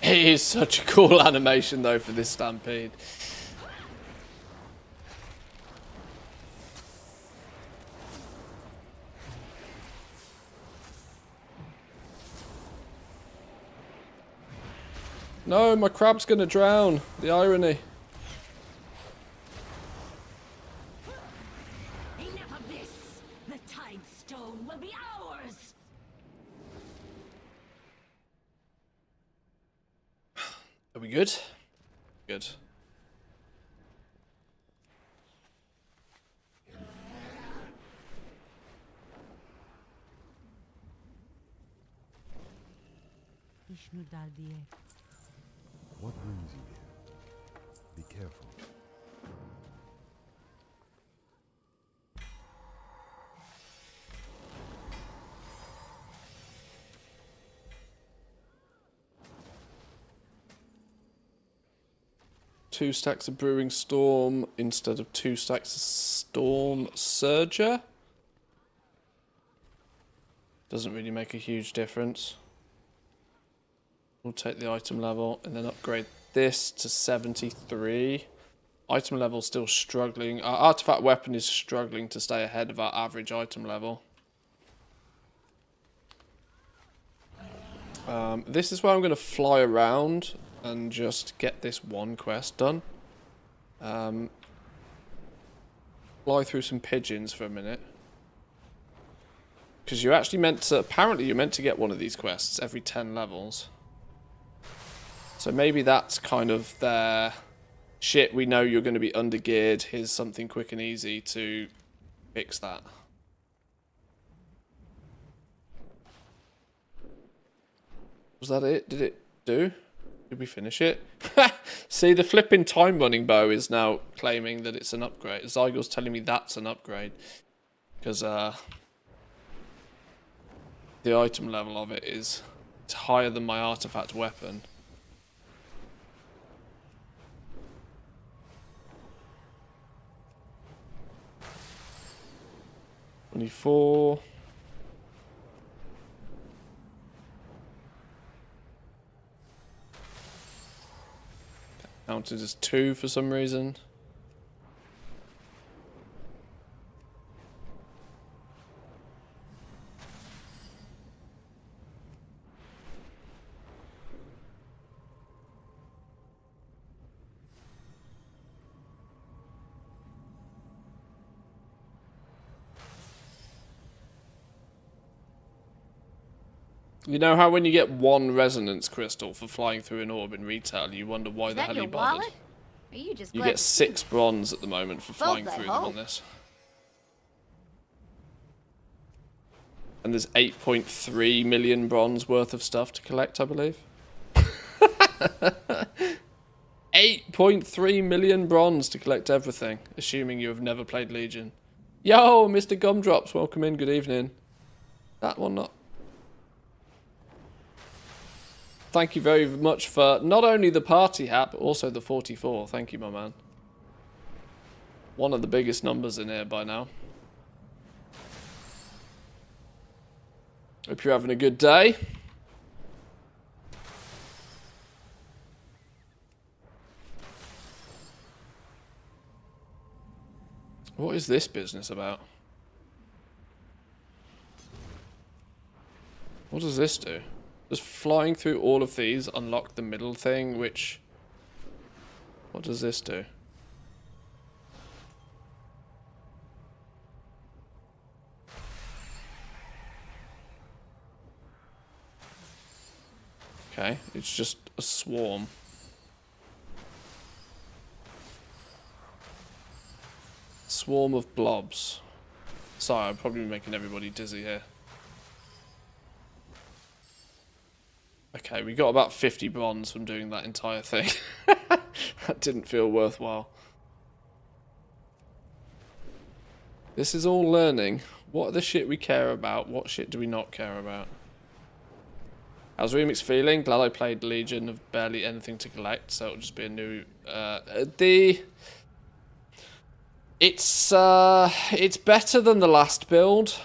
It is such a cool animation though for this stampede. No, my crab's gonna drown. The irony.
Enough of this. The Time Stone will be ours.
Are we good? Good.
What brings you here? Be careful.
Two stacks of Brewing Storm instead of 2 stacks of Storm Surger. Doesn't really make a huge difference. We'll take the item level and then upgrade this to 73. Item level still struggling. Our artifact weapon is struggling to stay ahead of our average item level. This is where I'm going to fly around and just get this one quest done. Fly through some pigeons for a minute. Because you're actually meant to... Apparently you're meant to get one of these quests every 10 levels. So maybe that's kind of their... Shit, we know you're going to be undergeared. Here's something quick and easy to fix that. Was that it? Did it do? Did we finish it? See, the flipping time running bow is now claiming that it's an upgrade. Zygo's telling me that's an upgrade. Because the item level of it is higher than my artifact weapon. $24. Counted as 2 for some reason. You know how when you get 1 resonance crystal for flying through an orb in retail, you wonder why the hell you bothered?
Wallet? Or are you just
You
glad
get
to see
6 bronze at the moment for flying
Both, I
through them on
hope.
this. And there's 8.3 million bronze worth of stuff to collect, I believe. 8.3 million bronze to collect everything, assuming you have never played Legion. Yo, Mr. Gumdrops, welcome in, good evening. That one not. Thank you very much for not only the party hat, but also the 44. Thank you, my man. One of the biggest numbers in here by now. Hope you're having a good day. What is this business about? What does this do? Does flying through all of these unlock the middle thing, which... What does this do? Okay, it's just a swarm. Swarm of blobs. Sorry, I'm probably making everybody dizzy here. Okay, we got about 50 bronze from doing that entire thing. That didn't feel worthwhile. This is all learning. What are the shit we care about? What shit do we not care about? How's Remix feeling? Glad I played Legion of barely anything to collect, so it'll just be a new... It's better than the last build.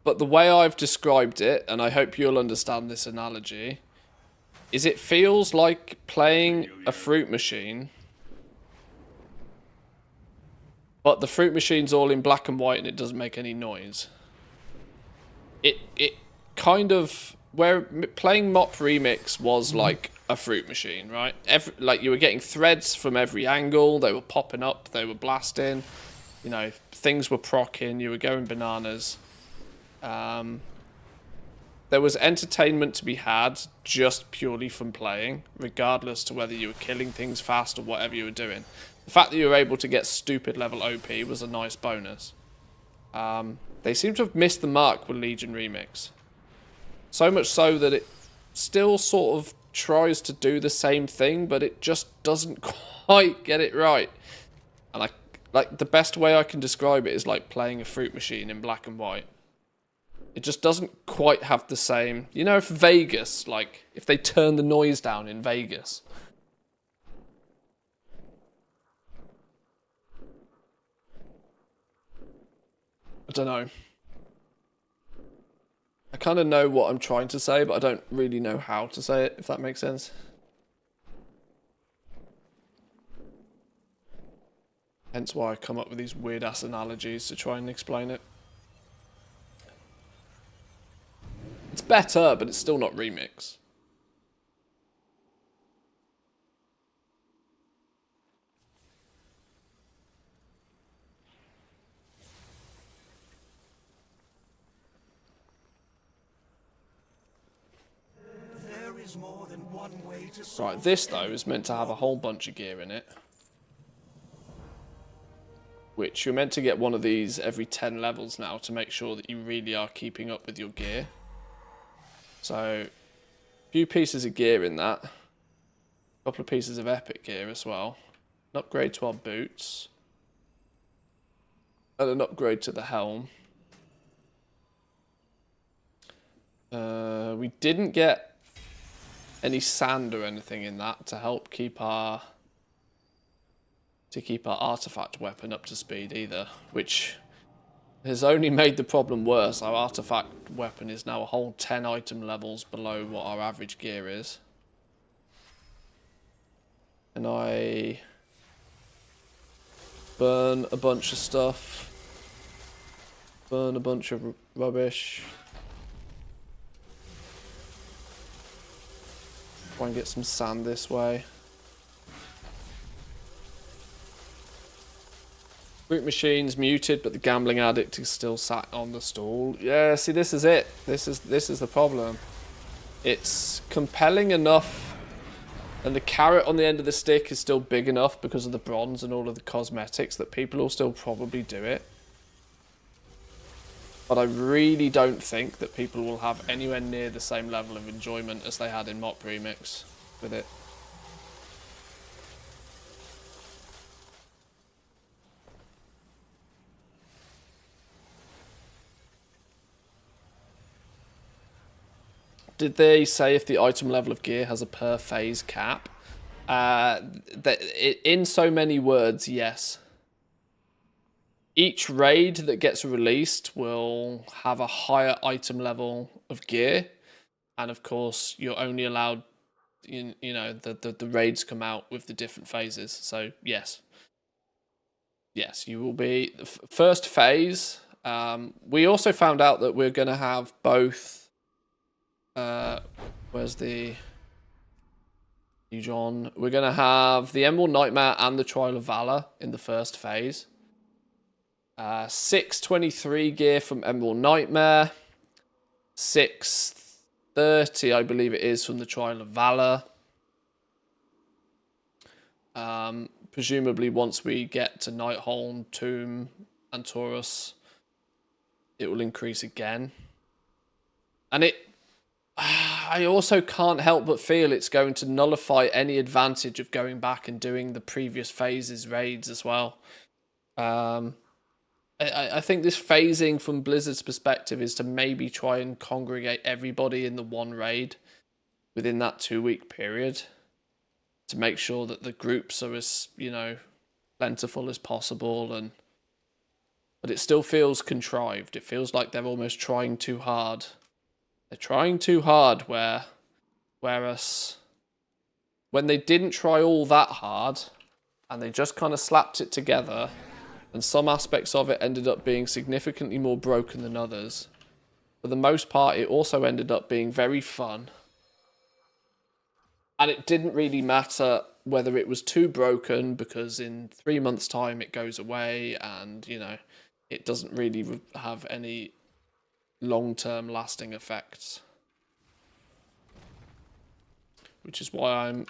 But the way I've described it, and I hope you'll understand this analogy, is it feels like playing a fruit machine, but the fruit machine's all in black and white and it doesn't make any noise. It kind of... Where playing Mop Remix was like a fruit machine, right? Like you were getting threads from every angle, they were popping up, they were blasting, you know, things were proccing, you were going bananas. there was entertainment to be had just purely from playing, regardless to whether you were killing things fast or whatever you were doing. The fact that you were able to get stupid level OP was a nice bonus. They seem to have missed the mark with Legion Remix. So much so that it still sort of tries to do the same thing, but it just doesn't quite get it right. And like the best way I can describe it is like playing a fruit machine in black and white. It just doesn't quite have the same... You know, if Vegas, like, if they turn the noise down in Vegas. I don't know. I kind of know what I'm trying to say, but I don't really know how to say it, if that makes sense. Hence why I come up with these weird-ass analogies to try and explain it. It's better, but it's still not Remix.
There is more than one way to
Right, this though is meant to have a whole bunch of gear in it. Which you're meant to get one of these every 10 levels now to make sure that you really are keeping up with your gear. So, a few pieces of gear in that. A couple of pieces of epic gear as well. An upgrade to our boots. And an upgrade to the helm. We didn't get any sand or anything in that to help keep our artifact weapon up to speed either, which has only made the problem worse. Our artifact weapon is now a whole 10 item levels below what our average gear is. And I burn a bunch of stuff. Burn a bunch of rubbish. Try and get some sand this way. Fruit machine's muted, but the gambling addict is still sat on the stool. Yeah, see, this is it. This is the problem. It's compelling enough, and the carrot on the end of the stick is still big enough because of the bronze and all of the cosmetics that people will still probably do it. But I really don't think that people will have anywhere near the same level of enjoyment as they had in Mop Remix with it. Did they say if the item level of gear has a per phase cap? In so many words, yes. Each raid that gets released will have a higher item level of gear. And of course, you're only allowed, you know, the raids come out with the different phases. So, yes. Yes, you will be. The first phase, we also found out that we're going to have both... where's the... John? We're going to have the Emerald Nightmare and the Trial of Valor in the first phase. 623 gear from Emerald Nightmare. 630, I believe it is, from the Trial of Valor. Presumably once we get to Nightholm, Tomb, and Taurus, it will increase again. And I also can't help but feel it's going to nullify any advantage of going back and doing the previous phases raids as well. I think this phasing from Blizzard's perspective is to maybe try and congregate everybody in the one raid within that 2-week period to make sure that the groups are as, you know, plentiful as possible. But it still feels contrived. It feels like they're almost trying too hard. They're trying too hard, whereas when they didn't try all that hard and they just kind of slapped it together, and some aspects of it ended up being significantly more broken than others, for the most part it also ended up being very fun. And it didn't really matter whether it was too broken, because in 3 months' time it goes away and, you know, it doesn't really have any long-term lasting effects. which is why I'm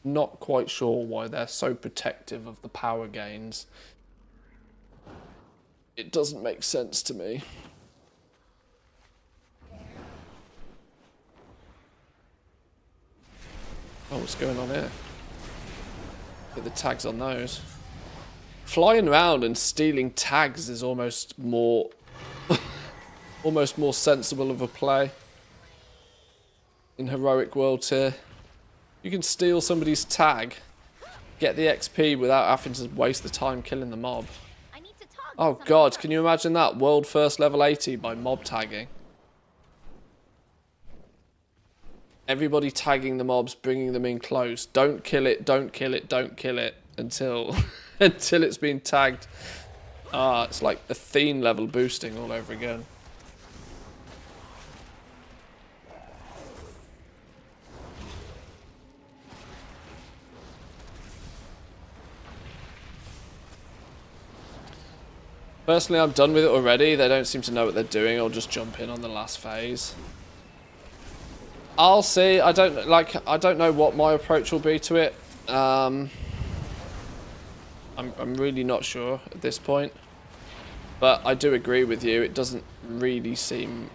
not quite sure why they're so protective of the power gains. It doesn't make sense to me. Oh, what's going on here? Get the tags on those. Flying around and stealing tags is almost more almost more sensible of a play in Heroic World Tier. You can steal somebody's tag, get the XP without having to waste the time killing the mob. Oh god, can you imagine that? World first level 80 by mob tagging. Everybody tagging the mobs, bringing them in close. Don't kill it, don't kill it, don't kill it until until it's been tagged. Ah, it's like Athene level boosting all over again. Personally, I'm done with it already. They don't seem to know what they're doing. I'll just jump in on the last phase. I'll see. I don't know what my approach will be to it. I'm really not sure at this point. But I do agree with you. It doesn't really seem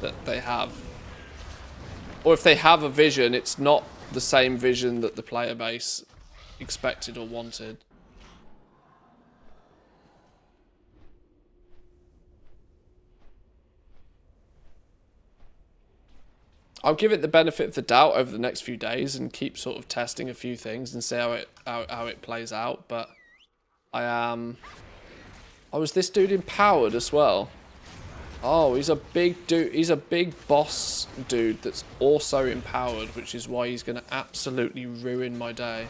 that they have, or if they have a vision, it's not the same vision that the player base expected or wanted. I'll give it the benefit of the doubt over the next few days and keep sort of testing a few things and see how it plays out. But I am. Oh, is this dude empowered as well? Oh, he's a big dude. He's a big boss dude that's also empowered, which is why he's going to absolutely ruin my day.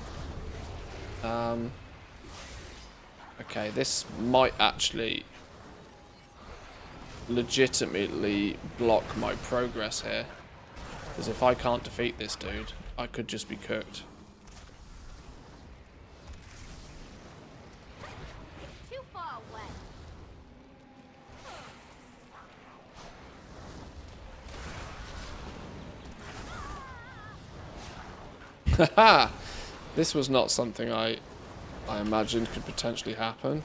Okay, this might actually legitimately block my progress here. Because if I can't defeat this dude, I could just be cooked.
Too far away.
Haha! This was not something I imagined could potentially happen.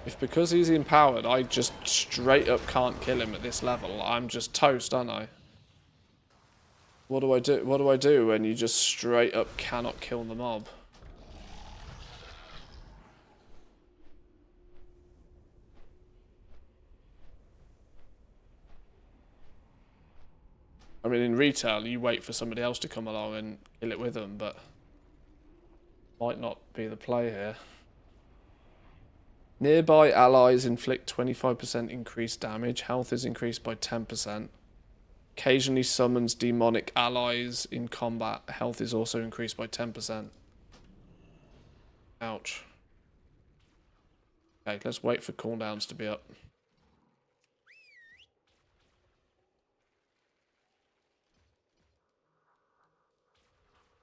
If because he's empowered, I just straight up can't kill him at this level, I'm just toast, aren't I? What do I do? What do I do when you just straight up cannot kill the mob? I mean, in retail, you wait for somebody else to come along and kill it with them, but might not be the play here. Nearby allies inflict 25% increased damage. Health is increased by 10%. Occasionally summons demonic allies in combat. Health is also increased by 10%. Ouch. Okay, let's wait for cooldowns to be up.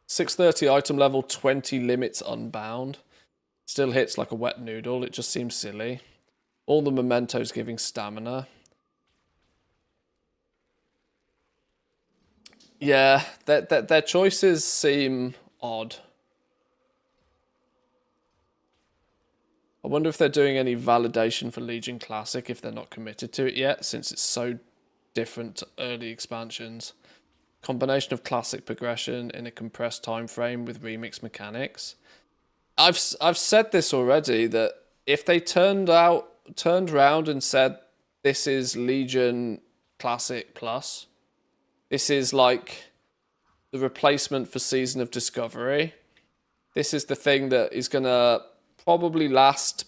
$630 item level, 20 limits unbound. Still hits like a wet noodle. It just seems silly. All the mementos giving stamina. Yeah, their choices seem odd. I wonder if they're doing any validation for Legion Classic if they're not committed to it yet, since it's so different to early expansions. Combination of classic progression in a compressed time frame with remix mechanics. I've said this already, that if they turned around and said this is Legion Classic Plus, this is like the replacement for Season of Discovery. This is the thing that is gonna probably last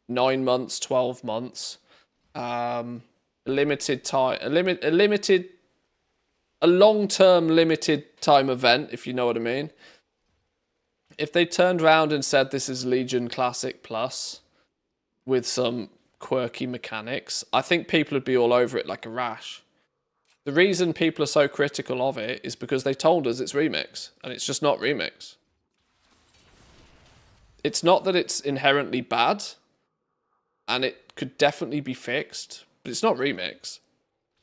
9 months, 12 months. Limited time, a long-term limited time event, if you know what I mean. If they turned around and said this is Legion Classic Plus with some quirky mechanics, I think people would be all over it like a rash. The reason people are so critical of it is because they told us it's remix, and it's just not remix. It's not that it's inherently bad, and it could definitely be fixed, but it's not remix.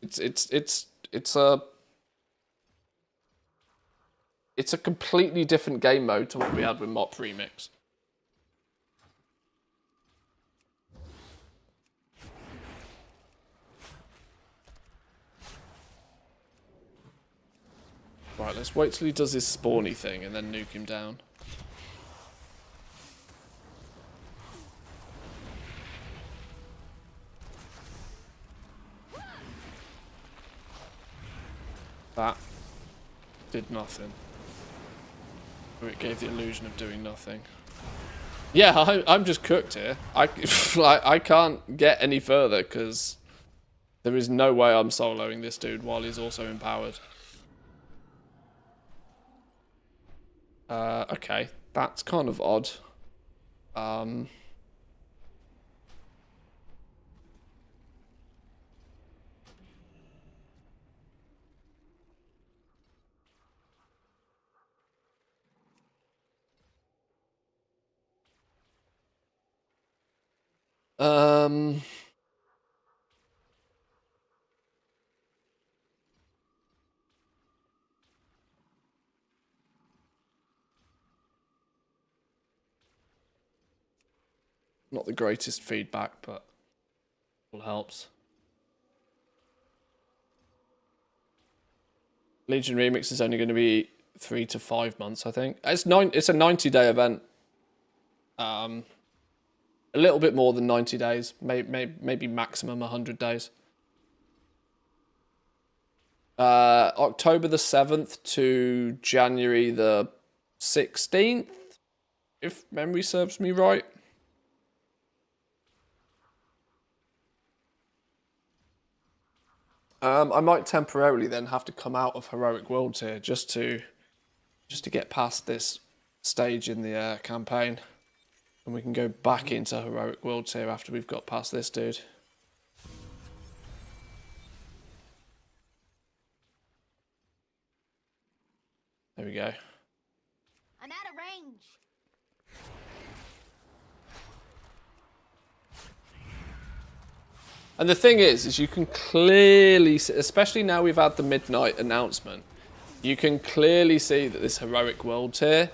It's a it's a completely different game mode to what we had with Mop Remix. Right, let's wait till he does his spawny thing and then nuke him down. That did nothing. Or it gave the illusion of doing nothing. Yeah, I'm just cooked here. I can't get any further because there is no way I'm soloing this dude while he's also empowered. Okay, that's kind of odd. Not the greatest feedback, but all helps. Legion Remix is only going to be 3 to 5 months, I think. It's a 90-day event. A little bit more than 90 days, maybe maximum 100 days. October the 7th to January the 16th, if memory serves me right. I might temporarily then have to come out of Heroic Worlds here just to get past this stage in the campaign, and we can go back into Heroic Worlds here after we've got past this dude. There we go.
I'm out of range.
And the thing is you can clearly see, especially now we've had the midnight announcement, you can clearly see that this Heroic World tier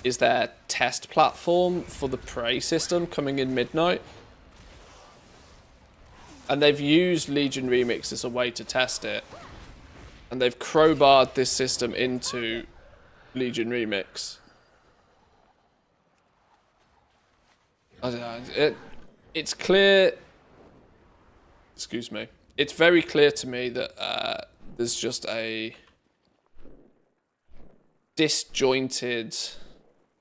is their test platform for the Prey system coming in midnight. And they've used Legion Remix as a way to test it. And they've crowbarred this system into Legion Remix. I don't know, it's clear... Excuse me. It's very clear to me that there's just a disjointed...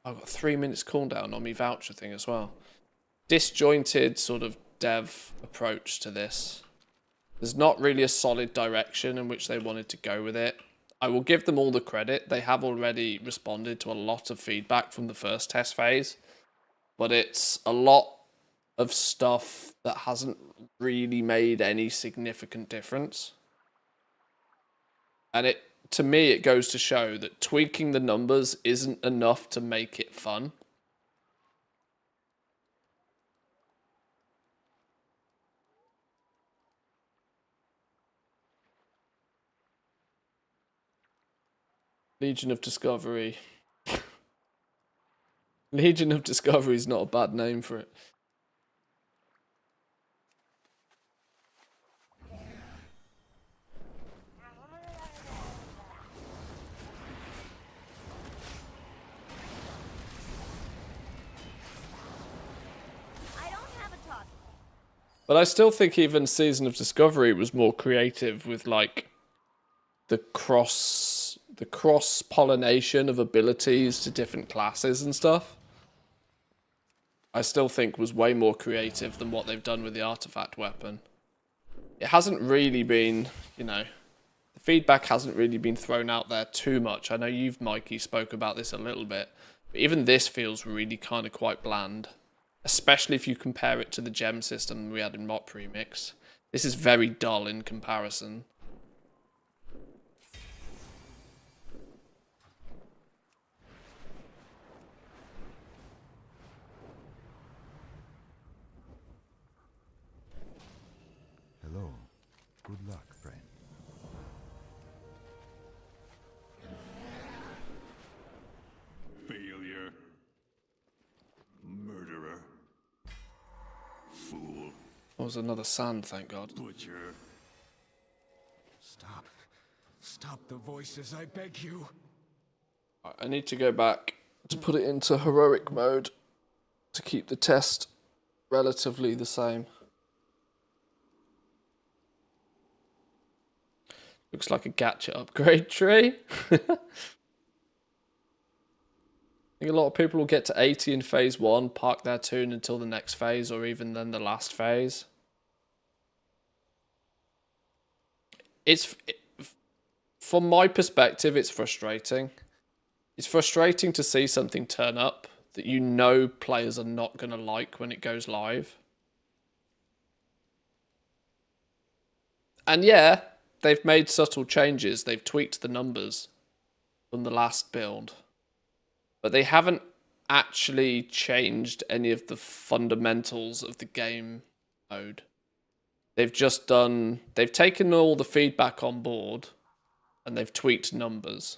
I've got 3 minutes cooldown on me voucher thing as well. Disjointed sort of dev approach to this. There's not really a solid direction in which they wanted to go with it. I will give them all the credit. They have already responded to a lot of feedback from the first test phase. But it's a lot of stuff that hasn't really made any significant difference. And to me, it goes to show that tweaking the numbers isn't enough to make it fun. Legion of Discovery. Legion of Discovery is not a bad name for it. But I still think even Season of Discovery was more creative with like the cross pollination of abilities to different classes and stuff. I still think was way more creative than what they've done with the artifact weapon. It hasn't really been, you know, the feedback hasn't really been thrown out there too much. I know you've, Mikey, spoke about this a little bit, but even this feels really kind of quite bland. Especially if you compare it to the gem system we had in Mop Remix. This is very dull in comparison.
Hello. Good luck, friend.
was another sand, thank God.
Butcher.
Stop. Stop the voices, I beg you.
I need to go back to put it into heroic mode to keep the test relatively the same. Looks like a gacha upgrade tree. I think a lot of people will get to 80 in phase 1, park their tune until the next phase, or even then the last phase. From my perspective, it's frustrating. It's frustrating to see something turn up that you know players are not going to like when it goes live. And yeah, they've made subtle changes. They've tweaked the numbers from the last build. But they haven't actually changed any of the fundamentals of the game mode. They've taken all the feedback on board and they've tweaked numbers.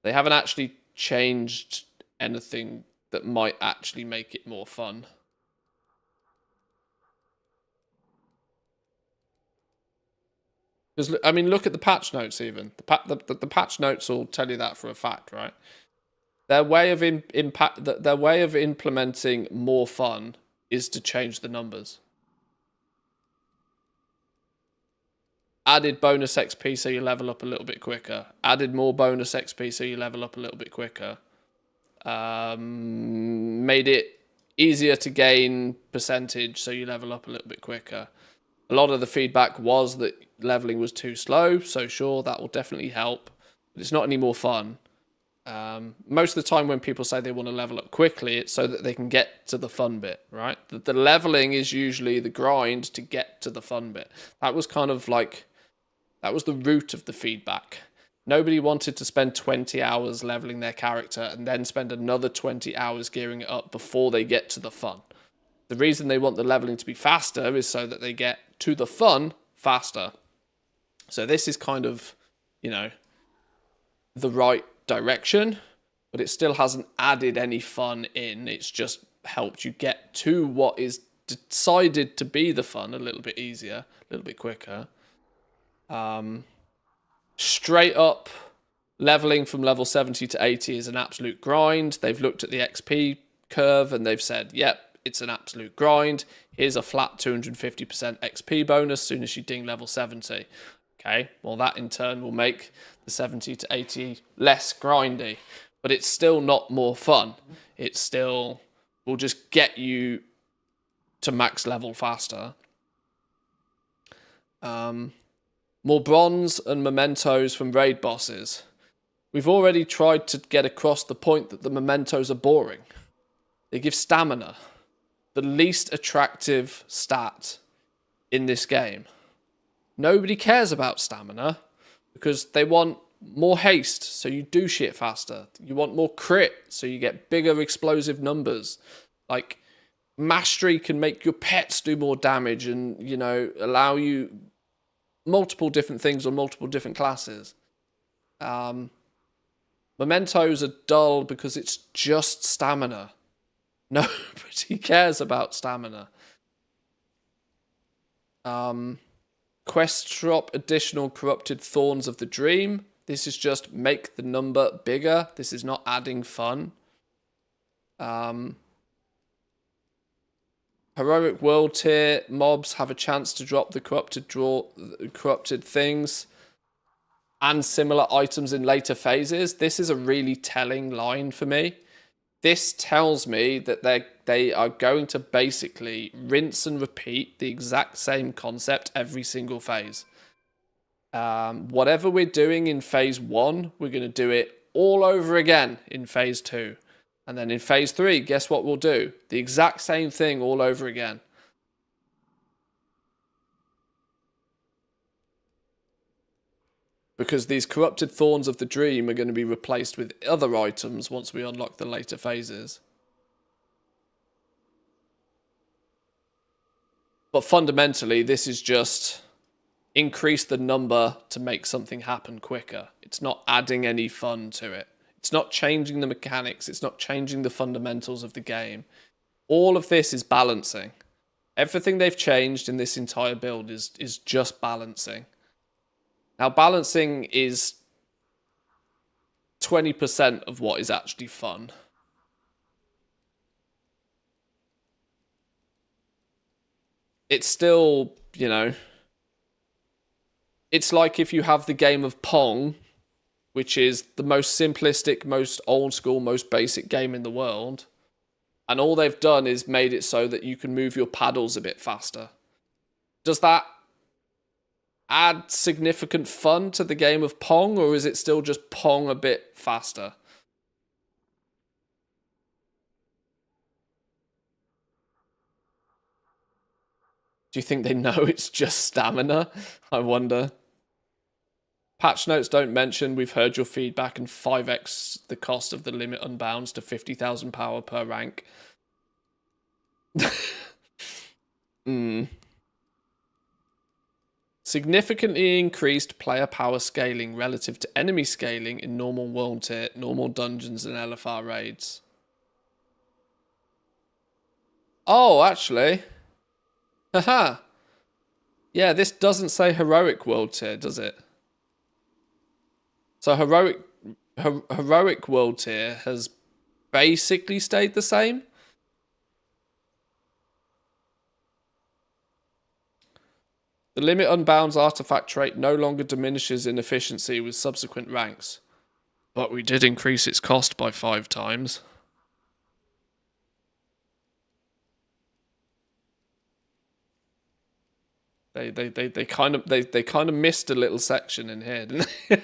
They haven't actually changed anything that might actually make it more fun. Because, I mean, look at the patch notes even. The patch notes will tell you that for a fact, right? Their way of implementing more fun is to change the numbers. Added bonus XP so you level up a little bit quicker. Added more bonus XP so you level up a little bit quicker. Made it easier to gain percentage so you level up a little bit quicker. A lot of the feedback was that leveling was too slow, so sure, that will definitely help. But it's not any more fun. Most of the time when people say they want to level up quickly, it's so that they can get to the fun bit, right? The leveling is usually the grind to get to the fun bit. That was kind of like, that was the root of the feedback. Nobody wanted to spend 20 hours leveling their character and then spend another 20 hours gearing it up before they get to the fun. The reason they want the leveling to be faster is so that they get to the fun faster. So this is kind of, you know, the right direction, but it still hasn't added any fun in. It's just helped you get to what is decided to be the fun a little bit easier, a little bit quicker. Straight up leveling from level 70 to 80 is an absolute grind. They've looked at the XP curve and they've said, yep, it's an absolute grind. Here's a flat 250% XP bonus as soon as you ding level 70. Okay, well that in turn will make the 70 to 80 less grindy, but it's still not more fun. It still will just get you to max level faster. More bronze and mementos from raid bosses. We've already tried to get across the point that the mementos are boring. They give stamina, the least attractive stat in this game. Nobody cares about stamina because they want more haste, so you do shit faster. You want more crit, so you get bigger explosive numbers. Like, mastery can make your pets do more damage and, you know, allow you multiple different things on multiple different classes. Mementos are dull because it's just stamina. Nobody cares about stamina. Quest drop additional corrupted thorns of the dream. This is just make the number bigger. This is not adding fun. Heroic world tier mobs have a chance to drop the corrupted things and similar items in later phases. This is a really telling line for me. This tells me that they are going to basically rinse and repeat the exact same concept every single phase. Whatever we're doing in phase 1, we're going to do it all over again in phase 2. And then in phase 3, guess what we'll do? The exact same thing all over again. Because these corrupted thorns of the dream are going to be replaced with other items once we unlock the later phases. But fundamentally, this is just increase the number to make something happen quicker. It's not adding any fun to it. It's not changing the mechanics. It's not changing the fundamentals of the game. All of this is balancing. Everything they've changed in this entire build is just balancing. Now, balancing is 20% of what is actually fun. It's still, you know, it's like if you have the game of Pong, which is the most simplistic, most old school, most basic game in the world, and all they've done is made it so that you can move your paddles a bit faster. Does that add significant fun to the game of Pong, or is it still just Pong a bit faster? Do you think they know it's just stamina? I wonder. Patch notes don't mention we've heard your feedback and 5x the cost of the limit unbounds to 50,000 power per rank. Significantly increased player power scaling relative to enemy scaling in normal world tier, normal dungeons and LFR raids. Oh, actually. Haha. Yeah, this doesn't say heroic world tier, does it? So heroic world tier has basically stayed the same. The limit unbounds artifact trait no longer diminishes in efficiency with subsequent ranks, but we did increase its cost by 5 times. They kind of missed a little section in here, didn't they?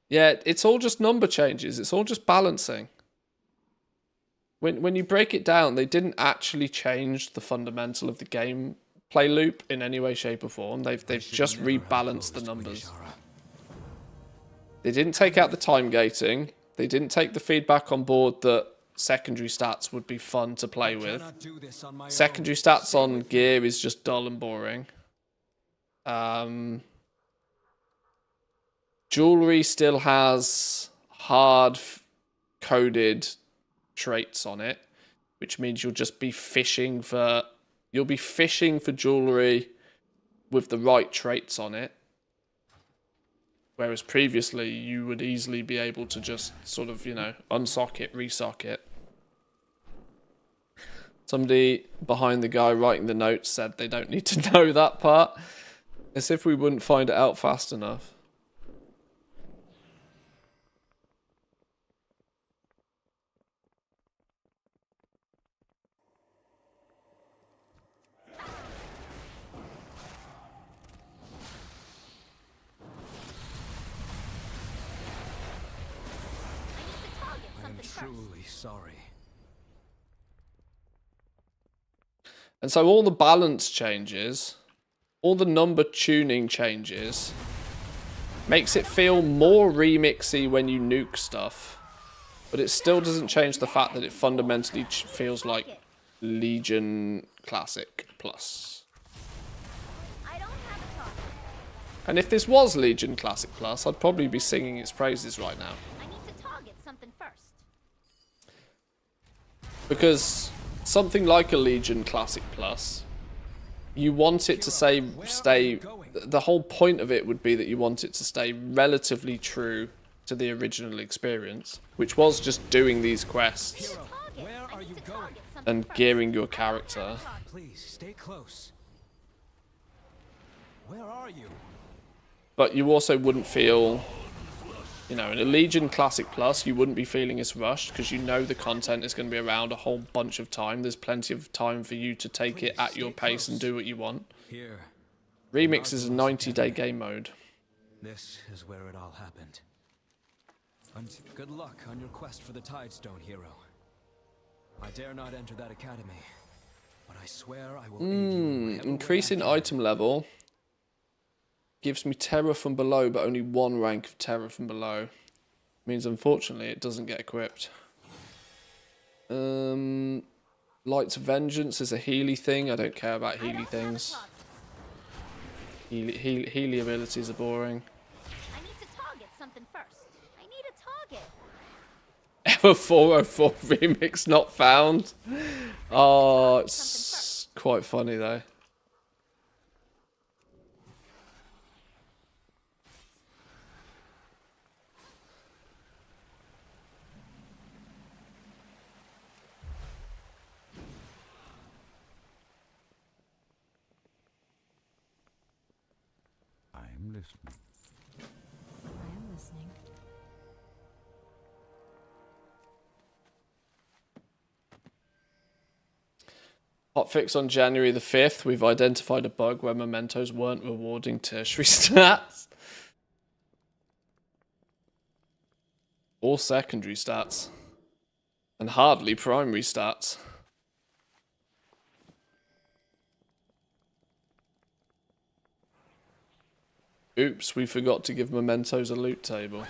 Yeah, it's all just number changes. It's all just balancing. When you break it down, they didn't actually change the fundamental of the gameplay loop in any way, shape, or form. They've just rebalanced the numbers. They didn't take out the time gating. They didn't take the feedback on board that secondary stats would be fun to play with. Secondary stats on gear is just dull and boring. Jewelry still has hard-coded traits on it, which means you'll just be fishing for jewelry with the right traits on it. Whereas previously you would easily be able to just sort of, you know, unsock it, resock it. Somebody behind the guy writing the notes said they don't need to know that part. As if we wouldn't find it out fast enough.
I am truly sorry.
And so all the balance changes, all the number tuning changes, makes it feel more remixy when you nuke stuff, but it still doesn't change the fact that it fundamentally feels like Legion Classic Plus. And if this was Legion Classic Plus, I'd probably be singing its praises right now.
I need to target something first.
Because something like a Legion Classic Plus, you want it to stay. The whole point of it would be that you want it to stay relatively true to the original experience, which was just doing these quests and gearing your character.
Please stay close. Where are you?
But you also wouldn't feel, you know, in a Legion Classic Plus, you wouldn't be feeling as rushed because you know the content is going to be around a whole bunch of time. There's plenty of time for you to take it at your pace and do what you want.
Here.
Remix is a 90-day game mode.
This is where it all happened. And good luck on your quest for the Tidestone, hero. I dare not enter that academy, but I swear I will aid you in whatever way
Increasing
I can.
item level gives me terror from below, but only 1 rank of terror from below. Means unfortunately it doesn't get equipped. Light's Vengeance is a Healy thing. I don't care about Healy things. Healy abilities are boring.
I need to target something first. I need a target.
Ever 404 remix not found. Oh, it's quite funny though.
I'm listening.
I am listening.
Hotfix on January the 5th. We've identified a bug where mementos weren't rewarding tertiary stats. Or secondary stats. And hardly primary stats. Oops, we forgot to give mementos a loot table.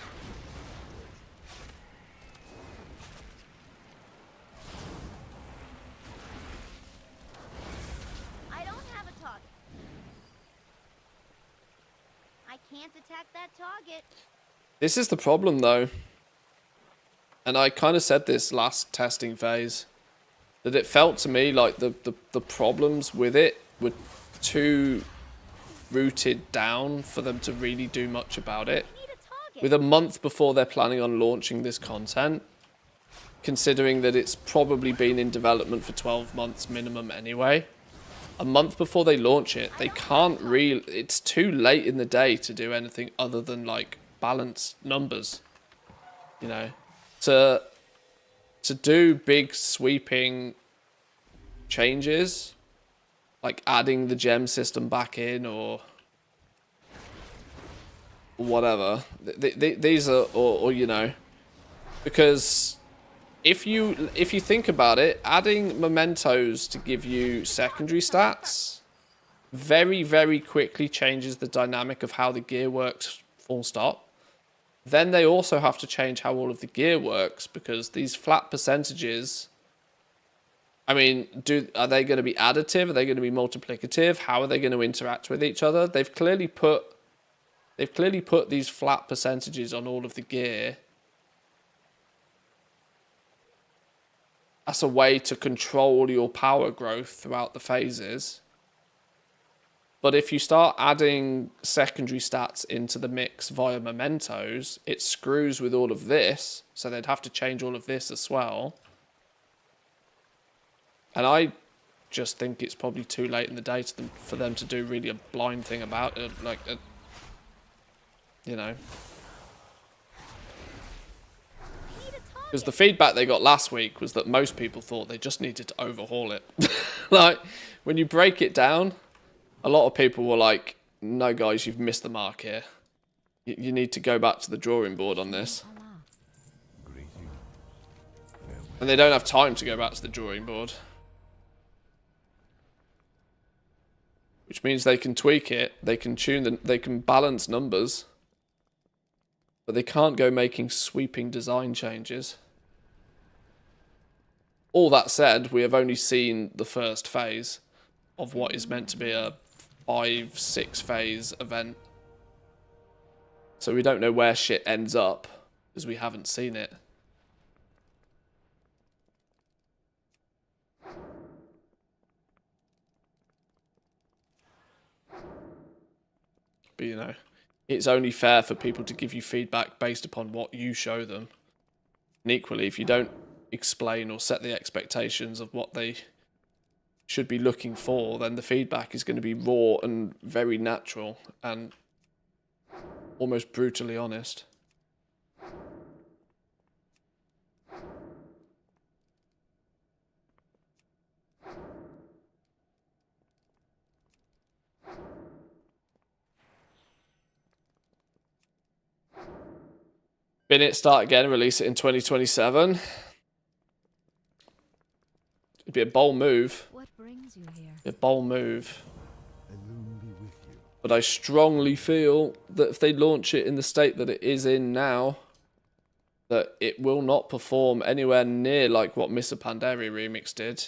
I don't have a target. I can't attack that target.
This is the problem though. And I kind of said this last testing phase. That it felt to me like the problems with it were too rooted down for them to really do much about it. With a month before they're planning on launching this content, considering that it's probably been in development for 12 months minimum anyway, a month before they launch it, they can't really, it's too late in the day to do anything other than like balance numbers, you know, to do big sweeping changes, like adding the gem system back in or whatever. These are, or you know, because if you think about it, adding mementos to give you secondary stats very, very quickly changes the dynamic of how the gear works, full stop. Then they also have to change how all of the gear works, because these flat percentages, I mean, are they going to be additive? Are they going to be multiplicative? How are they going to interact with each other? They've clearly put these flat percentages on all of the gear as a way to control your power growth throughout the phases. But if you start adding secondary stats into the mix via mementos, it screws with all of this, so they'd have to change all of this as well. And I just think it's probably too late in the day for them to do really a blind thing about it, like, you know. Because the feedback they got last week was that most people thought they just needed to overhaul it. Like, when you break it down, a lot of people were like, no guys, you've missed the mark here. You need to go back to the drawing board on this. And they don't have time to go back to the drawing board. Which means they can tweak it, they can tune, they can balance numbers. But they can't go making sweeping design changes. All that said, we have only seen the first phase of what is meant to be a 5-6 phase event. So we don't know where shit ends up, because we haven't seen it. But you know, it's only fair for people to give you feedback based upon what you show them. And equally, if you don't explain or set the expectations of what they should be looking for, then the feedback is going to be raw and very natural and almost brutally honest. Bin it, start again, release it in 2027. It'd be a bold move.
What brings you here?
A bold move. But I strongly feel that if they launch it in the state that it is in now, that it will not perform anywhere near like what Mr. Pandari Remix did.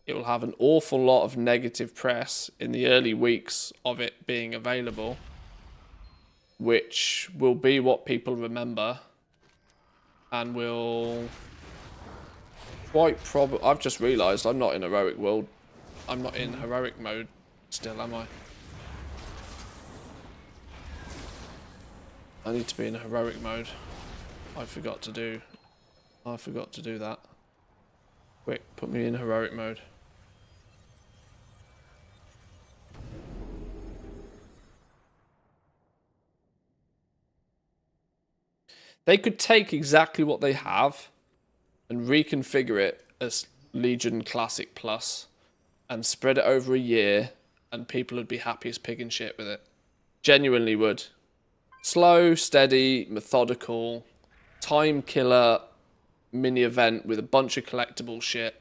It will have an awful lot of negative press in the early weeks of it being available, which will be what people remember. and we'll quite probably... I've just realised I'm not in heroic world. I'm not in heroic mode still, am I? I need to be in heroic mode. I forgot to do that. Quick, put me in heroic mode. They could take exactly what they have and reconfigure it as Legion Classic Plus and spread it over a year, and people would be happy as pig and shit with it. Genuinely would. Slow, steady, methodical, time killer mini event with a bunch of collectible shit.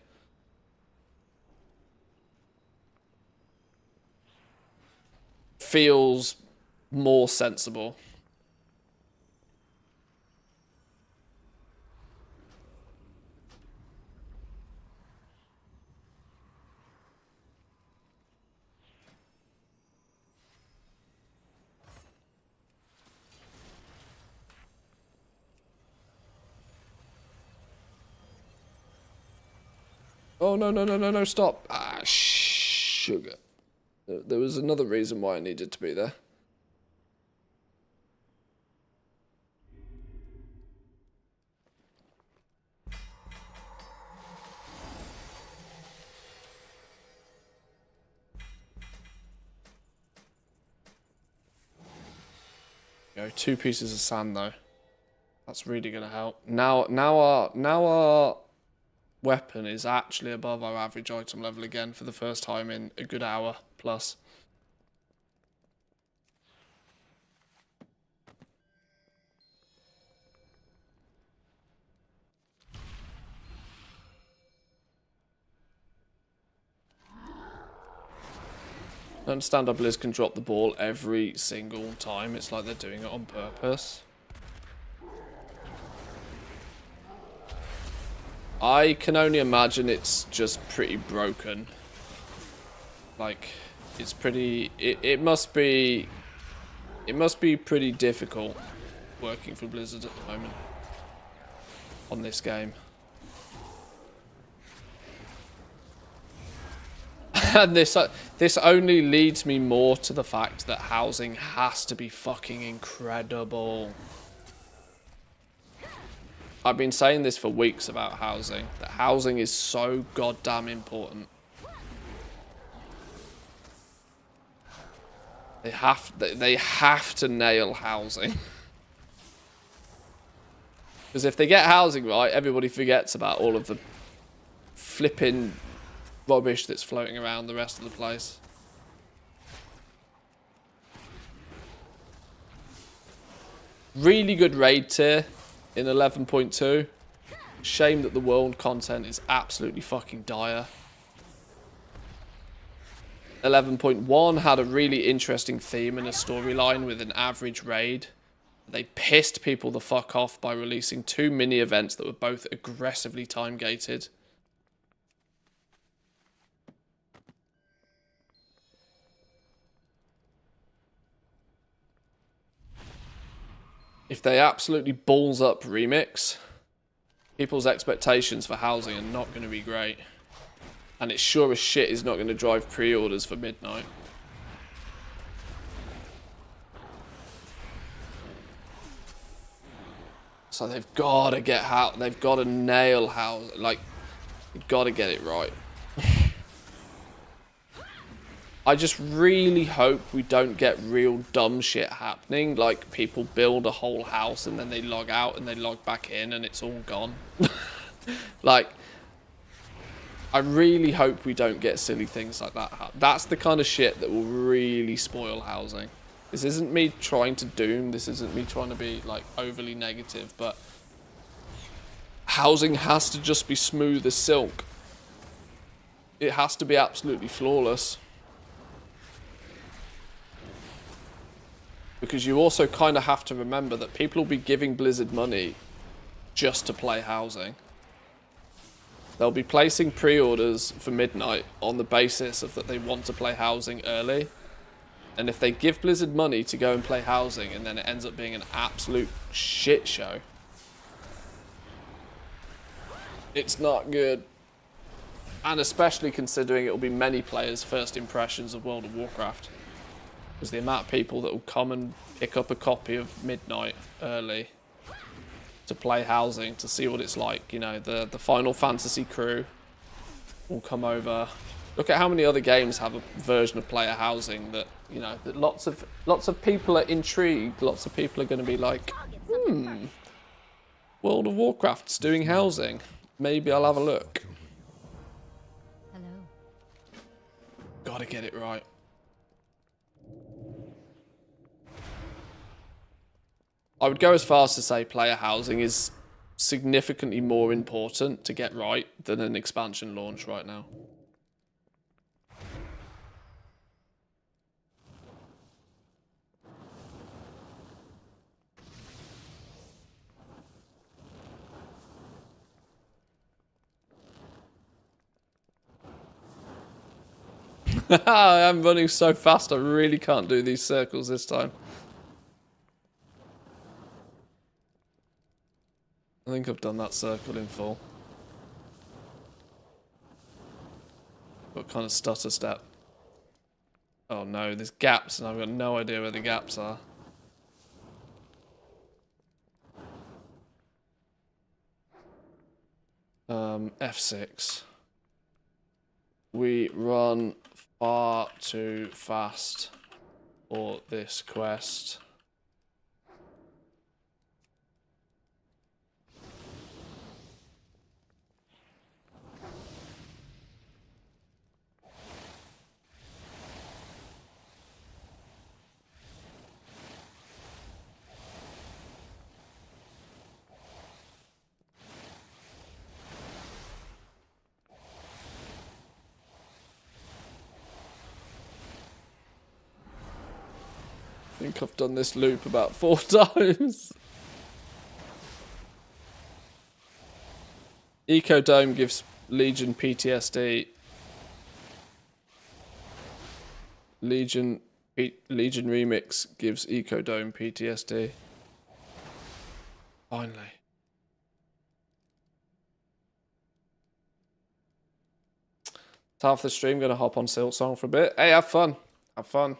Feels more sensible. Oh, no, stop. Ah, sugar. There was another reason why I needed to be there. Go 2 pieces of sand though. That's really gonna help. Now our weapon is actually above our average item level again for the first time in a good hour plus. I understand how Blizz can drop the ball every single time. It's like they're doing it on purpose. I can only imagine it's just pretty broken. Like, it's pretty... It must be pretty difficult working for Blizzard at the moment on this game. And this only leads me more to the fact that housing has to be fucking incredible. I've been saying this for weeks about housing, that housing is so goddamn important. They have to nail housing. Because if they get housing right, everybody forgets about all of the flipping rubbish that's floating around the rest of the place. Really good raid tier in 11.2. Shame that the world content is absolutely fucking dire. 11.1 had a really interesting theme and a storyline with an average raid. They pissed people the fuck off by releasing 2 mini events that were both aggressively time gated. If they absolutely balls up Remix, people's expectations for housing are not going to be great. And it sure as shit is not going to drive pre-orders for midnight. So they've got to get how they've got to nail housing. Like, you've got to get it right. I just really hope we don't get real dumb shit happening, like people build a whole house and then they log out and they log back in and it's all gone. Like, I really hope we don't get silly things like that. That's the kind of shit that will really spoil housing. This isn't me trying to doom, this isn't me trying to be like overly negative, but housing has to just be smooth as silk. It has to be absolutely flawless. Because you also kind of have to remember that people will be giving Blizzard money just to play housing. They'll be placing pre-orders for midnight on the basis of that they want to play housing early. And if they give Blizzard money to go and play housing and then it ends up being an absolute shit show, It's not good. And especially considering it will be many players' first impressions of World of Warcraft. Because the amount of people that will come and pick up a copy of Midnight early to play Housing, to see what it's like. You know, the Final Fantasy crew will come over. Look at how many other games have a version of Player Housing that, you know, that lots of people are intrigued. Lots of people are going to be like, World of Warcraft's doing Housing. Maybe I'll have a look.
Hello.
Gotta get it right. I would go as far as to say Player Housing is significantly more important to get right than an expansion launch right now. I'm running so fast I really can't do these circles this time. I think I've done that circle in full. What kind of stutter step? Oh no, there's gaps and I've got no idea where the gaps are. F6. We run far too fast for this quest. I think I've done this loop about 4 times. Eco Dome gives Legion PTSD. Legion Remix gives Eco Dome PTSD. Finally. It's half the stream. Gonna hop on Silksong for a bit. Hey, have fun. Have fun.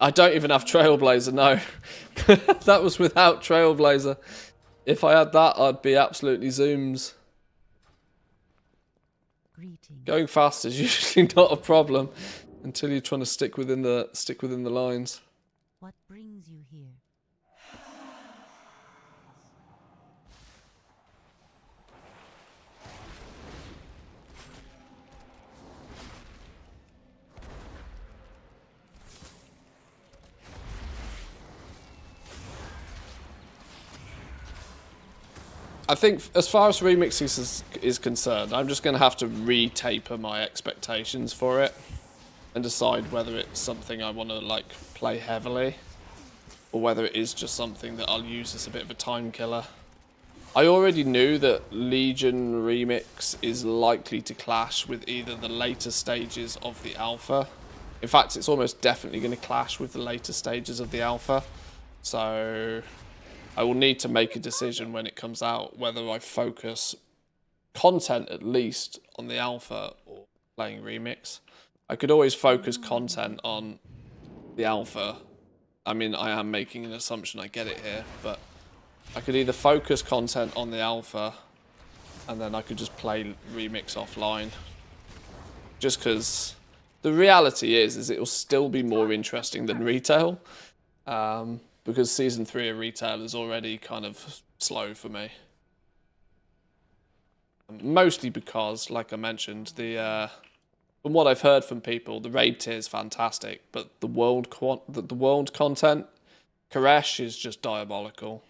I don't even have Trailblazer, no. That was without Trailblazer. If I had that, I'd be absolutely zooms. Going fast is usually not a problem until you're trying to stick within the lines.
What brings you here?
I think as far as remixes is concerned, I'm just going to have to re-taper my expectations for it and decide whether it's something I want to like play heavily or whether it is just something that I'll use as a bit of a time killer. I already knew that Legion Remix is likely to clash with either the later stages of the alpha. In fact, it's almost definitely going to clash with the later stages of the alpha. So I will need to make a decision when it comes out whether I focus content at least on the alpha or playing Remix. I could always focus content on the alpha. I mean, I am making an assumption I get it here, but I could either focus content on the alpha and then I could just play Remix offline. Just because the reality is it will still be more interesting than retail. Because Season 3 of retail is already kind of slow for me. Mostly because, like I mentioned, from what I've heard from people, the raid tier is fantastic, but the world content, Koresh is just diabolical.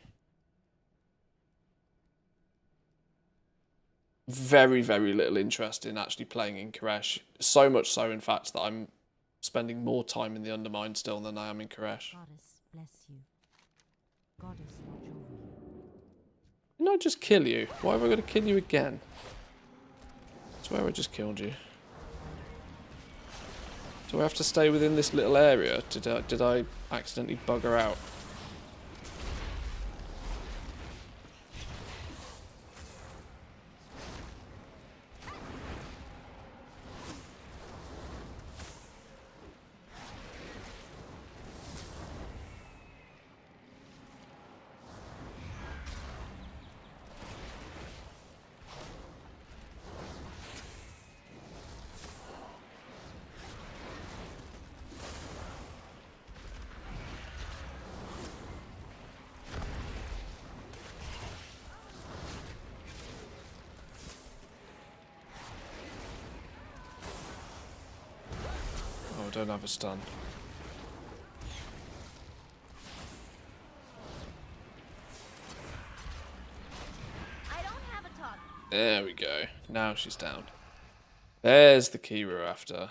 Very, very little interest in actually playing in Koresh. So much so, in fact, that I'm spending more time in the Undermine still than I am in Koresh.
Goddess bless you. Goddess watch over you.
Didn't I just kill you? Why have I got to kill you again? I swear I just killed you. Do I have to stay within this little area? Did I accidentally bugger out? don't have a stun.
I don't have a talk.
There we go. Now she's down. There's the key we're after.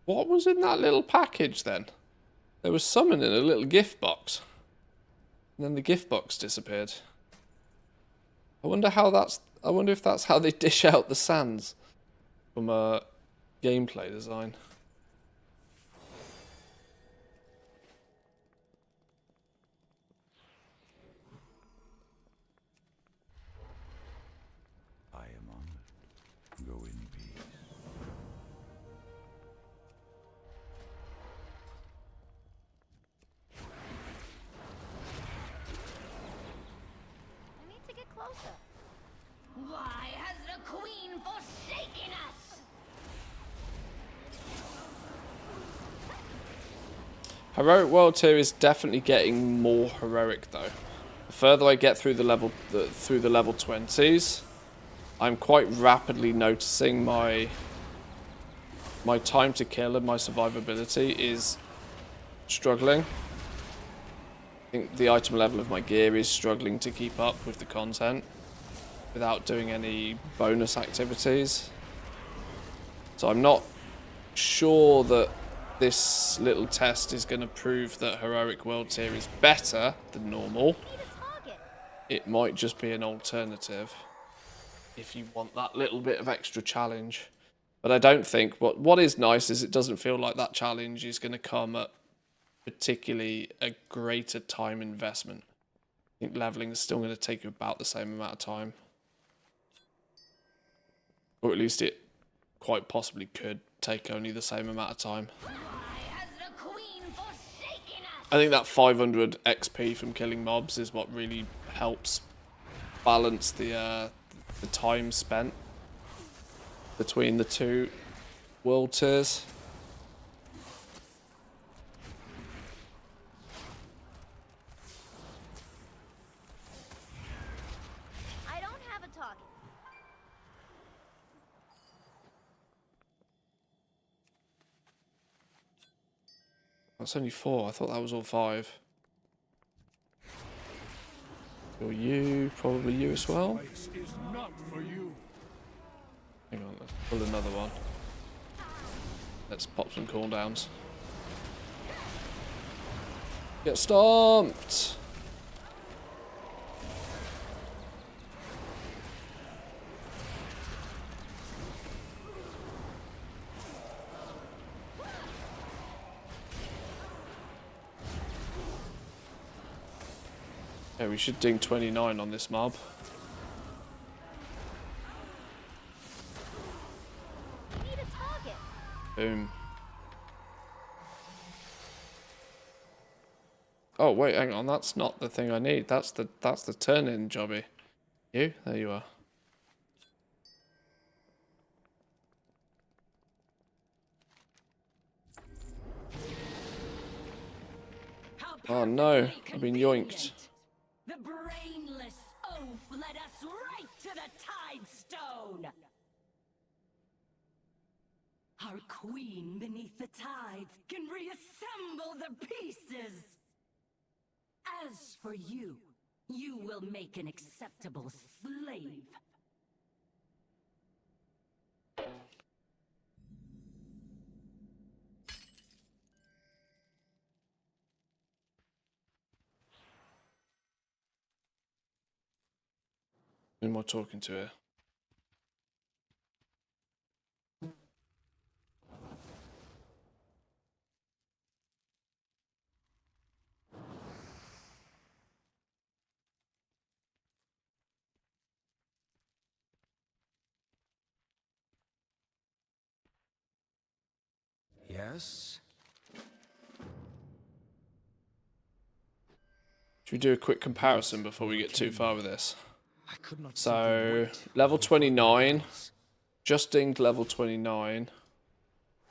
What was in that little package then? There was something in a little gift box. And then the gift box disappeared. I wonder if that's how they dish out the sands from a gameplay design.
I am honored. Go in peace.
I need to get closer. Why has the queen forsaken us?
Heroic World Tier is definitely getting more heroic though. The further I get through the level 20s, I'm quite rapidly noticing my time to kill and my survivability is struggling. I think the item level of my gear is struggling to keep up with the content without doing any bonus activities. So I'm not sure that this little test is going to prove that Heroic World Tier is better than normal. It might just be an alternative if you want that little bit of extra challenge. But I don't think, what is nice is it doesn't feel like that challenge is going to come at particularly a greater time investment. I think leveling is still going to take you about the same amount of time. Or at least it quite possibly could take only the same amount of time. I think that 500 XP from killing mobs is what really helps balance the time spent between the two world tiers.
I don't have a target.
That's only 4. I thought that was all 5. Or you, probably you as well.
Is not for you.
Hang on, let's pull another one. Let's pop some cooldowns. Get stomped! Yeah, we should ding 29 on this mob.
I need a target.
Boom. Oh wait, hang on, that's not the thing I need. That's the turn-in jobby. You? There you are. Oh no, I've been yoinked.
The brainless oaf led us right to the Tide Stone. Our queen beneath the tides can reassemble the pieces. As for you, you will make an acceptable slave.
Who am I talking to here?
Yes?
Should we do a quick comparison before we get too far with this? So, level 29, just dinged level 29,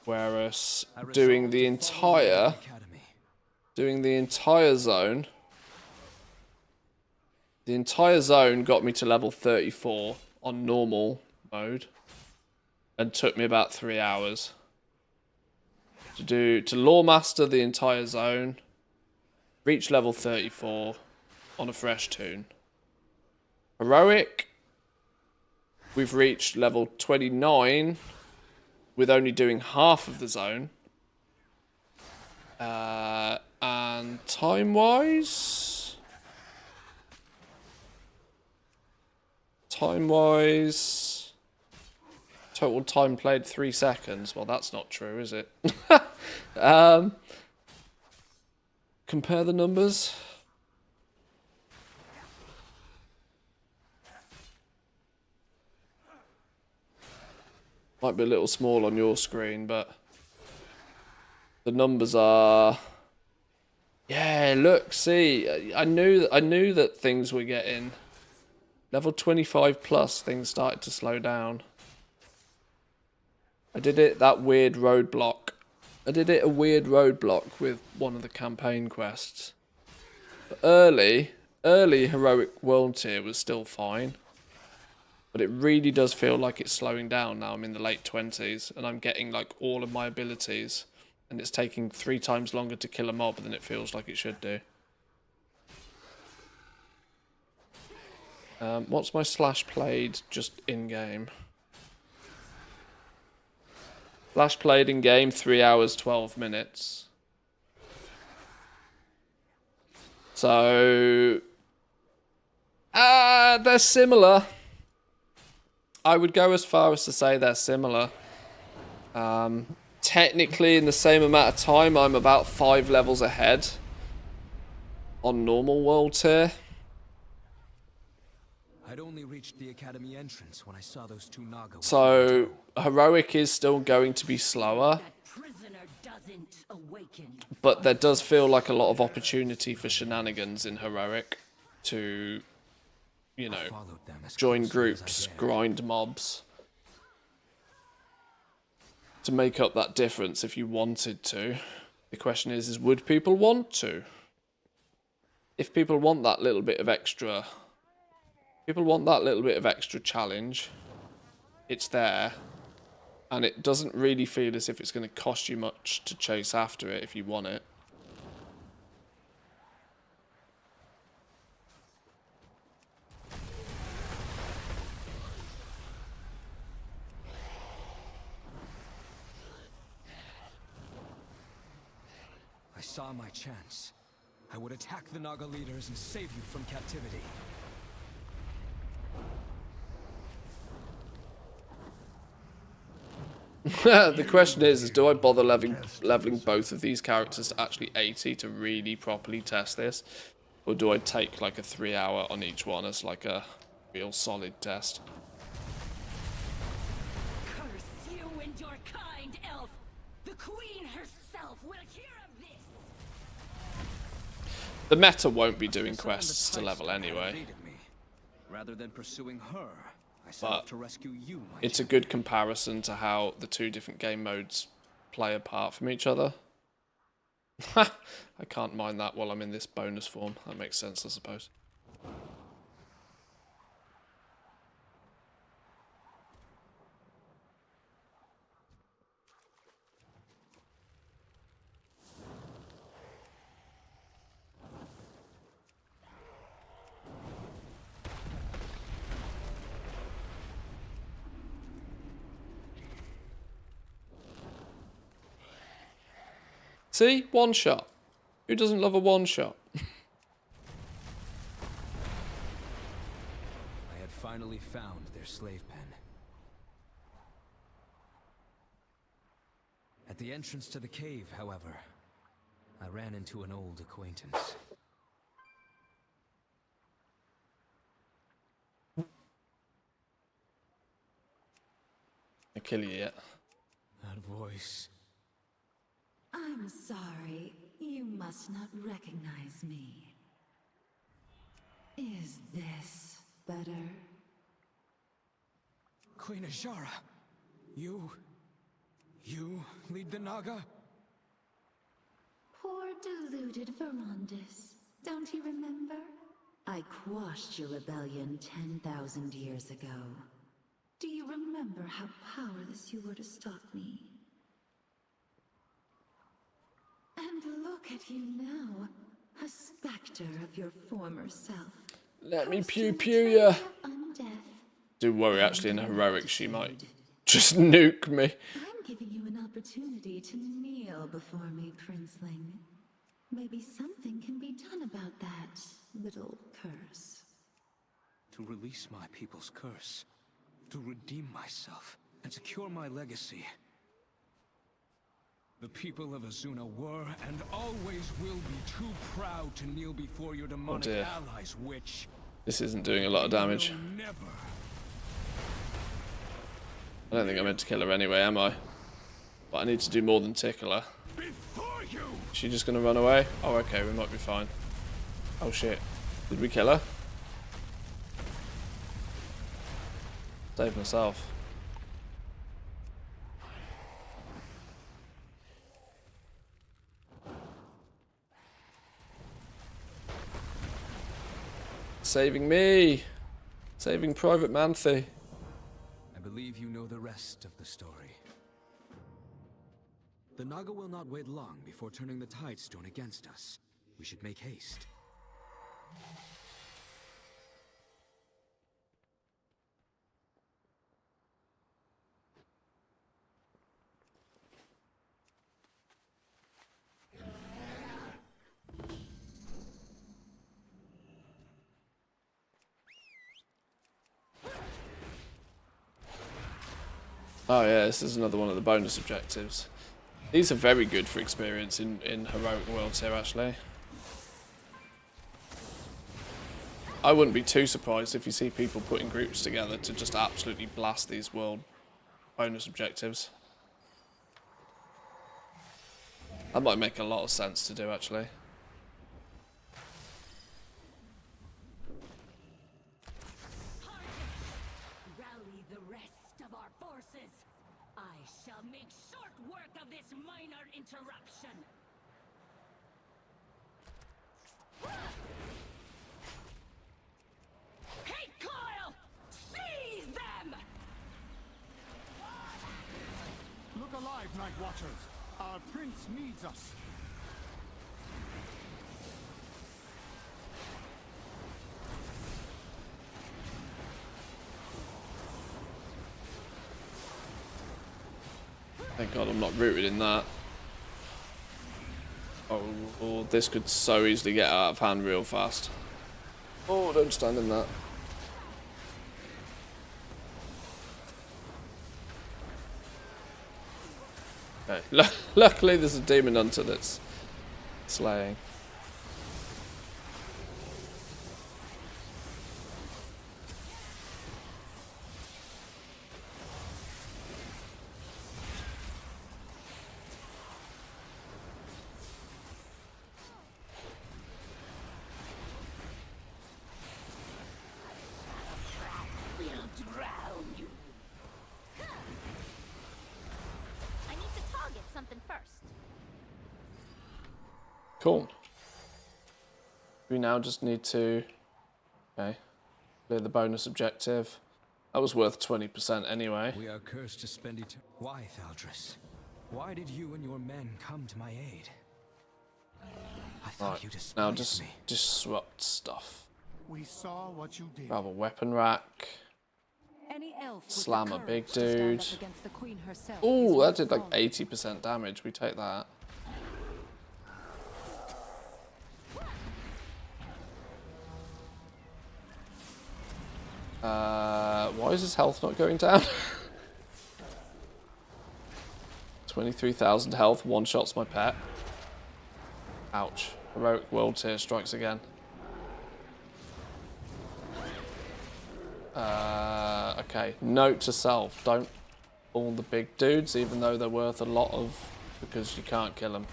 whereas doing the entire zone The entire zone got me to level 34 on normal mode and took me about 3 hours. To lore master the entire zone, reach level 34 on a fresh toon. Heroic, we've reached level 29 with only doing half of the zone. And time-wise, total time played 3 seconds. Well, that's not true, is it? Compare the numbers. Might be a little small on your screen, but the numbers are... Yeah, look, see, I knew that things were getting... Level 25 plus, things started to slow down. I did it a weird roadblock with one of the campaign quests. But early heroic world tier was still fine. But it really does feel like it's slowing down now. I'm in the late 20s and I'm getting like all of my abilities. And it's taking 3 times longer to kill a mob than it feels like it should do. What's my slash played just in-game? Slash played in-game, 3 hours, 12 minutes. So... they're similar. I would go as far as to say they're similar. Technically, in the same amount of time, I'm about 5 levels ahead on normal world tier.
I'd only reached the academy entrance when I saw those 2 Naga.
So, heroic is still going to be slower. But there does feel like a lot of opportunity for shenanigans in heroic to, you know, join groups, grind mobs. To make up that difference if you wanted to. The question is would people want to? If people want that little bit of extra... People want that little bit of extra challenge. It's there. And it doesn't really feel as if it's going to cost you much to chase after it if you want it.
I saw my chance. I would attack the Naga leaders and save you from captivity.
The question is do I bother leveling both of these characters to actually 80 to really properly test this? Or do I take like a 3 hour on each one as like a real solid test?
Curse you and your kind, elf! The queen herself will hear of this!
The meta won't be doing quests to level anyway.
Rather than pursuing her, I set
But
off to rescue you.
it's a good comparison to how the 2 different game modes play apart from each other. I can't mind that while I'm in this bonus form. That makes sense, I suppose. See? One shot. Who doesn't love a one shot?
I had finally found their slave pen. At the entrance to the cave, however, I ran into an old acquaintance.
I kill you yet?
That voice.
I'm sorry, you must not recognize me. Is this better?
Queen Azshara, you lead the Naga?
Poor deluded Verondis. Don't you remember?
I quashed your rebellion 10,000 years ago. Do you remember how powerless you were to stop me? And look at you now, a specter of your former self.
Let me pew pew ya. Do worry, actually, in heroic, she might just nuke me.
I'm giving you an opportunity to kneel before me, Princeling. Maybe something can be done about that little curse.
To release my people's curse, to redeem myself, and secure my legacy. The people of Azuna were and always will be too proud to kneel before your demonic allies, which...
This isn't doing a lot of damage. I don't think I'm meant to kill her anyway, am I? But I need to do more than tickle her. Is she just gonna run away? Oh, okay, we might be fine. Oh shit. Did we kill her? Save myself. Saving me! Saving Private Manthe.
I believe you know the rest of the story. The Naga will not wait long before turning the Tidestone against us. We should make haste.
Oh yeah, this is another one of the bonus objectives. These are very good for experience in heroic worlds here, actually. I wouldn't be too surprised if you see people putting groups together to just absolutely blast these world bonus objectives. That might make a lot of sense to do, actually.
Rally the rest of our forces. I shall make short work of this minor interruption. Hey, Kyle! Seize them!
Look alive, Night Watchers. Our prince needs us.
Thank God I'm not rooted in that. Oh, this could so easily get out of hand real fast. Oh, don't stand in that. Okay, luckily there's a demon hunter that's slaying. Cool. We now just need to, okay, clear the bonus objective. That was worth 20% anyway.
We are cursed to spend eternity. Why, Thaldris? Why did you and your men come to my aid? I thought you despised
now just
me.
disrupt stuff.
We saw what you did.
Grab a weapon rack.
Any elf with
Slam
the
a big
courage to stand
dude.
up against the queen herself
Oh,
is
that
worth
did like
following.
80% damage. We take that. Why is his health not going down? 23,000 health, one shots my pet. Ouch. Heroic world tier strikes again. Okay, note to self, don't pull the big dudes, even though they're worth a lot of, because you can't kill them.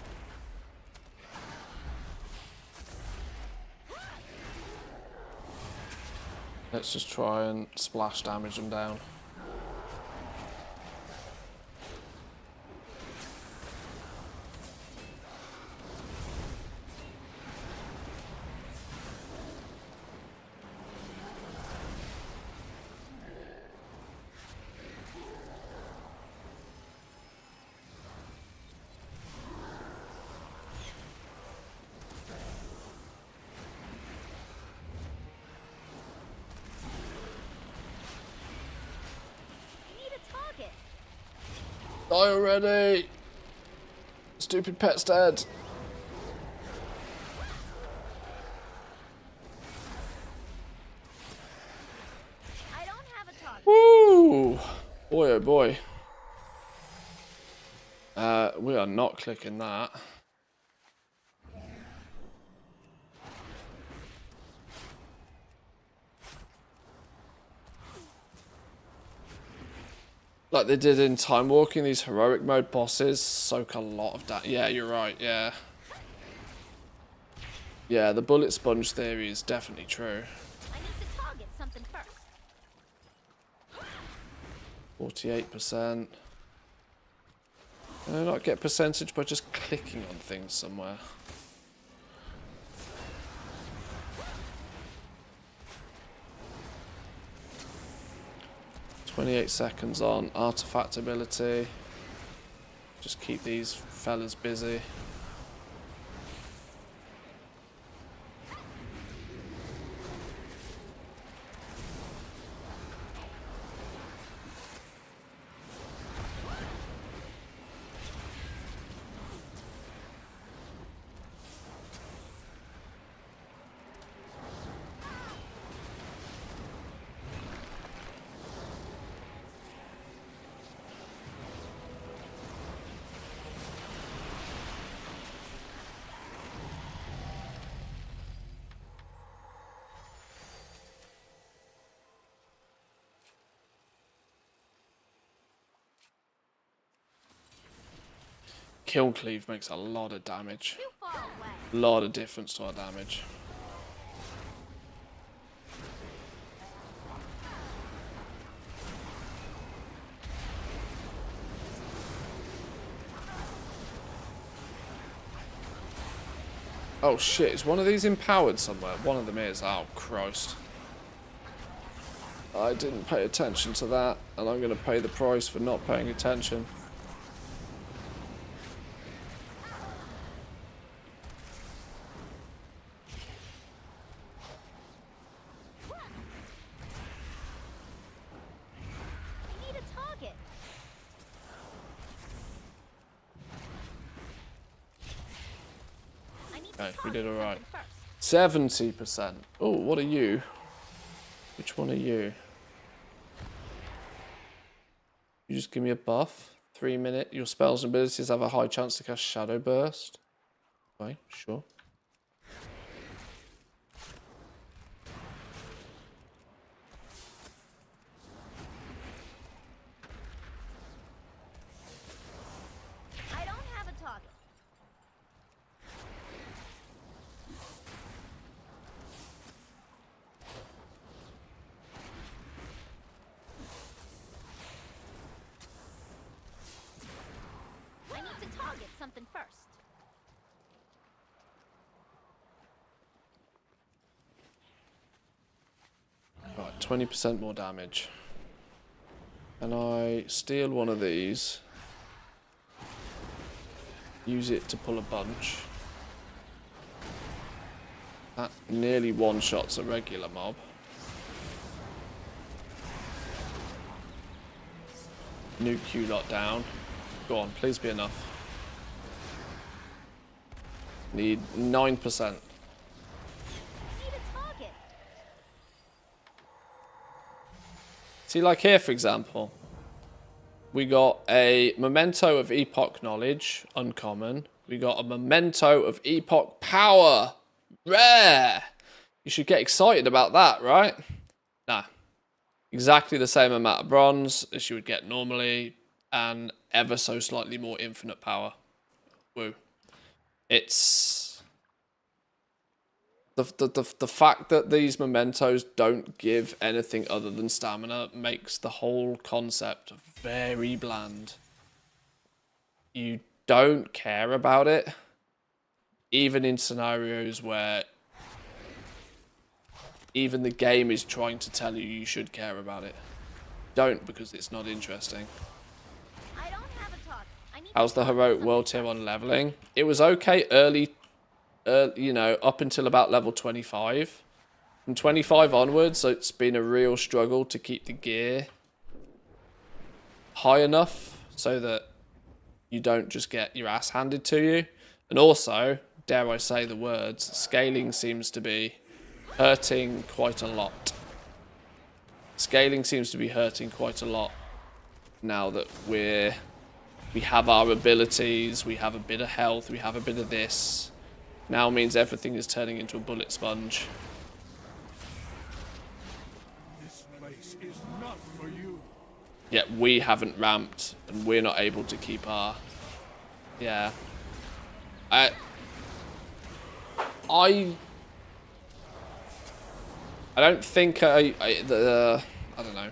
Let's just try and splash damage them down. Die already! Stupid pet's dead.
I don't have a target.
Woo! Boy, oh boy. We are not clicking that. Like they did in Time Walking, these heroic mode bosses soak a lot of that. Yeah, you're right, yeah. Yeah, the bullet sponge theory is definitely true.
I need to target something first.
48%. Can I not get percentage by just clicking on things somewhere? "28 seconds on artifact ability." Just keep these fellas busy. Kill Cleave makes a lot of damage. A lot of difference to our damage. Oh shit, is one of these empowered somewhere? One of them is. Oh Christ. I didn't pay attention to that, and I'm going to pay the price for not paying attention. Okay, we did alright. 70%. Oh, what are you? Which one are you? You just give me a buff. 3 minute. Your spells and abilities have a high chance to cast Shadow Burst. Okay, sure.
I don't have a target. I need to target something first.
Right, 20% more damage. Can I steal one of these? Use it to pull a bunch. That nearly one-shots a regular mob. Nuke Q lot down. Go on, please be enough. Need 9%. See, like here, for example, we got a Memento of Epoch Knowledge, uncommon. We got a Memento of Epoch Power, rare. You should get excited about that, right? Nah. Exactly the same amount of bronze as you would get normally, and ever so slightly more infinite power. Woo. It's... The fact that these mementos don't give anything other than stamina makes the whole concept very bland. You don't care about it, even in scenarios where even the game is trying to tell you you should care about it. Don't, because it's not interesting.
I don't have a target. I need
How's the heroic world tier 1 leveling? It was okay early, you know, up until about level 25. From 25 onwards, it's been a real struggle to keep the gear high enough so that you don't just get your ass handed to you. And also, dare I say the words, scaling seems to be hurting quite a lot. Scaling seems to be hurting quite a lot now that we have our abilities, we have a bit of health, we have a bit of this. Now means everything is turning into a bullet sponge.
This place is not for you.
Yet we haven't ramped, and we're not able to keep our... Yeah. I don't think I don't know.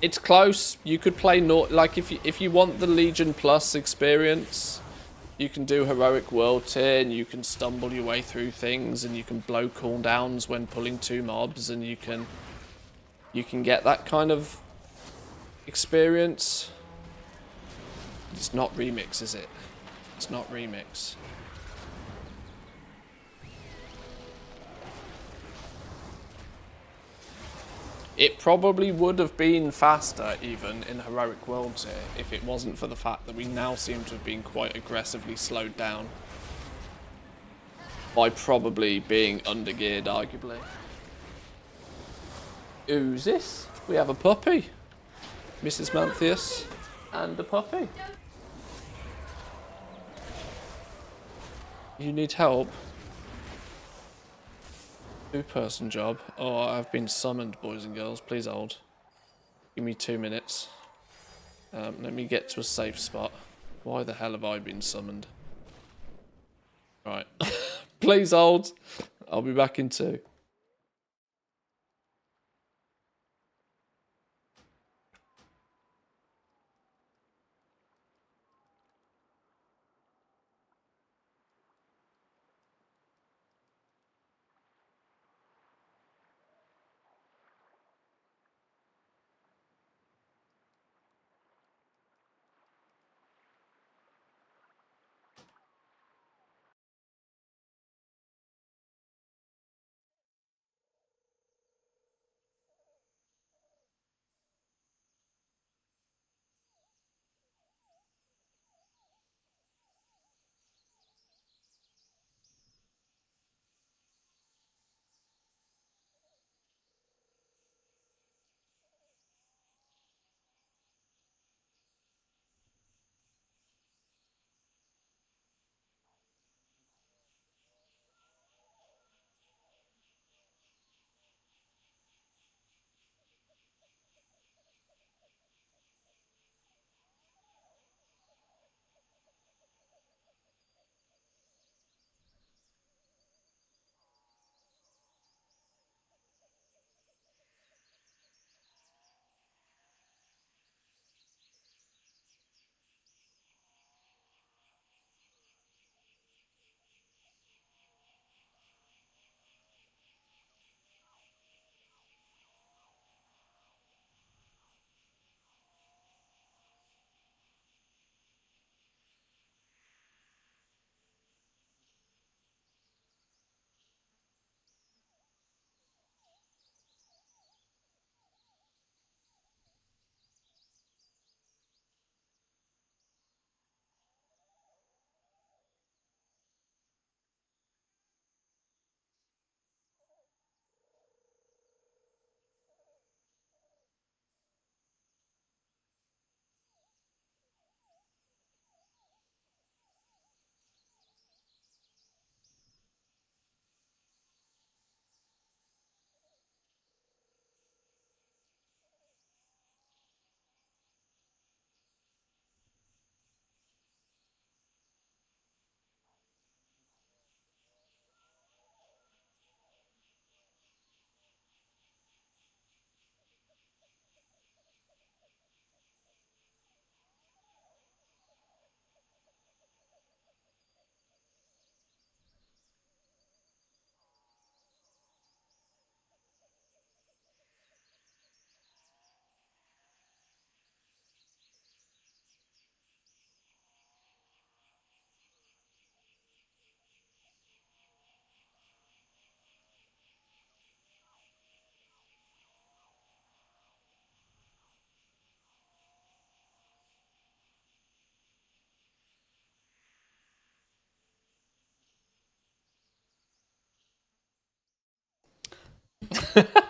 It's close. You could play like if you want the Legion Plus experience, you can do heroic world tier, and you can stumble your way through things, and you can blow cooldowns when pulling 2 mobs, and you can get that kind of experience. It's not Remix, is it? It's not Remix. It probably would have been faster even in Heroic World tier if it wasn't for the fact that we now seem to have been quite aggressively slowed down by probably being undergeared, arguably. Who's this? We have a puppy. Mrs. Manthius and a puppy. You need help? 2-person job. Oh, I've been summoned, boys and girls. Please hold. Give me 2 minutes. Let me get to a safe spot. Why the hell have I been summoned? Right. Please hold. I'll be back in 2.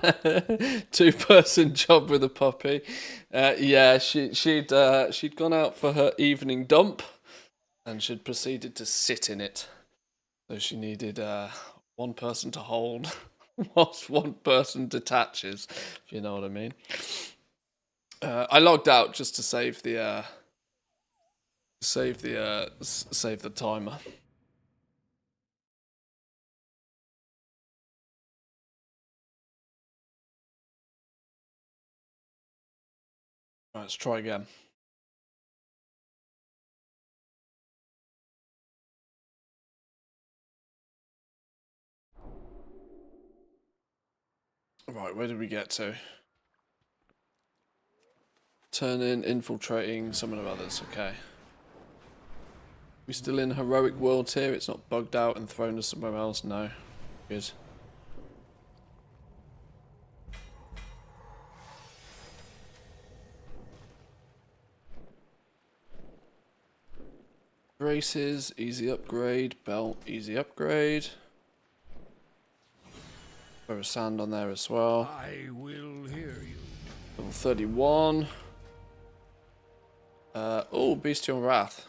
2-person job with a puppy. Yeah, she'd gone out for her evening dump, and she'd proceeded to sit in it. So she needed one person to hold, whilst one person detaches. If you know what I mean. I logged out just to save the timer. Right, let's try again. Right, where did we get to? Turn in, infiltrating, summon of others. Okay. We still in heroic world here? It's not bugged out and thrown to somewhere else? No. Good. Braces, easy upgrade. Belt, easy upgrade. Throw a sand on there as well.
I will hear you.
Level 31. Oh, Bestial Wrath.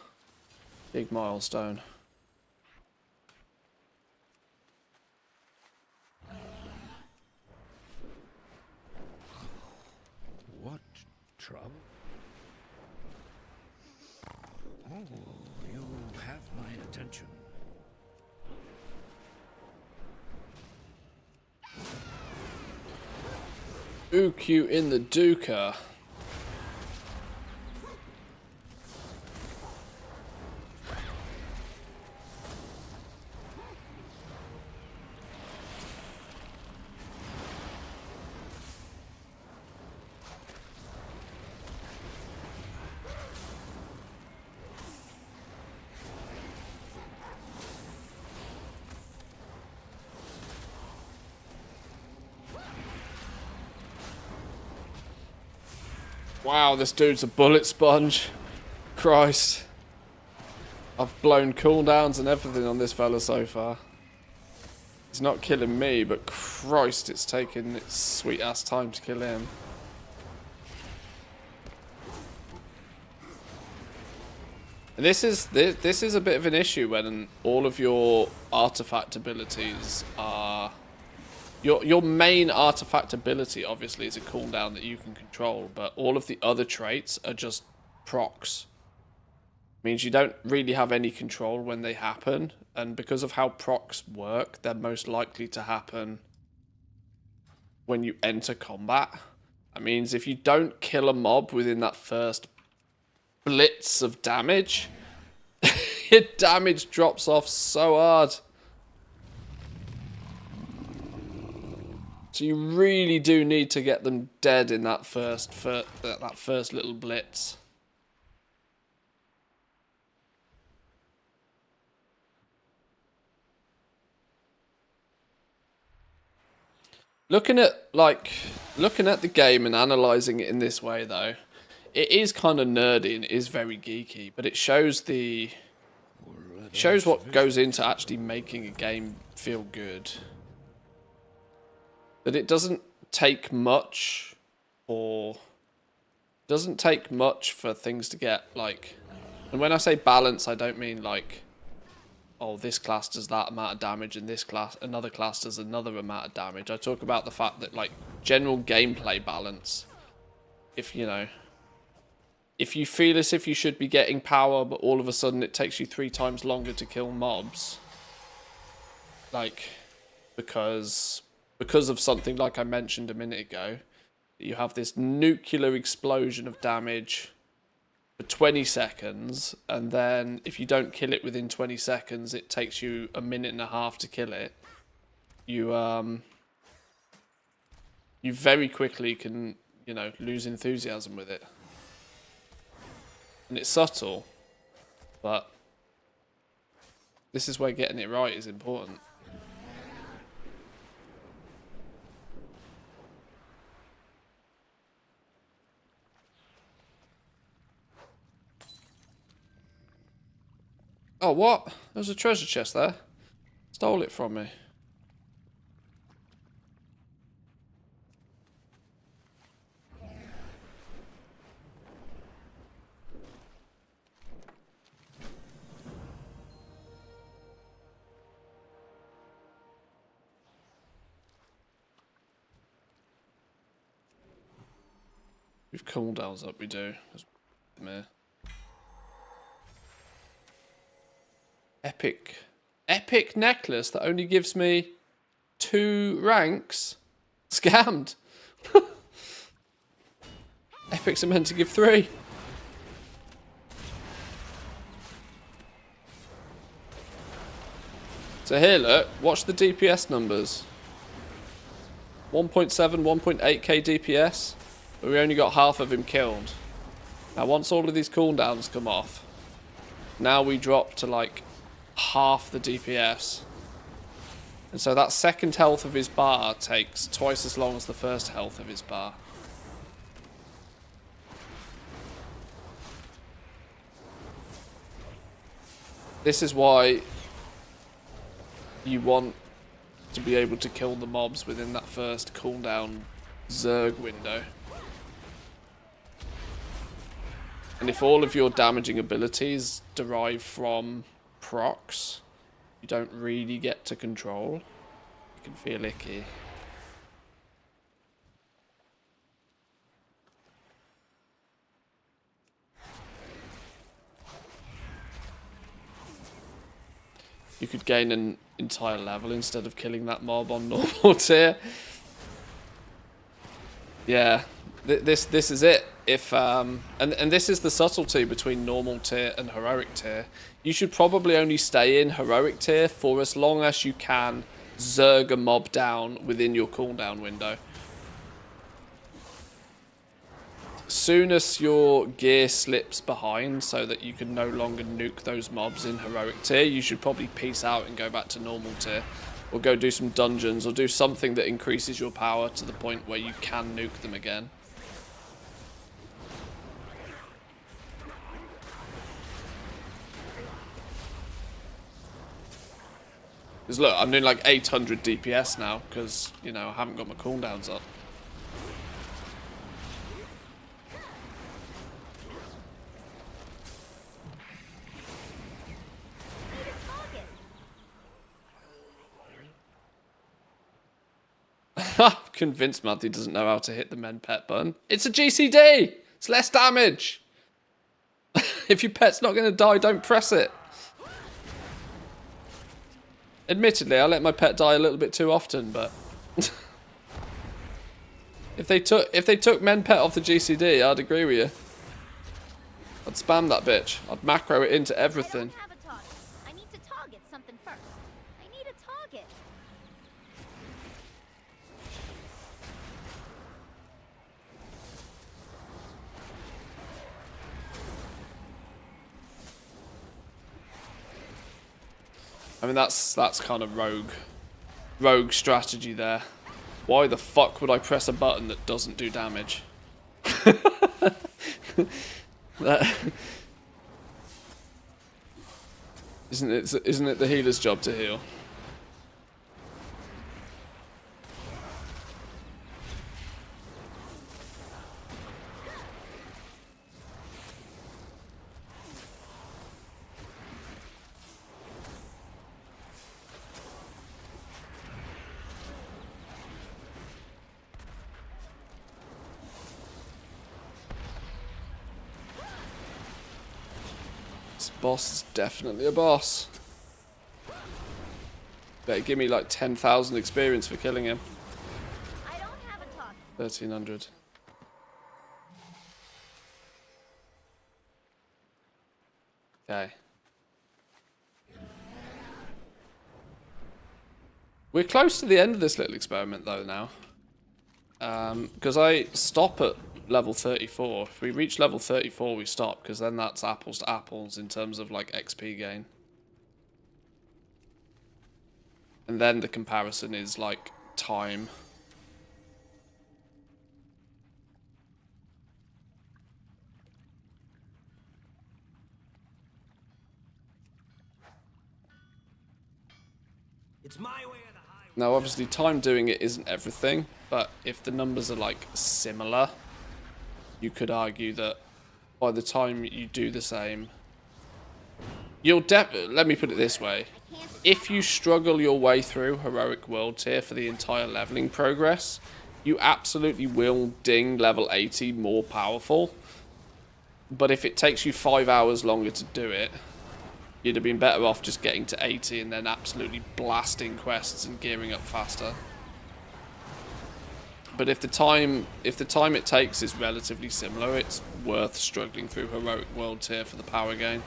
Big milestone.
What trouble? Oh, you have my attention.
UQ in the Duca. Wow, this dude's a bullet sponge. Christ. I've blown cooldowns and everything on this fella so far. He's not killing me, but Christ, it's taken its sweet ass time to kill him. And this is a bit of an issue when all of your artifact abilities are... Your main artifact ability, obviously, is a cooldown that you can control, but all of the other traits are just procs. Means you don't really have any control when they happen, and because of how procs work, they're most likely to happen when you enter combat. That means if you don't kill a mob within that first blitz of damage, your damage drops off so hard. So you really do need to get them dead in that first little blitz. Looking at the game and analysing it in this way, though, it is kind of nerdy and it is very geeky, but it shows what goes into actually making a game feel good. That it doesn't take much for things to get like, and when I say balance, I don't mean like, oh, this class does that amount of damage and another class does another amount of damage. I talk about the fact that like general gameplay balance. If you feel as if you should be getting power, but all of a sudden it takes you 3 times longer to kill mobs, like because of something like I mentioned a minute ago, you have this nuclear explosion of damage for 20 seconds, and then if you don't kill it within 20 seconds, it takes you 1.5 minutes to kill it. You very quickly can, lose enthusiasm with it. And it's subtle, but this is where getting it right is important. Oh, what? There's a treasure chest there. Stole it from me. We've cooldowns up, we do. Meh. Epic necklace that only gives me 2 ranks? Scammed. Epics are meant to give 3. So here, look, watch the DPS numbers. 1.7, 1.8k DPS, but we only got half of him killed. Now once all of these cooldowns come off, now we drop to like half the DPS. And so that second health of his bar takes twice as long as the first health of his bar. This is why you want to be able to kill the mobs within that first cooldown Zerg window. And if all of your damaging abilities derive from procs, you don't really get to control. You can feel icky. You could gain an entire level instead of killing that mob on normal tier. Yeah, this is it. If and this is the subtlety between normal tier and heroic tier. You should probably only stay in heroic tier for as long as you can zerg a mob down within your cooldown window. Soon as your gear slips behind so that you can no longer nuke those mobs in heroic tier, you should probably peace out and go back to normal tier. Or go do some dungeons, or do something that increases your power to the point where you can nuke them again. Because look, I'm doing like 800 DPS now, because, you know, I haven't got my cooldowns up. Convinced Matthew doesn't know how to hit the men pet button. It's a GCD! It's less damage! If your pet's not going to die, don't press it. Admittedly, I let my pet die a little bit too often, but if they took men pet off the GCD, I'd agree with you. I'd spam that bitch. I'd macro it into everything.
I need to target something first. I need a target.
I mean, that's kind of rogue strategy there. Why the fuck would I press a button that doesn't do damage? Isn't it the healer's job to heal? Boss is definitely a boss. Better give me like 10,000 experience for killing him. 1,300. Okay. We're close to the end of this little experiment though now. Because I stop at level 34. If we reach level 34 we stop, because then that's apples to apples in terms of like XP gain. And then the comparison is like time.
It's my way or the highway.
Now obviously time doing it isn't everything, but if the numbers are like similar, you could argue that by the time you do the same, you'll let me put it this way. If you struggle your way through Heroic World Tier for the entire leveling progress, you absolutely will ding level 80 more powerful. But if it takes you 5 hours longer to do it, you'd have been better off just getting to 80 and then absolutely blasting quests and gearing up faster. But if the time it takes is relatively similar, it's worth struggling through Heroic World Tier for the power gain.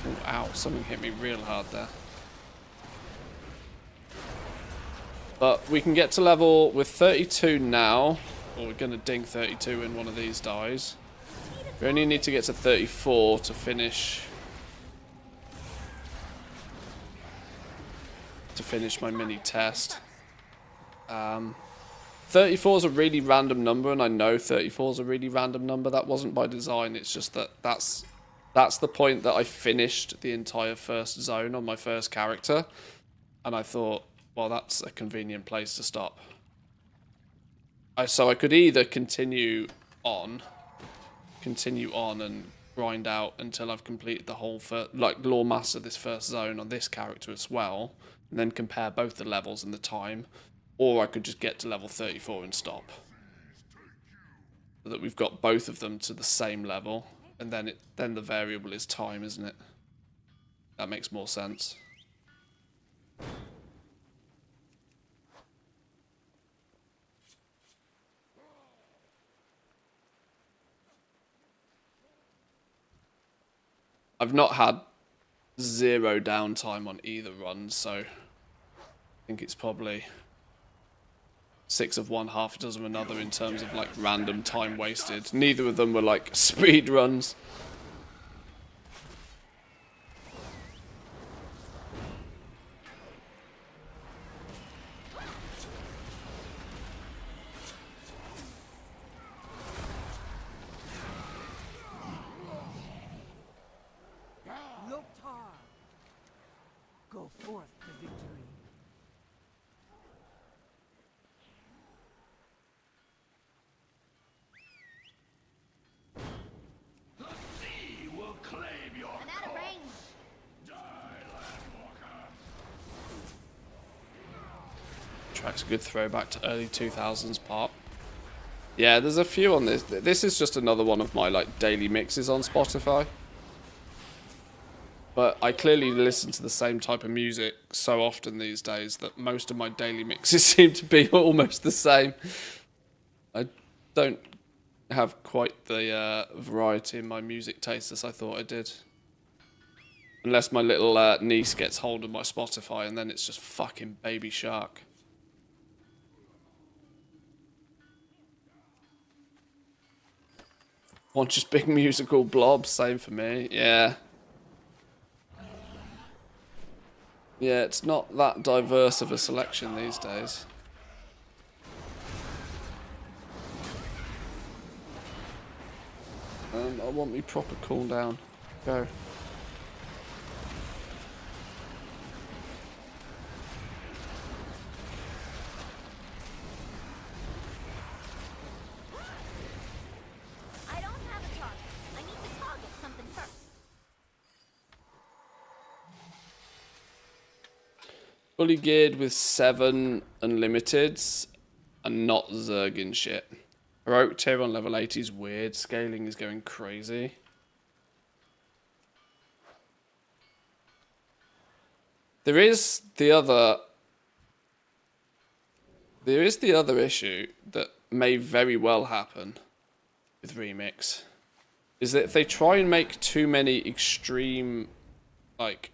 Ooh, ow, something hit me real hard there. But we can get to level with 32 now, or we're going to ding 32 when one of these dies. We only need to get to 34 to finish my mini test. 34 is a really random number, and I know 34 is a really random number. That wasn't by design. It's just that that's the point that I finished the entire first zone on my first character, and I thought, well, that's a convenient place to stop. So I could either continue on and grind out until I've completed the whole lore master this first zone on this character as well, and then compare both the levels and the time, or I could just get to level 34 and stop. So that we've got both of them to the same level, and then the variable is time, isn't it? That makes more sense. I've not had zero downtime on either run, so I think it's probably 6 of one, half a dozen of another in terms of like random time wasted. Neither of them were like speed runs.
Go forth to victory.
The sea will claim your
I'm out of range.
Die, Landwalker.
Track's a good throwback to early 2000s pop. Yeah, there's a few on this. This is just another one of my like daily mixes on Spotify. But I clearly listen to the same type of music so often these days that most of my daily mixes seem to be almost the same. I don't have quite the variety in my music taste as I thought I did. Unless my little niece gets hold of my Spotify, and then it's just fucking Baby Shark. One just big musical blob, same for me, yeah. Yeah, it's not that diverse of a selection these days. I want me proper cooldown. Go.
I don't have a target. I need to target something first.
Fully geared with 7 unlimiteds and not Zergin shit. Heroic tier on level 80 is weird. Scaling is going crazy. There is the other issue that may very well happen with Remix, is that if they try and make too many extreme like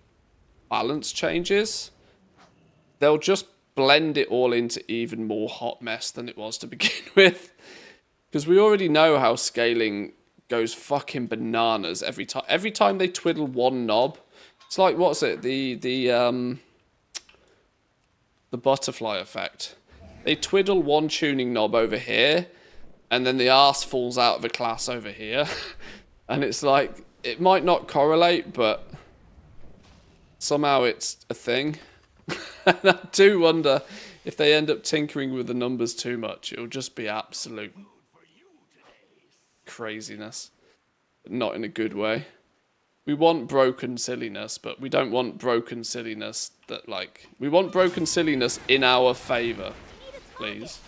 balance changes, they'll just blend it all into even more hot mess than it was to begin with. Because we already know how scaling goes fucking bananas every time. Every time they twiddle one knob, it's like, what's it? The butterfly effect. They twiddle one tuning knob over here, and then the arse falls out of a class over here. And it's like, it might not correlate, but somehow it's a thing. And I do wonder if they end up tinkering with the numbers too much, it'll just be absolute craziness. But not in a good way. we want broken silliness, but we don't want broken silliness that, like... We want broken silliness in our favour, please.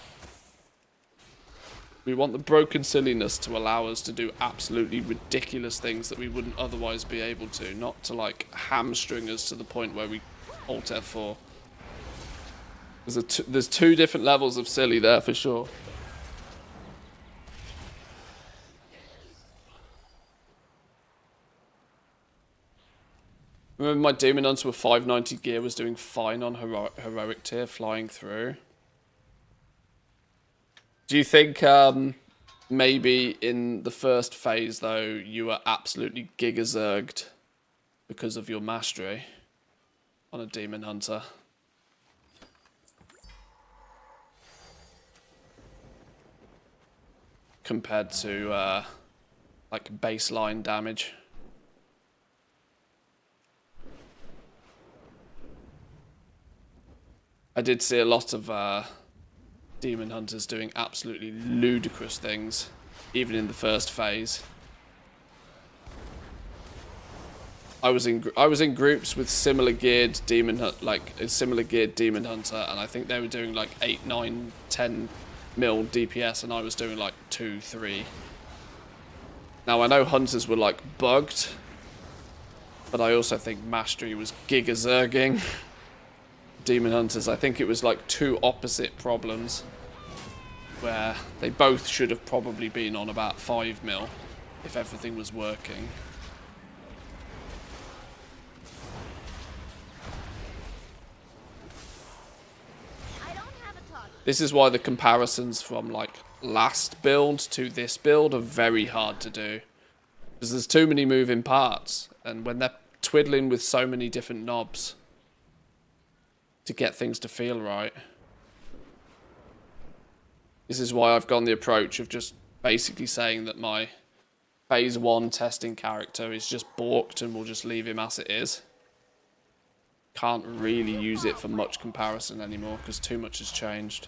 We want the broken silliness to allow us to do absolutely ridiculous things that we wouldn't otherwise be able to, not to, like, hamstring us to the point where we Alt F4. There's two different levels of silly there, for sure. Remember my Demon Hunter with 590 gear was doing fine on heroic tier, flying through. Do you think maybe in the first phase, though, you were absolutely gigazerged because of your mastery on a Demon Hunter? Compared to, like, baseline damage. I did see a lot of Demon Hunters doing absolutely ludicrous things, even in the first phase. I was in groups with similar geared Demon Hunter, and I think they were doing like 8, 9, 10 mil DPS, and I was doing like 2, 3. Now I know Hunters were like bugged, but I also think Mastery was gigazerging. Demon Hunters, I think it was like two opposite problems, where they both should have probably been on about 5 mil if everything was working. This is why the comparisons from like last build to this build are very hard to do, because there's too many moving parts, and when they're twiddling with so many different knobs to get things to feel right. This is why I've gone the approach of just basically saying that my phase 1 testing character is just balked and we'll just leave him as it is. Can't really use it for much comparison anymore because too much has changed.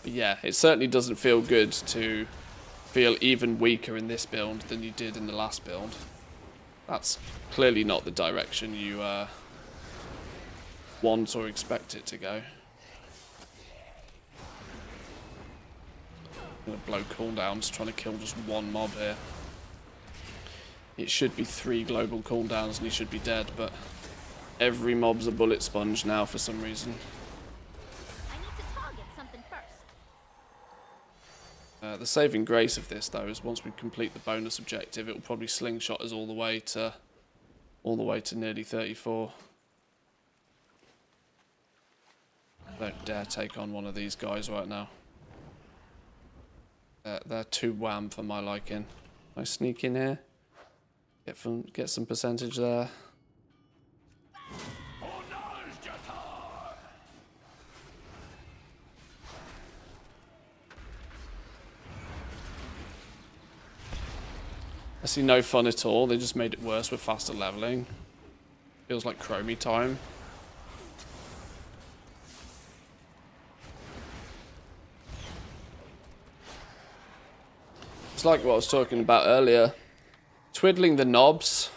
But yeah, it certainly doesn't feel good to feel even weaker in this build than you did in the last build. That's clearly not the direction you want or expect it to go. I'm going to blow cooldowns trying to kill just one mob here. It should be 3 global cooldowns and he should be dead, but every mob's a bullet sponge now for some reason.
I need to target something first.
The saving grace of this, though, is once we complete the bonus objective, it will probably slingshot us all the way to nearly 34. Don't dare take on one of these guys right now. They're too wham for my liking. Can I sneak in here? Get some percentage there. I see no fun at all. They just made it worse with faster leveling. Feels like Chromie time. It's like what I was talking about earlier. Twiddling the knobs.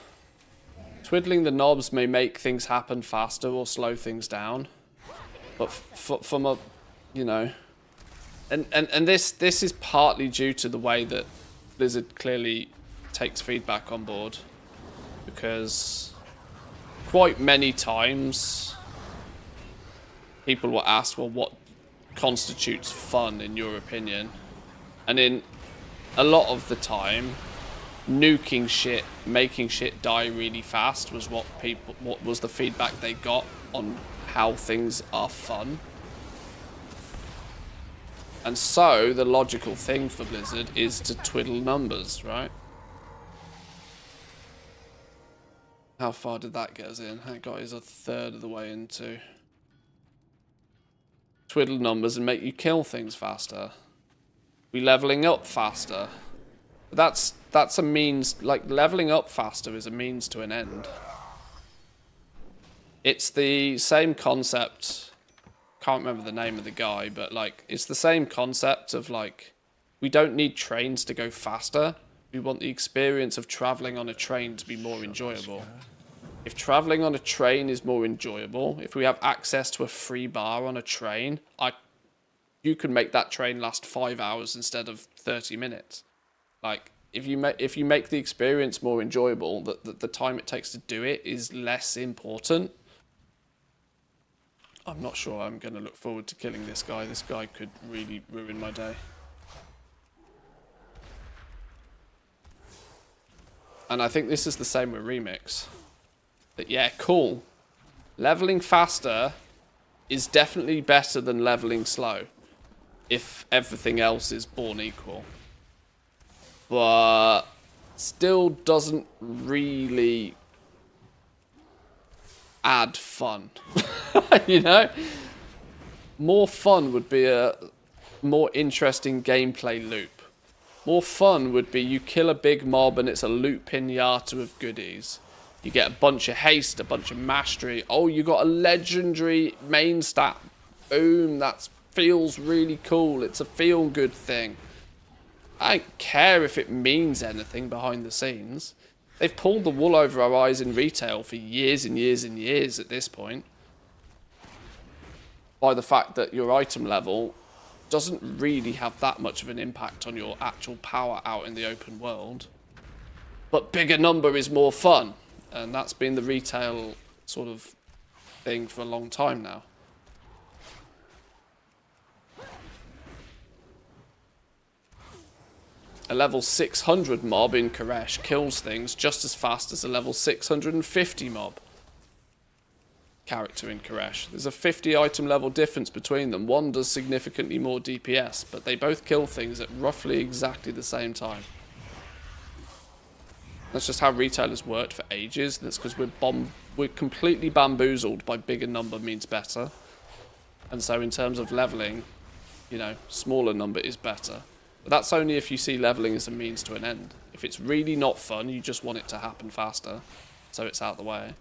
Twiddling the knobs may make things happen faster or slow things down. But from a, you know, and this is partly due to the way that Blizzard clearly takes feedback on board, because quite many times people will ask, well, what constitutes fun in your opinion? And in a lot of the time, nuking shit, making shit die really fast was what was the feedback they got on how things are fun. And so the logical thing for Blizzard is to twiddle numbers, right? How far did that get us in? That got us a third of the way into. Twiddle numbers and make you kill things faster. We leveling up faster. That's a means, like leveling up faster is a means to an end. It's the same concept. Can't remember the name of the guy, but like it's the same concept of like we don't need trains to go faster. We want the experience of traveling on a train to be more enjoyable. If traveling on a train is more enjoyable, if we have access to a free bar on a train, you can make that train last 5 hours instead of 30 minutes. Like, if you make the experience more enjoyable, the time it takes to do it is less important. I'm not sure I'm going to look forward to killing this guy. This guy could really ruin my day. And I think this is the same with Remix. But yeah, cool. Leveling faster is definitely better than leveling slow, if everything else is born equal. But still doesn't really add fun. You know? More fun would be a more interesting gameplay loop. More fun would be you kill a big mob and it's a loot pinata of goodies. You get a bunch of haste, a bunch of mastery. Oh, you got a legendary main stat. Boom, that feels really cool. It's a feel-good thing. I don't care if it means anything behind the scenes. They've pulled the wool over our eyes in retail for years and years and years at this point. By the fact that your item level doesn't really have that much of an impact on your actual power out in the open world. But bigger number is more fun. And that's been the retail sort of thing for a long time now. A level 600 mob in Koresh kills things just as fast as a level 650 mob character in Koresh. There's a 50 item level difference between them. One does significantly more DPS, but they both kill things at roughly exactly the same time. That's just how retailers worked for ages. That's because we're completely bamboozled by bigger number means better. And so in terms of leveling, you know, smaller number is better. But that's only if you see leveling as a means to an end. If it's really not fun, you just want it to happen faster, so it's out the way.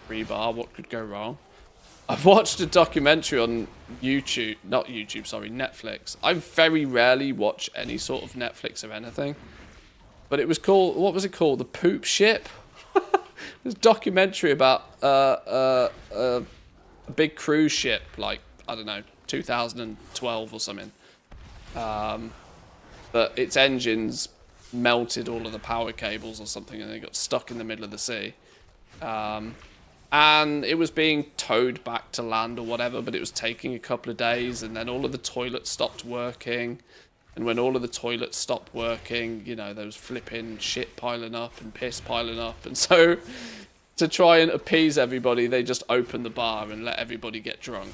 Rebar, what could go wrong? I've watched a documentary on YouTube, not YouTube, sorry, Netflix. I very rarely watch any sort of Netflix or anything. But it was called, what was it called? The Poop Ship? This documentary about a big cruise ship, like, I don't know, 2012 or something. But its engines melted all of the power cables or something and they got stuck in the middle of the sea. And it was being towed back to land or whatever, but it was taking a couple of days, and then all of the toilets stopped working. And when all of the toilets stopped working, you know, there was flipping shit piling up and piss piling up. And so, to try and appease everybody, they just opened the bar and let everybody get drunk.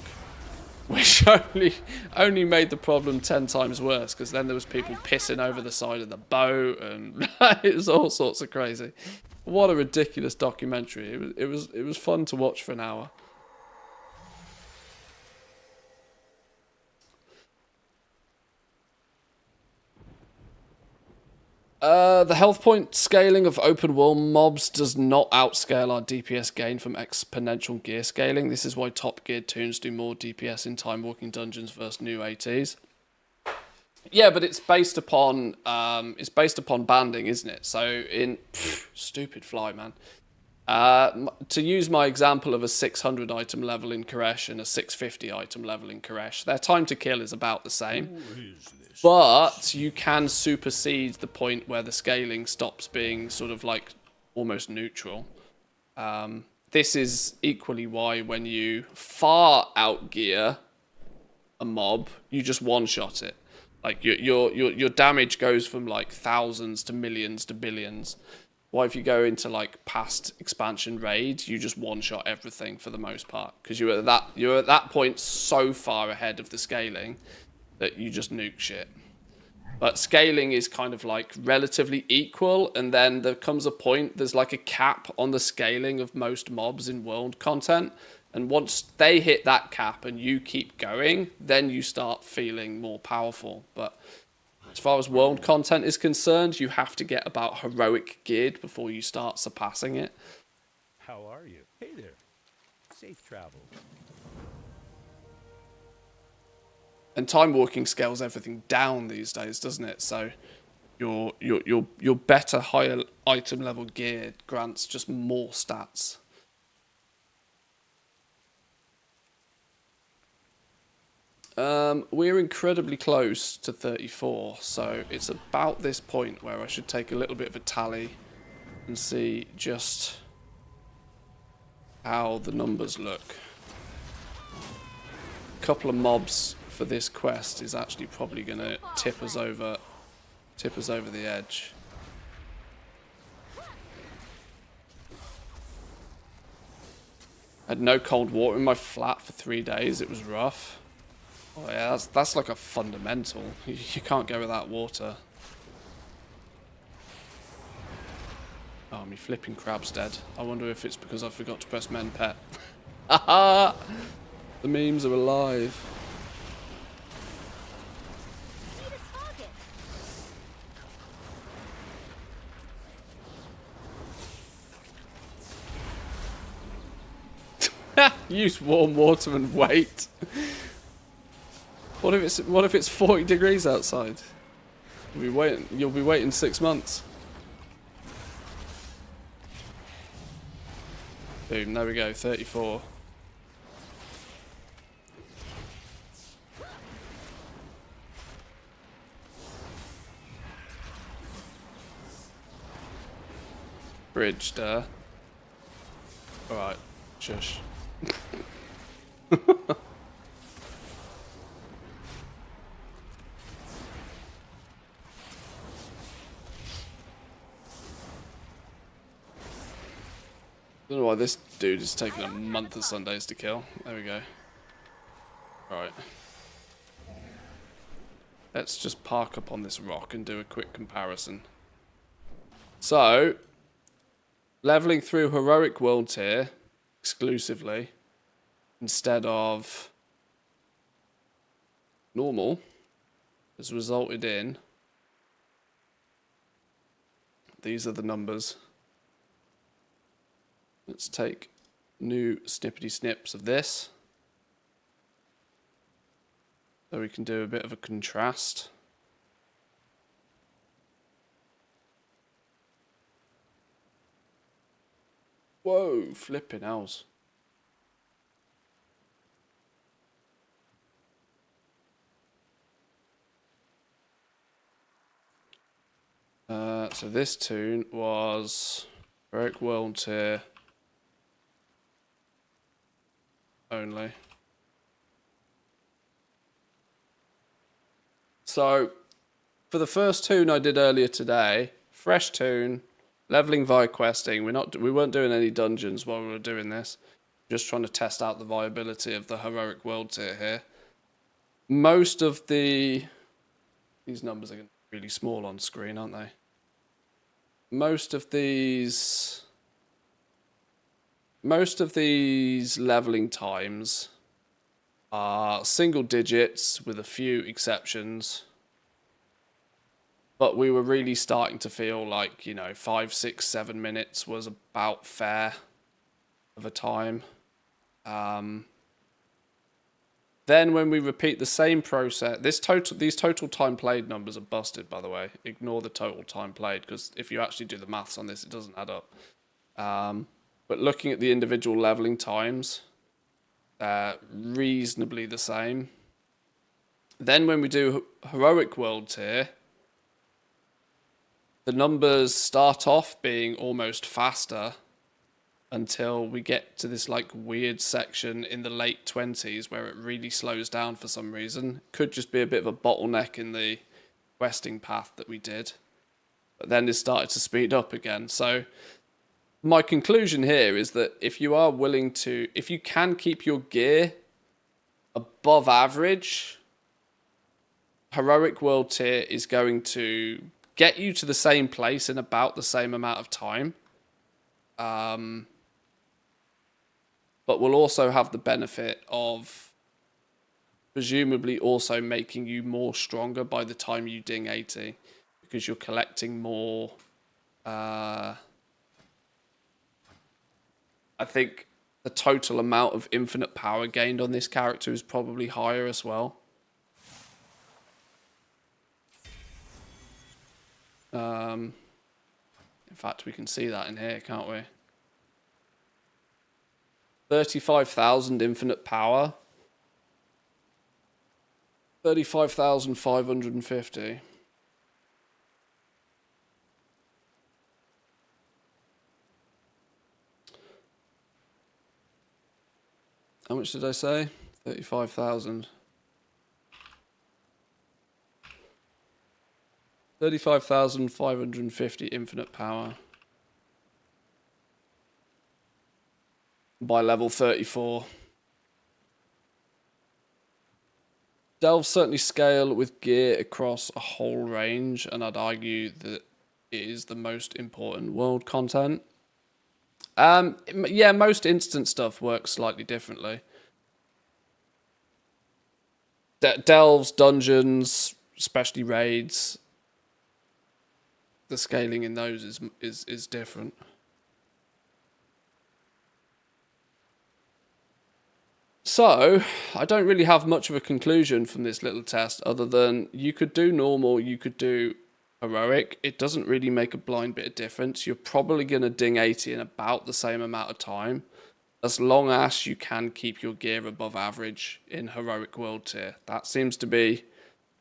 Which only made the problem 10 times worse, because then there was people pissing over the side of the boat, and it was all sorts of crazy. What a ridiculous documentary. It was fun to watch for an hour. The health point scaling of open world mobs does not outscale our DPS gain from exponential gear scaling. This is why top geared toons do more DPS in time walking dungeons versus new ATs. Yeah, but it's based upon banding, isn't it? So in stupid fly, man. To use my example of a 600 item level in Koresh and a 650 item level in Koresh, their time to kill is about the same. But you can supersede the point where the scaling stops being sort of like almost neutral. This is equally why when you far outgear a mob, you just one-shot it. Like your damage goes from like thousands to millions to billions. Why if you go into like past expansion raids, you just one-shot everything for the most part, because you're at that point so far ahead of the scaling that you just nuke shit. But scaling is kind of like relatively equal, and then there comes a point, there's like a cap on the scaling of most mobs in world content, and once they hit that cap and you keep going, then you start feeling more powerful. But as far as world content is concerned, you have to get about heroic geared before you start surpassing it.
How are you? Hey there. Safe travel.
And time walking scales everything down these days, doesn't it? So your better, higher item level gear grants just more stats. We're incredibly close to 34, so it's about this point where I should take a little bit of a tally and see just how the numbers look. A couple of mobs for this quest is actually probably going to tip us over the edge. I had no cold water in my flat for 3 days. It was rough. Oh yeah, that's like a fundamental. You can't go without water. Oh, me flipping crab's dead. I wonder if it's because I forgot to press men pet. Haha! The memes are alive. Use warm water and wait. What if it's 40 degrees outside? You'll be waiting 6 months. Boom, there we go, 34. Bridged, alright, shush. I don't know why this dude is taking a month of Sundays to kill. There we go. Right. Let's just park up on this rock and do a quick comparison. So, leveling through Heroic World Tier exclusively instead of normal has resulted in... These are the numbers. Let's take new snippety snips of this. So we can do a bit of a contrast. Whoa, flipping owls. So this tune was Heroic World Tier only. So for the first tune I did earlier today, fresh tune, leveling via questing. We weren't doing any dungeons while we were doing this. Just trying to test out the viability of the Heroic World Tier here. Most of these numbers are going to be really small on screen, aren't they? Most of these leveling times are single digits with a few exceptions. But we were really starting to feel like, 5, 6, 7 minutes was about fair of a time. Then when we repeat the same process, these total time played numbers are busted, by the way. Ignore the total time played, because if you actually do the maths on this, it doesn't add up. But looking at the individual leveling times, reasonably the same. Then when we do Heroic World Tier, the numbers start off being almost faster until we get to this weird section in the late 20s where it really slows down for some reason. Could just be a bit of a bottleneck in the questing path that we did. But then it started to speed up again. So my conclusion here is that if you can keep your gear above average, Heroic World Tier is going to get you to the same place in about the same amount of time. But will also have the benefit of presumably also making you more stronger by the time you ding 80, because you're collecting more. I think the total amount of infinite power gained on this character is probably higher as well. In fact, we can see that in here, can't we? 35,000 infinite power. 35,550. How much did I say? 35,000. 35,550 infinite power. By level 34. Delves certainly scale with gear across a whole range, and I'd argue that it is the most important world content. Yeah, most instant stuff works slightly differently. Delves, dungeons, especially raids, the scaling in those is different. So, I don't really have much of a conclusion from this little test other than you could do normal, you could do heroic. It doesn't really make a blind bit of difference. You're probably going to ding 80 in about the same amount of time, as long as you can keep your gear above average in heroic world tier. That seems to be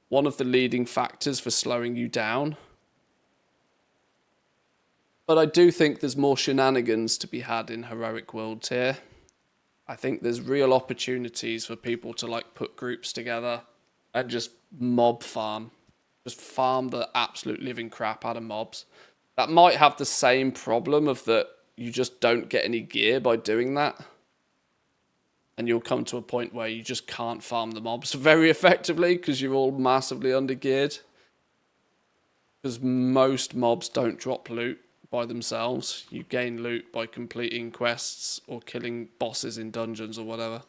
one of the leading factors for slowing you down. But I do think there's more shenanigans to be had in heroic world tier. I think there's real opportunities for people to like put groups together and just mob farm. Just farm the absolute living crap out of mobs. That might have the same problem of that you just don't get any gear by doing that. And you'll come to a point where you just can't farm the mobs very effectively because you're all massively undergeared. Because most mobs don't drop loot by themselves. You gain loot by completing quests or killing bosses in dungeons or whatever.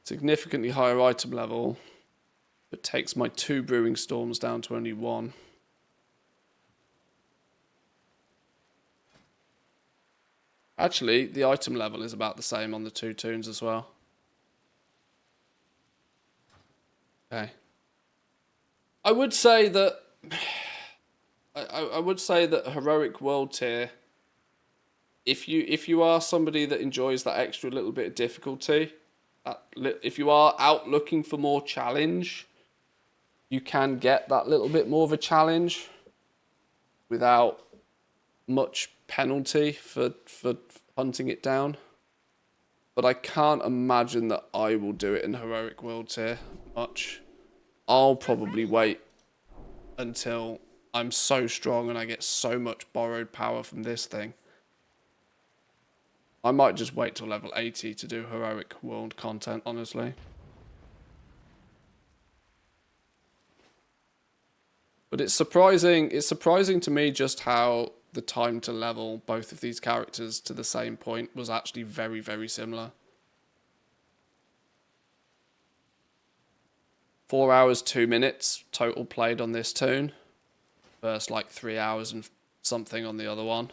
Significantly higher item level, but takes my 2 brewing storms down to only 1. Actually, the item level is about the same on the 2 toons as well. Okay. I would say that I would say that heroic world tier, if you are somebody that enjoys that extra little bit of difficulty, if you are out looking for more challenge, you can get that little bit more of a challenge without much penalty for hunting it down. But I can't imagine that I will do it in heroic world tier much. I'll probably wait until I'm so strong and I get so much borrowed power from this thing. I might just wait till level 80 to do heroic world content, honestly. But it's surprising to me just how the time to level both of these characters to the same point was actually very, very similar. 4 hours, 2 minutes total played on this toon versus like 3 hours and something on the other one.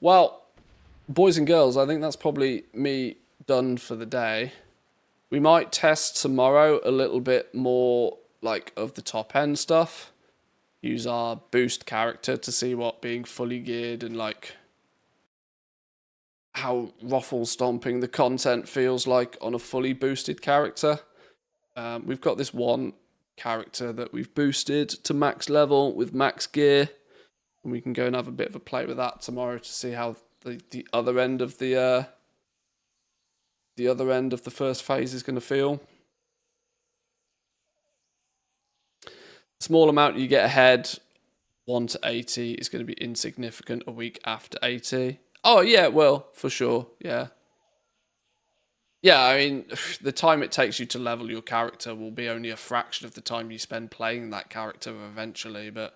Well, boys and girls, I think that's probably me done for the day. We might test tomorrow a little bit more like of the top end stuff. Use our boost character to see what being fully geared and like how ruffle stomping the content feels like on a fully boosted character. We've got this one character that we've boosted to max level with max gear, and we can go and have a bit of a play with that tomorrow to see how the other end of the first phase is going to feel. Small amount you get ahead, 1 to 80 is going to be insignificant a week after 80. Oh yeah, well, for sure, yeah. Yeah, I mean, the time it takes you to level your character will be only a fraction of the time you spend playing that character eventually, but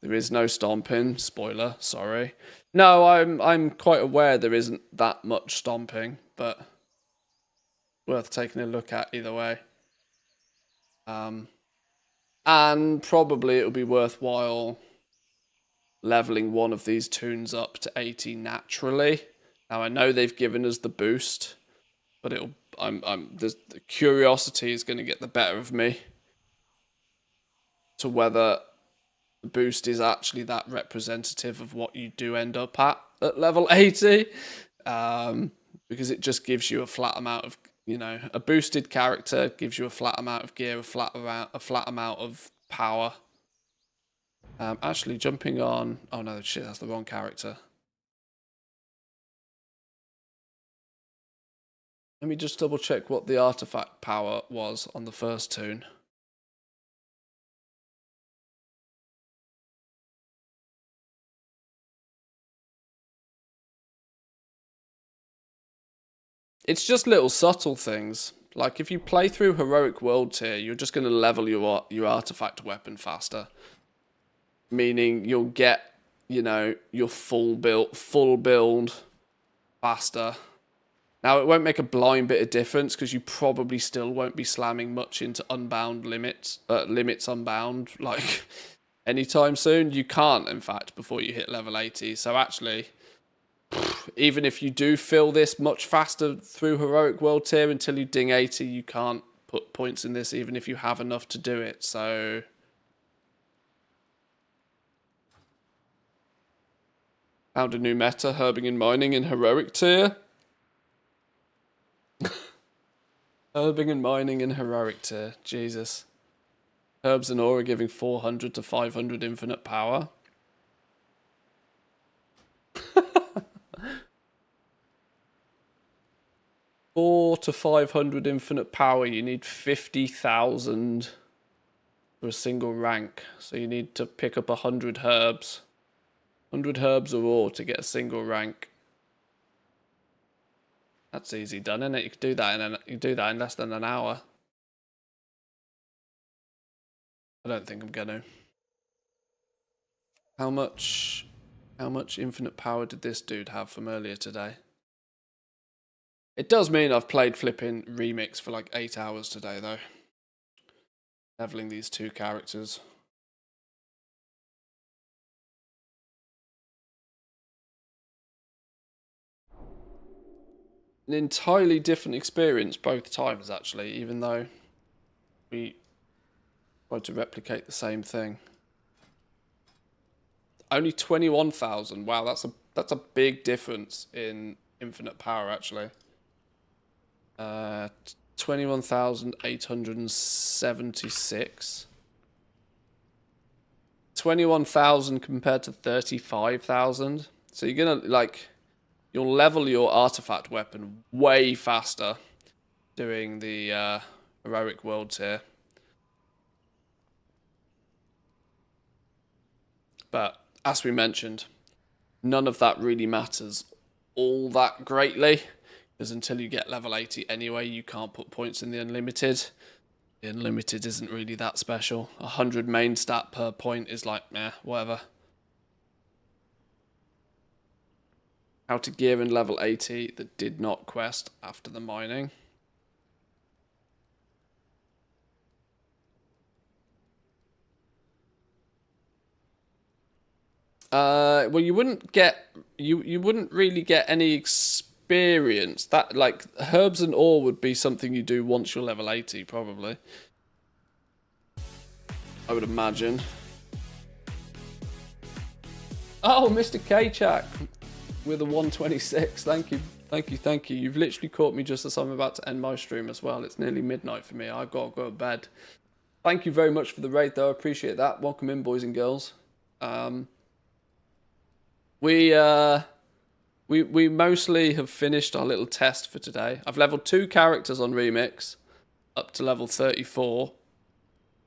There is no stomping. Spoiler, sorry. No, I'm quite aware there isn't that much stomping, but worth taking a look at either way. And probably it'll be worthwhile leveling one of these toons up to 80 naturally. Now I know they've given us the boost, but the curiosity is going to get the better of me to whether the boost is actually that representative of what you do end up at level 80, because it just gives you a flat amount of, a boosted character gives you a flat amount of gear, a flat amount of power. Actually, jumping on... Oh no, shit, that's the wrong character. Let me just double check what the artifact power was on the first toon. It's just little subtle things. Like, if you play through Heroic World Tier, you're just going to level your artifact weapon faster. Meaning you'll get, your full build faster. Now, it won't make a blind bit of difference, because you probably still won't be slamming much into Unbound limits Unbound, like, anytime soon. You can't, in fact, before you hit level 80. So actually... even if you do fill this much faster through Heroic World Tier until you ding 80, you can't put points in this even if you have enough to do it, so... Found a new meta, herbing and mining in Heroic Tier. Herbing and mining in Heroic Tier, Jesus. Herbs and ore are giving 400 to 500 infinite power. 400 to 500 infinite power, you need 50,000 for a single rank. So you need to pick up 100 herbs. 100 herbs or ore to get a single rank. That's easy done, isn't it? You can do that in less than an hour. I don't think I'm gonna. How much infinite power did this dude have from earlier today? It does mean I've played flipping Remix for like 8 hours today, though. Leveling these two characters. An entirely different experience both times, actually, even though we tried to replicate the same thing. Only 21,000. Wow, that's a big difference in infinite power, actually. 21,876. 21,000 compared to 35,000. So you're gonna, like, you'll level your artifact weapon way faster doing the Heroic World Tier. But as we mentioned, none of that really matters all that greatly, because until you get level 80 anyway, you can't put points in the Unlimited. The Unlimited isn't really that special. 100 main stat per point is like, meh, whatever. How to gear in level 80 that did not quest after the mining. Well, you wouldn't really get any experience. That, like, herbs and ore would be something you do once you're level 80, probably. I would imagine. Oh, Mr. K-Chak with a 126. Thank you. You've literally caught me just as I'm about to end my stream as well. It's nearly midnight for me. I've got to go to bed. Thank you very much for the raid, though. I appreciate that. Welcome in, boys and girls. We mostly have finished our little test for today. I've leveled 2 characters on Remix up to level 34.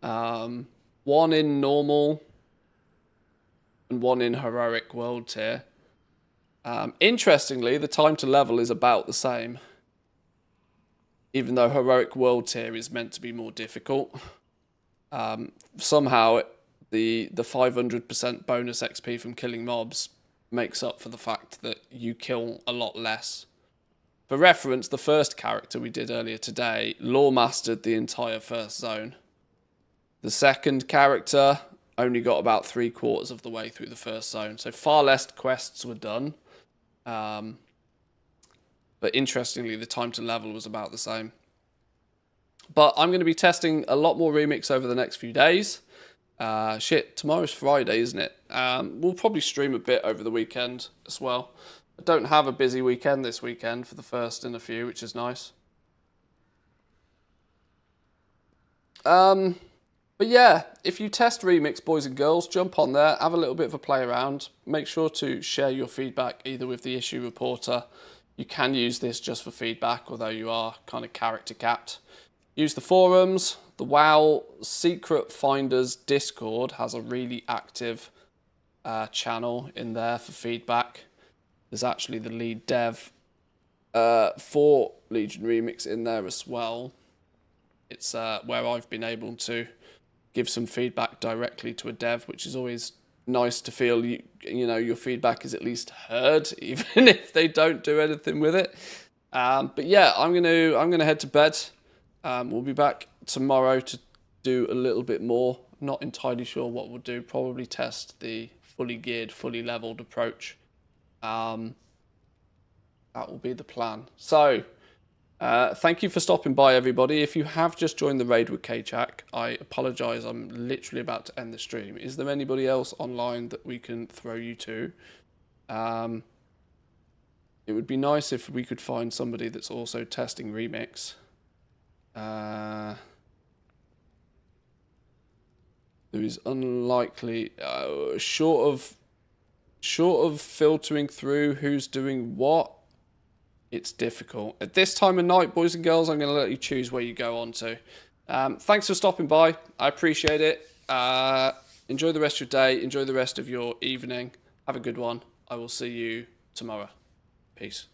One in normal and one in Heroic World Tier. Interestingly, the time to level is about the same, even though Heroic World Tier is meant to be more difficult. Somehow, the 500% bonus XP from killing mobs makes up for the fact that you kill a lot less. For reference, the first character we did earlier today lore mastered the entire first zone. The second character only got about 3/4 of the way through the first zone, so far less quests were done. But interestingly, the time to level was about the same. But I'm going to be testing a lot more Remix over the next few days. Tomorrow's Friday, isn't it? We'll probably stream a bit over the weekend as well. I don't have a busy weekend this weekend for the first in a few, which is nice. But yeah, if you test Remix, boys and girls, jump on there, have a little bit of a play around. Make sure to share your feedback either with the issue reporter. You can use this just for feedback, although you are kind of character capped. Use the forums. The WoW Secret Finders Discord has a really active channel in there for feedback. There's actually the lead dev for Legion Remix in there as well. It's where I've been able to give some feedback directly to a dev, which is always nice to feel you know your feedback is at least heard, even if they don't do anything with it. But yeah, I'm gonna head to bed. We'll be back tomorrow to do a little bit more. Not entirely sure what we'll do. Probably test the fully geared, fully leveled approach. That will be the plan. So, thank you for stopping by, everybody. If you have just joined the raid with K-Chak, I apologise. I'm literally about to end the stream. Is there anybody else online that we can throw you to? It would be nice if we could find somebody that's also testing Remix. There is unlikely, short of filtering through who's doing what, it's difficult. At this time of night, boys and girls, I'm going to let you choose where you go on to. Thanks for stopping by. I appreciate it. Enjoy the rest of your day. Enjoy the rest of your evening. Have a good one. I will see you tomorrow. Peace.